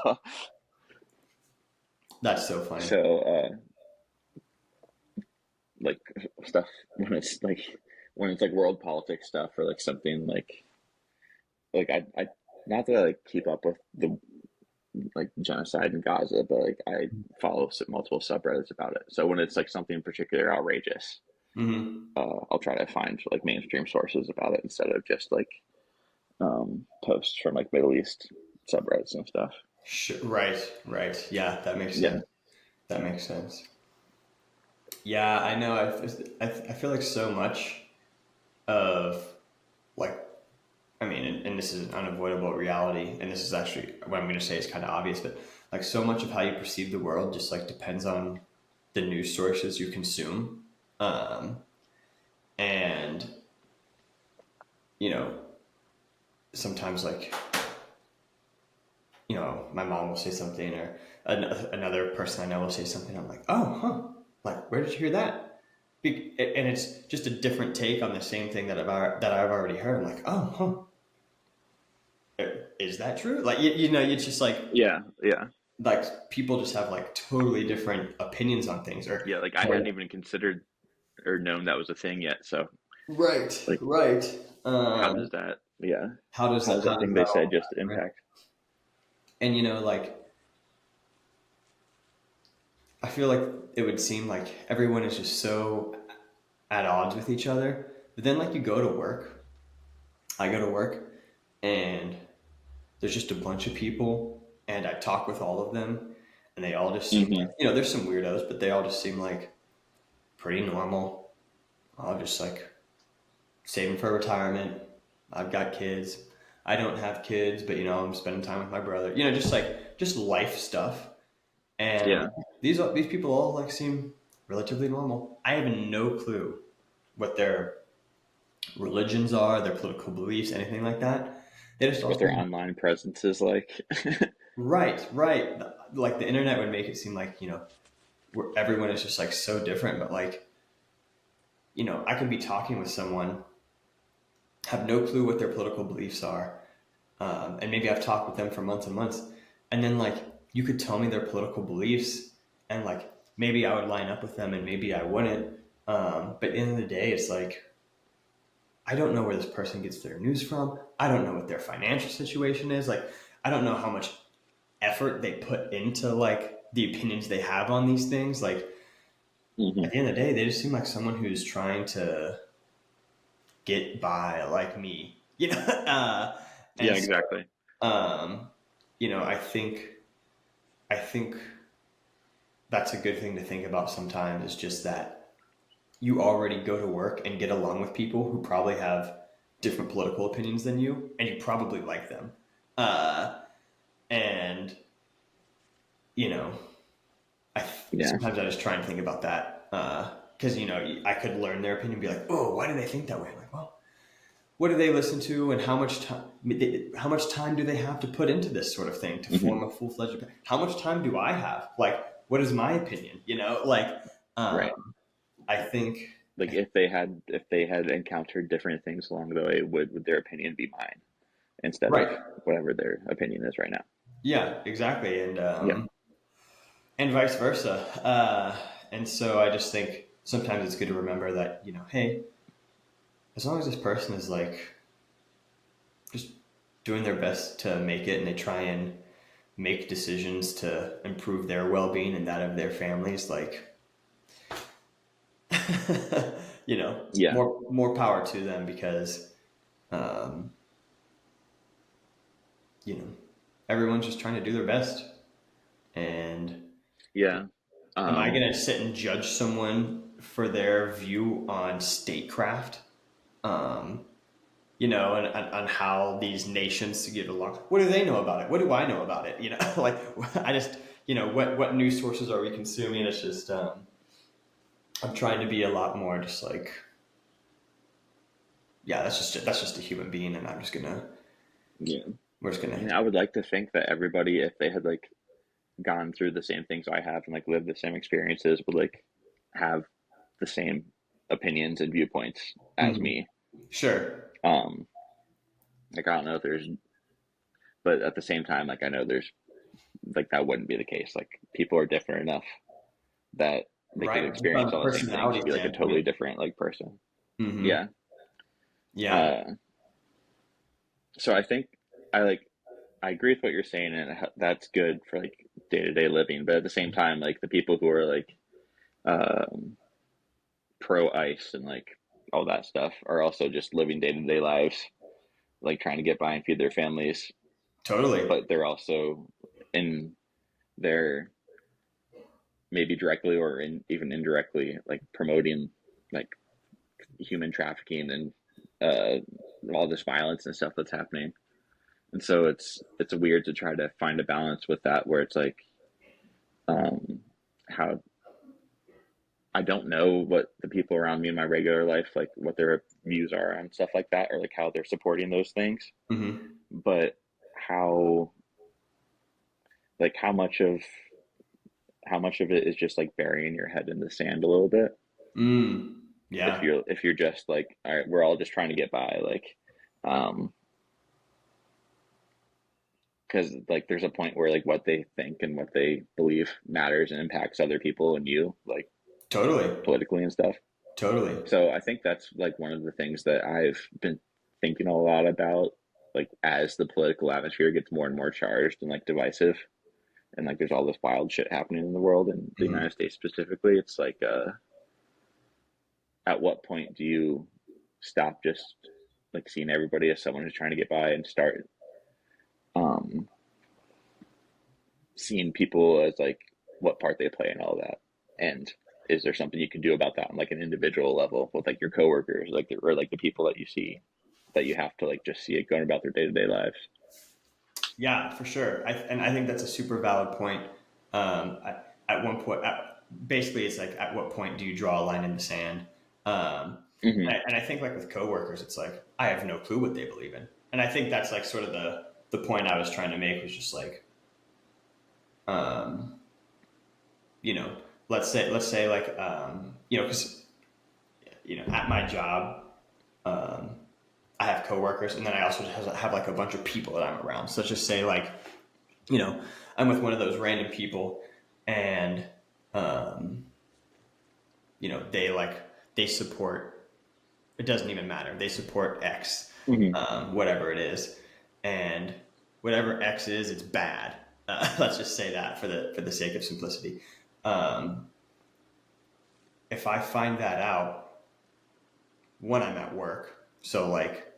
That's so funny. So like stuff when it's like world politics stuff or like something like I not that I like keep up with the like genocide in Gaza, but like I follow multiple subreddits about it. So when it's like something particular outrageous, Hmm. I'll try to find like mainstream sources about it instead of just like posts from like Middle East subreddits and stuff. Right, right. Yeah, that makes Yeah. sense. That makes sense. Yeah, I know. I feel like so much of like, I mean, and this is an unavoidable reality, and this is actually what I'm going to say is kind of obvious, but like so much of how you perceive the world just like depends on the news sources you consume. Um, and you know, sometimes like, my mom will say something or another person I know will say something. I'm like, oh, huh. Like, where did you hear that? And it's just a different take on the same thing that I've already heard. I'm like, oh, huh. Is that true? Like, it's just Yeah. Yeah. like people just have like totally different opinions on things Yeah. Like I hadn't or even considered or known that was a thing yet. So right, like right. how does that yeah. How does How that does thing they that said all just right? impact? And like I feel like it would seem like everyone is just so at odds with each other. But then like you go to work, I go to work, and there's just a bunch of people, and I talk with all of them, and they all just seem like Mm-hmm. there's some weirdos, but they all just seem like pretty normal. All just like saving for retirement. I've got kids. I don't have kids, but I'm spending time with my brother. Just life stuff. And Yeah. these people all like seem relatively normal. I have no clue what their religions are, their political beliefs, anything like that. They just all What their seem online presence is like. right, right. Like the internet would make it seem like where everyone is just like so different, but like I could be talking with someone, have no clue what their political beliefs are, and maybe I've talked with them for months and months, and then like you could tell me their political beliefs, and like maybe I would line up with them, and maybe I wouldn't. But at the end of the day, it's like I don't know where this person gets their news from. I don't know what their financial situation is. Like I don't know how much effort they put into like the opinions they have on these things. Like Hmm. at the end of the day, they just seem like someone who's trying to get by, like me. Yeah, And so exactly. um, I think that's a good thing to think about sometimes. Is just that you already go to work and get along with people who probably have different political opinions than you, and you probably like them. Uh, and you know, Yeah. sometimes I just try and think about that because I could learn their opinion and be like, oh, why do they think that way? I'm like, well, what do they listen to, and how much time do they have to put into this sort of thing to Hmm. form a full fledged opinion? How much time do I have? Like, what is my opinion? Like, Right. I think, Like if they had encountered different things along the way, would their opinion be mine instead of right. whatever their opinion is right now? Yeah, exactly. Yeah. And vice versa. And so I just think sometimes it's good to remember that, hey, as long as this person is like just doing their best to make it and they try and make decisions to improve their well-being and that of their families, like, Yeah. more power to them, because um, you know everyone's just trying to do their best. And Yeah. am I Um, going to sit and judge someone for their view on statecraft? Um, on how these nations get along. What do they know about it? What do I know about it? Like, I just, what news sources are we consuming? It's just, I'm trying to be a lot more just like, yeah, that's just a human being, and yeah. we're just I mean, gonna, I would like to think that everybody, if they had like gone through the same things I have and like lived the same experiences, would like have the same opinions and viewpoints as Mhm. me. Sure, Um, like I don't know if there's, but at the same time, like I know there's like that wouldn't be the case. Like people are different enough that they could right. Just on experience a all the same things personality and be like a totally standpoint. different like person. Hmm. Yeah. Yeah, Uh, so I think I like I agree with what you're saying, and that's good for like day to day living. But at the same time, like the people who are like um, pro ice and like all that stuff are also just living day to day lives, like trying to get by and feed their families. totally. But they're also in their maybe directly or even indirectly like promoting like human trafficking and all this violence and stuff that's happening. And so it's weird to try to find a balance with that, where it's like um, how I don't know what the people around me in my regular life, like what their views are on stuff like that, or like how they're supporting those things. Hmm. But how, like how much of it is just like burying your head in the sand a little bit. If Yeah, you're just like, all right, we're all just trying to get by, like, um, because like there's a point where like what they think and what they believe matters and impacts other people and you, like totally, politically and stuff. totally. So I think that's like one of the things that I've been thinking a lot about, like as the political atmosphere gets more and more charged and like divisive, and like there's all this wild shit happening in the world and the Hmm. United States specifically. It's like, at what point do you stop just like seeing everybody as someone who's trying to get by and start um, seeing people as like what part they play in all that? And is there something you can do about that on like an individual level with like your coworkers, like or like the people that you see that you have to like just see it going about their day to day lives? Yeah, for sure. And I think that's a super valid point. At one point, basically, it's like, at what point do you draw a line in the sand? Um, Mm-hmm. and I think, like, with coworkers, it's like, I have no clue what they believe in. And I think that's like sort of the point I was trying to make, was just like, um, you know, let's say like, because, at my job, um, I have coworkers, and then I also have like a bunch of people that I'm around. So let's just say, like, you know, I'm with one of those random people, and um, they support. It doesn't even matter. They support X, Mm-hmm. whatever it is, and whatever X is, it's bad. Let's just say that for the sake of simplicity. Um, if I find that out when I'm at work, so like,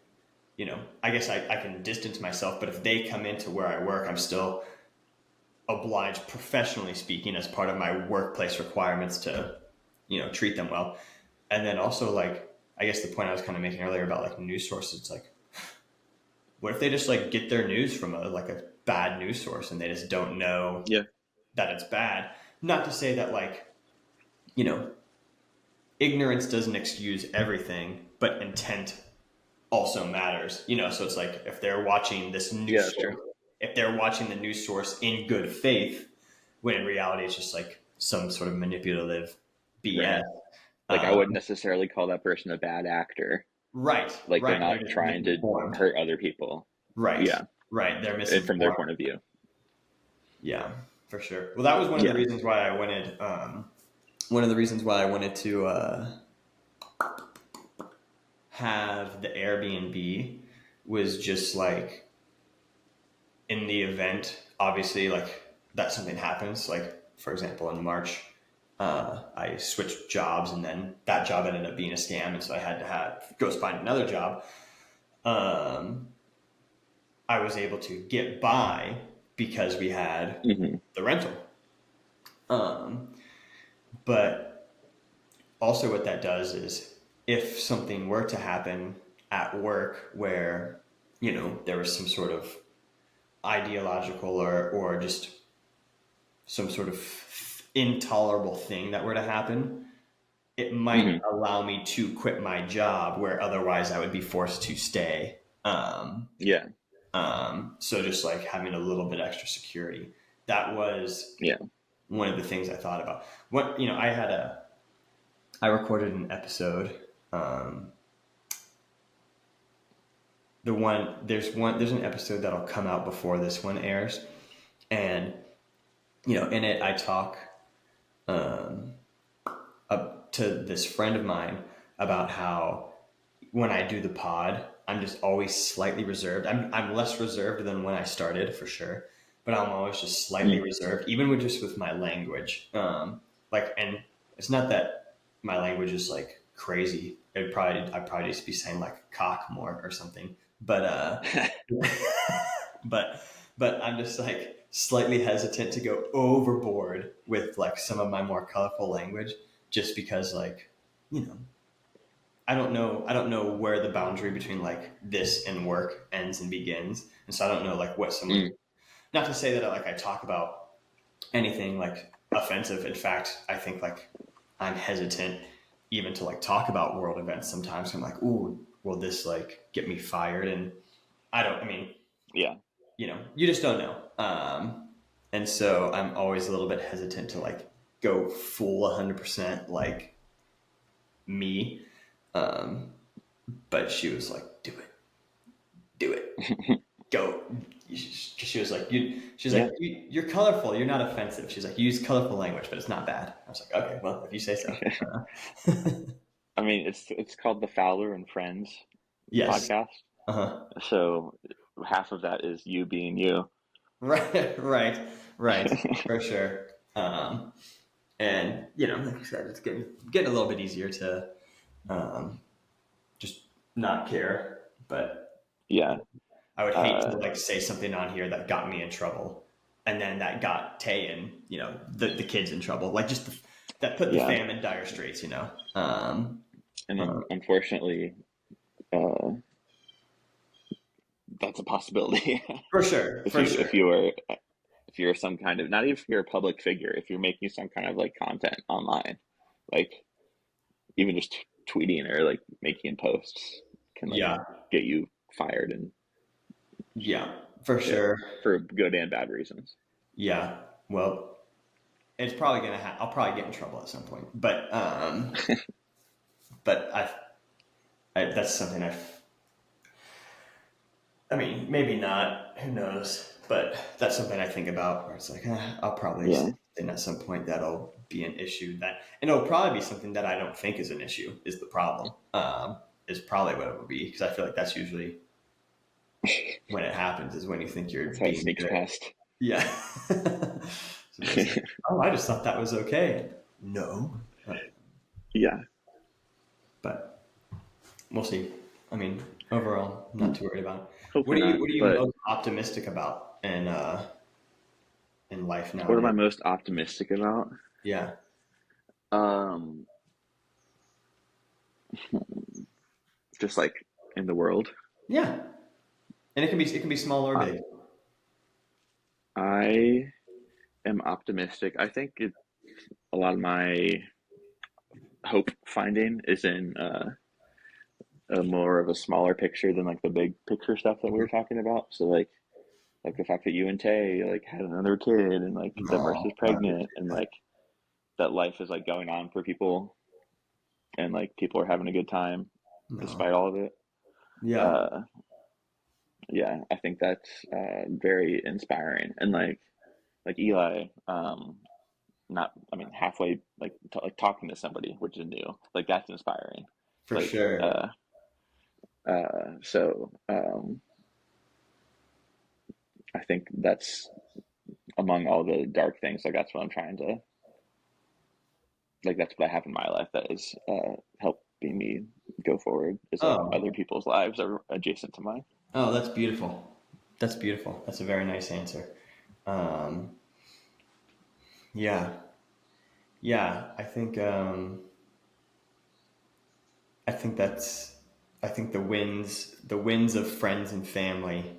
I guess I can distance myself. But if they come into where I work, I'm still obliged, professionally speaking, as part of my workplace requirements, to treat them well. And then also, like, I guess the point I was kind of making earlier about like news sources, it's like, what if they just like get their news from a bad news source, and they just don't know Yeah. that it's bad? Not to say that, like, you know ignorance doesn't excuse everything, but intent also matters. So it's like, if they're watching this Yeah, news that's true. source, if they're watching the news source in good faith, when in reality it's just like some sort of manipulative BS. Right. Like I Um, wouldn't necessarily call that person a bad actor. right, Like they're right. They're not just trying to misinformed. hurt other people. Right, Yeah. right. They're And from their misinformed. point of view. Yeah, for sure. Well, that was one of the Yeah. reasons why I wanted. One of the reasons why I wanted to have the Airbnb was just like in the event, obviously, like that something happens. Like for example, in March, I switched jobs, and then that job ended up being a scam, and so I had to go find another job. Um, I was able to get by because we had Hmm. the rental. Um, but also, what that does is if something were to happen at work where, there was some sort of ideological or just some sort of intolerable thing that were to happen, it might Hmm. allow me to quit my job where otherwise I would be forced to stay. Yeah. So just like having a little bit extra security, that was Yeah. one of the things I thought about. What I recorded an episode. Um, there's an episode that'll come out before this one airs, and in it I talk um, up to this friend of mine about how when I do the pod, I'm just always slightly reserved. I'm less reserved than when I started for sure, but I'm always just slightly Mm. reserved, even with my language. And it's not that my language is like crazy. I'd probably just be saying like cock more or something. But but I'm just like slightly hesitant to go overboard with like some of my more colorful language, just because like you know I don't know where the boundary between like this and work ends and begins, and so I don't know like what someone. Mm. Not to say that I talk about anything like offensive. In fact, I think like I'm hesitant even to like talk about world events sometimes. I'm like, ooh, will this like get me fired? And I don't. I mean, Yeah. you just don't know. And so I'm always a little bit hesitant to like go full 100% like me. Um, but she was like, do it, go. She was like, she's Yeah. like, you're colorful. You're not offensive. She's like, you use colorful language, but it's not bad. I was like, okay, well, if you say so. I mean, it's called the Fowler and Friends Yes. podcast. Uh huh. So half of that is you being you. Right. Right. Right. For sure. And like I said, it's getting a little bit easier to um, just not care. But Yeah. I would hate to Uh, like say something on here that got me in trouble, and then that got Tay and the kids in trouble. Like just that put the yeah. fam in dire straits. And Uh, then unfortunately, uh, that's a possibility. for sure, if for you sure. if you're some kind of, not even if you're a public figure, if you're making some kind of like content online, like even just tweeting or like making posts can like Yeah, get you fired, and yeah, for yeah, sure. for good and bad reasons. Yeah. Well, it's probably gonna. I'll probably get in trouble at some point, but that's something I mean, maybe not. Who knows? But that's something I think about. Where it's like, I'll probably say Yeah. something at some point that'll be an issue. And it'll probably be something that I don't think is an issue. Is the problem? Is probably what it would be, because I feel like that's usually when it happens. Is when you think you're That's how it being sneaks good. past. Yeah. So it's like, oh, I just thought that was okay. No. Yeah. But we'll see. I mean, overall, I'm not too worried about it. Hopefully not. What are you But most optimistic about in life what am I nowadays? most optimistic about? Yeah. Um, just like in the world. Yeah. And it can be small or I, big. I am optimistic. I think a lot of my hope finding is in a more of a smaller picture than like the big picture stuff that we were talking about. So like like the fact that you and Tay like had another kid, and like that Marissa's No, I pregnant, and appreciate like that life is like going on for people, and like people are having a good time that. No. despite all of it. Yeah. Uh, yeah, I think that's very inspiring, and like Eli, not I mean halfway like talking to somebody, which is new, like that's inspiring. For Like sure. so I think that's among all the dark things. Like that's what I'm trying to like. That's what I have in my life that is helping me go forward. Is like other Oh. people's lives are adjacent to mine. Oh, that's beautiful. That's beautiful. That's a very nice answer. Um, yeah. Yeah. I think that's, I think the wins of friends and family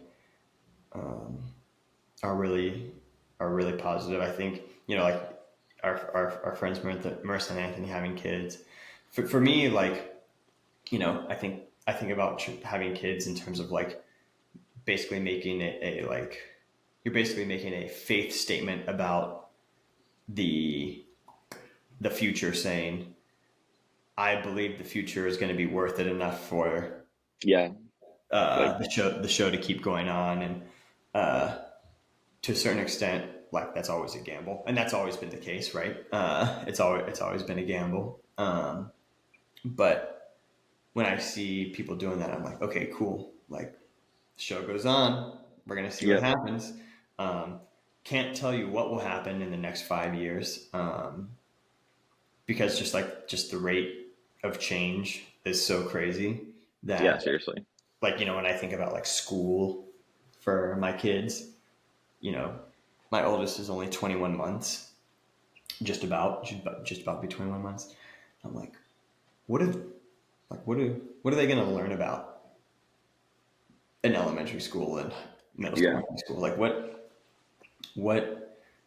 are really, are really positive. I think, like our friends Marissa and Anthony having kids. For me, like, I think about having kids in terms of like basically making it like you're basically making a faith statement about the the future, saying I believe the future is going to be worth it enough for Yeah, like the show to keep going on, and uh, to a certain extent, like that's always a gamble, and that's always been the case, right? It's always been a gamble, but when I see people doing that, I'm like, okay, cool. Like the show goes on, we're gonna see what yep, happens. Um, can't tell you what will happen in the next 5 years, because just the rate of change is so crazy yeah, that, seriously, like, when I think about like school for my kids, you know, my oldest is only 21 months, just about be 21 months. I'm like, what if, what are they going to learn about in elementary school and middle school yeah, and high school? Like, what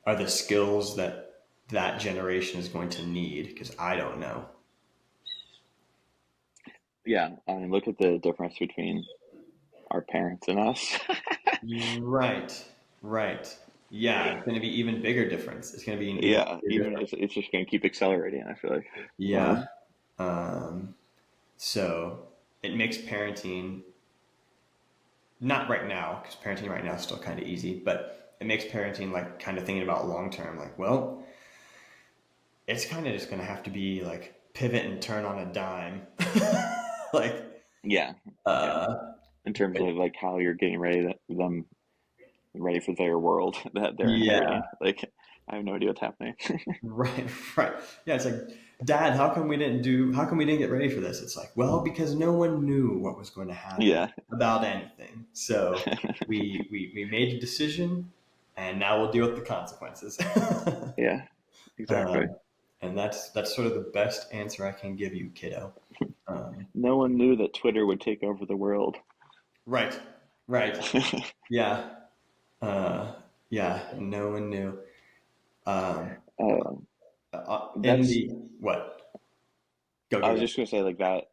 are the skills that that generation is going to need? Because I don't know. yeah. I mean, look at the difference between our parents and us. Right, right. Yeah, it's going to be even bigger difference. It's going to be an even Yeah, bigger even difference. it's just going to keep accelerating. I feel like. Yeah. Um, so it makes parenting, not right now, because parenting right now is still kind of easy, but it makes parenting like kind of thinking about long term. Like, well, it's kind of just going to have to be like pivot and turn on a dime. like, Yeah, yeah. uh, In terms of like how you're getting ready them ready for their world that they're yeah, inheriting. Like, I have no idea what's happening. right, right. Yeah, it's like, Dad, how come we didn't get ready for this? It's like, well, because no one knew what was going to happen Yeah, about anything. So we made a decision, and now we'll deal with the consequences. yeah, exactly. um, and that's sort of the best answer I can give you, kiddo. Um, No one knew that Twitter would take over the world. right, right. Yeah. Uh, yeah, no one knew. Um, uh, in that's. the what? Go, I go, was go. just gonna say like that.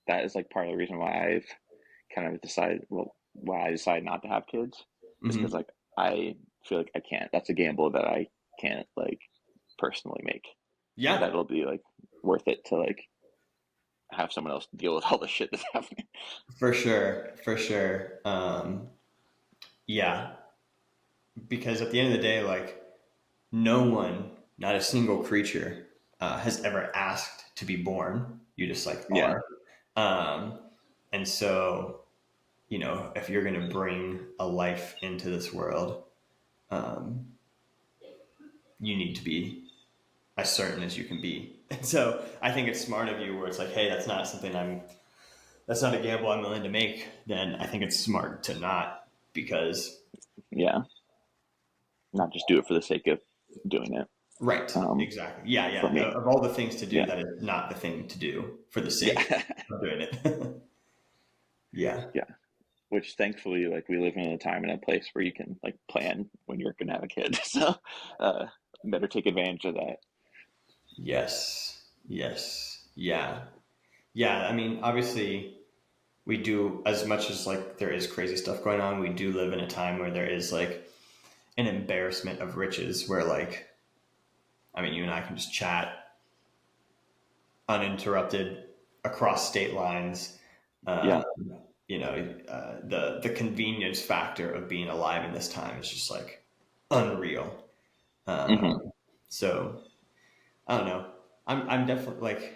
That is like part of the reason why I've kind of decided. Well, why I decided not to have kids is because Hmm. like I feel like I can't. That's a gamble that I can't like personally make. That Yeah, it'll be like worth it to like have someone else deal with all the shit that's happening. for sure, for sure. Yeah, because at the end of the day, like no one, not a single creature, has ever asked to be born. You just like Yeah, are, um, and so if you're gonna bring a life into this world, um, you need to be as certain as you can be. And so I think it's smart of you, where it's like, hey, that's not a gamble I'm willing to make. Then I think it's smart to not, because yeah. Not just do it for the sake of doing it. right, Um, exactly, yeah, for yeah. me, Of all the things to do, yeah, that is not the thing to do for the sake yeah, of doing it. Yeah, yeah. Which thankfully, like we live in a time and a place where you can like plan when you're gonna have a kid. So, uh, better take advantage of that. yes, yes, yeah, yeah. I mean, obviously, we do, as much as like there is crazy stuff going on, we do live in a time where there is like an embarrassment of riches where like, I mean, you and I can just chat uninterrupted across state lines. Uh, Yeah. the convenience factor of being alive in this time is just like unreal. Hmm. So I don't know. I'm definitely like,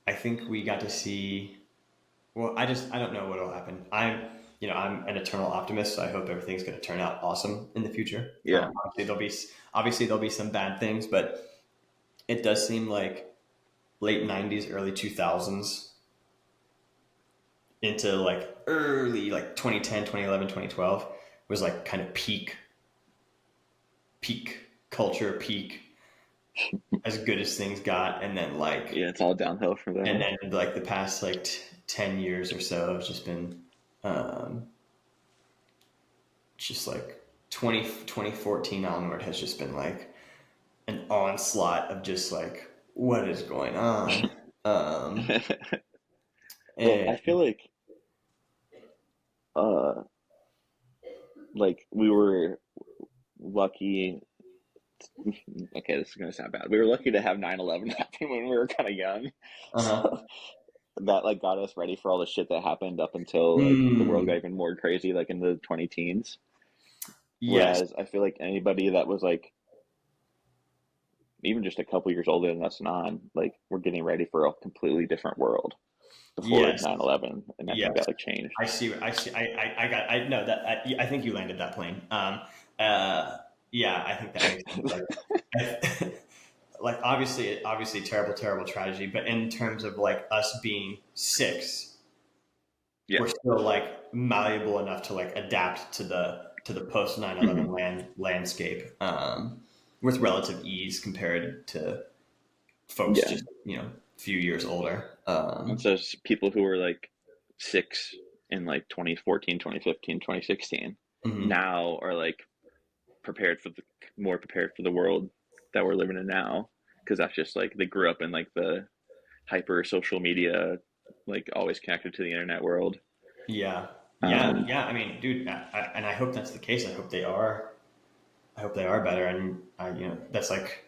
I think we got to see. Well, I don't know what will happen. I'm an eternal optimist, so I hope everything's going to turn out awesome in the future. Yeah. Obviously there'll be some bad things, but it does seem like late '90s, early 2000s into like early like 2010, 2011, 2012 was like kind of peak culture, peak as good as things got, and then like Yeah. It's all downhill from and there. then like the past like 10 years or so have just been um, just like 2014 onward has just been like an onslaught of just like what is going on. Um, Well, and I feel uh like we were lucky. Okay, this is gonna sound bad. We were lucky to have 9/11 happen when we were kind of young, uh-huh. so that like got us ready for all the shit that happened up until like the world got Mm, even more crazy, like in the 20 teens. yes, Whereas I feel like anybody that was like even just a couple years older than us and on, like we're getting ready for a completely different world before yes, 9/11, and I think yes. that like changed. I see. I see. I got. I know that. I think you landed that plane. Uh, yeah, I think that makes sense. Like, like obviously, terrible tragedy. But in terms of like us being six, Yeah. we're still like malleable enough to like adapt to the post 9/11 Hmm. landscape with relative ease compared to folks Yeah. just a few years older. And so people who were like six in like 2014, 2015, 2016 Mhm. now are like prepared for the more prepared for the world that we're living in now, because that's just like they grew up in like the hyper social media, like always connected to the internet world. Yeah, yeah, Um, yeah. I mean, dude, and I hope that's the case. I hope they are. I hope they are better, and that's like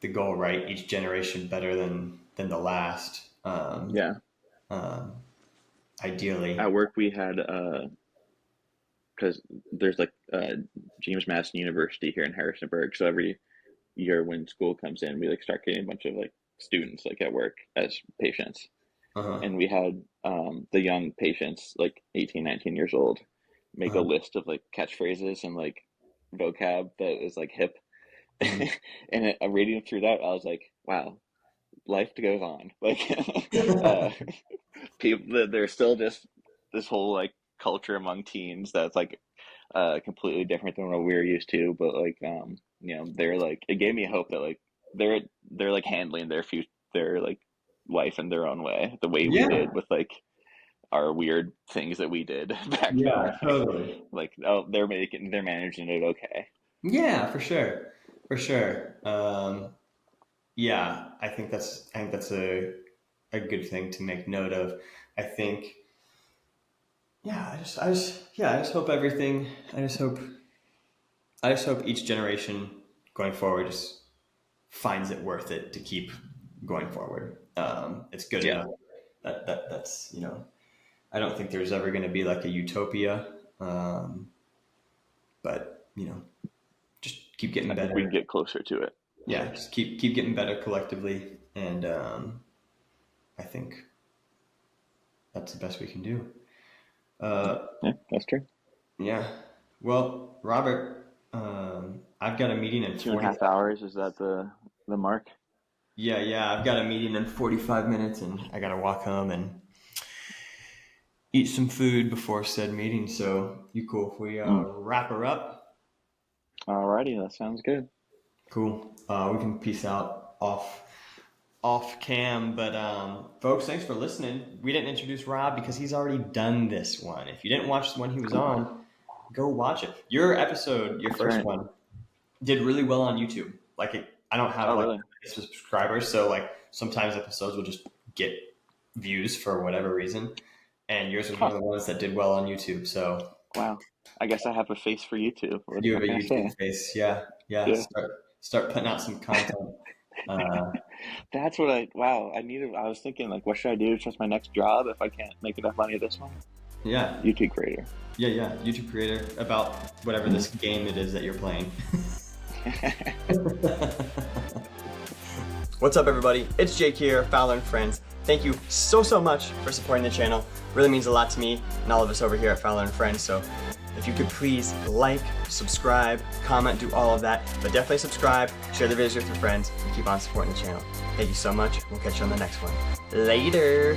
the goal, right? Each generation better than the last. yeah. Um, Ideally, At work we had because there's like James Madison University here in Harrisonburg, so every year when school comes in, we like start getting a bunch of like students like at work as patients, uh-huh, and we had the young patients like 18, 19 years old make a uh-huh. list of like catchphrases and like vocab that is like hip. Mhm. And reading through that I was like, wow, life goes on. Like uh people, there's still just this whole like culture among teens that's like completely different than what we're used to, but like they're like, it gave me hope that like they're they're like handling their future, their like life in their own way, the way we Yeah, did with like our weird things that we did back then. yeah, totally. Like oh, they're managing it okay. Yeah, for sure, for sure. Yeah, I think that's a good thing to make note of. I think, yeah, I just hope everything. I just hope each generation going forward just finds it worth it to keep going forward. It's good Yeah. enough that's I don't think there's ever going to be like a utopia, but just keep getting I think we better. can get closer to it. Yeah, just keep getting better collectively, and I think that's the best we can do. Uh, Yeah, that's true. yeah. Well, Robert, I've got a meeting in Two and a 45. half hours, is that the mark? Yeah, yeah, I've got a meeting in 45 minutes, and I gotta walk home and eat some food before said meeting. So, you cool if we Mm. wrap her up? Alrighty, that sounds good. Cool. We can peace out off cam. But folks, thanks for listening. We didn't introduce Rob because he's already done this one. If you didn't watch the one he was on, go watch it. Your episode, your That's first right. one, did really well on YouTube. I don't Oh have like really? subscribers, so like sometimes episodes will just get views for whatever reason. and yours was one Huh. of the ones that did well on YouTube. So Wow. I guess I have a face for YouTube. you have What a can I YouTube say? face. Yeah, yeah. Yeah. Start putting out some content. Uh, That's what wow, I was thinking, like, what should I do to just my next job if I can't make enough money at this one? yeah, YouTube creator. yeah. YouTube creator about whatever Mhm. this game it is that you're playing. What's up, everybody? It's Jake here, Fowler and Friends. Thank you so much for supporting the channel. Really means a lot to me and all of us over here at Fowler and Friends. So if you could please like, subscribe, comment, do all of that, but definitely subscribe, share the videos with your friends, and keep on supporting the channel. Thank you so much. We'll catch you on the next one. Later.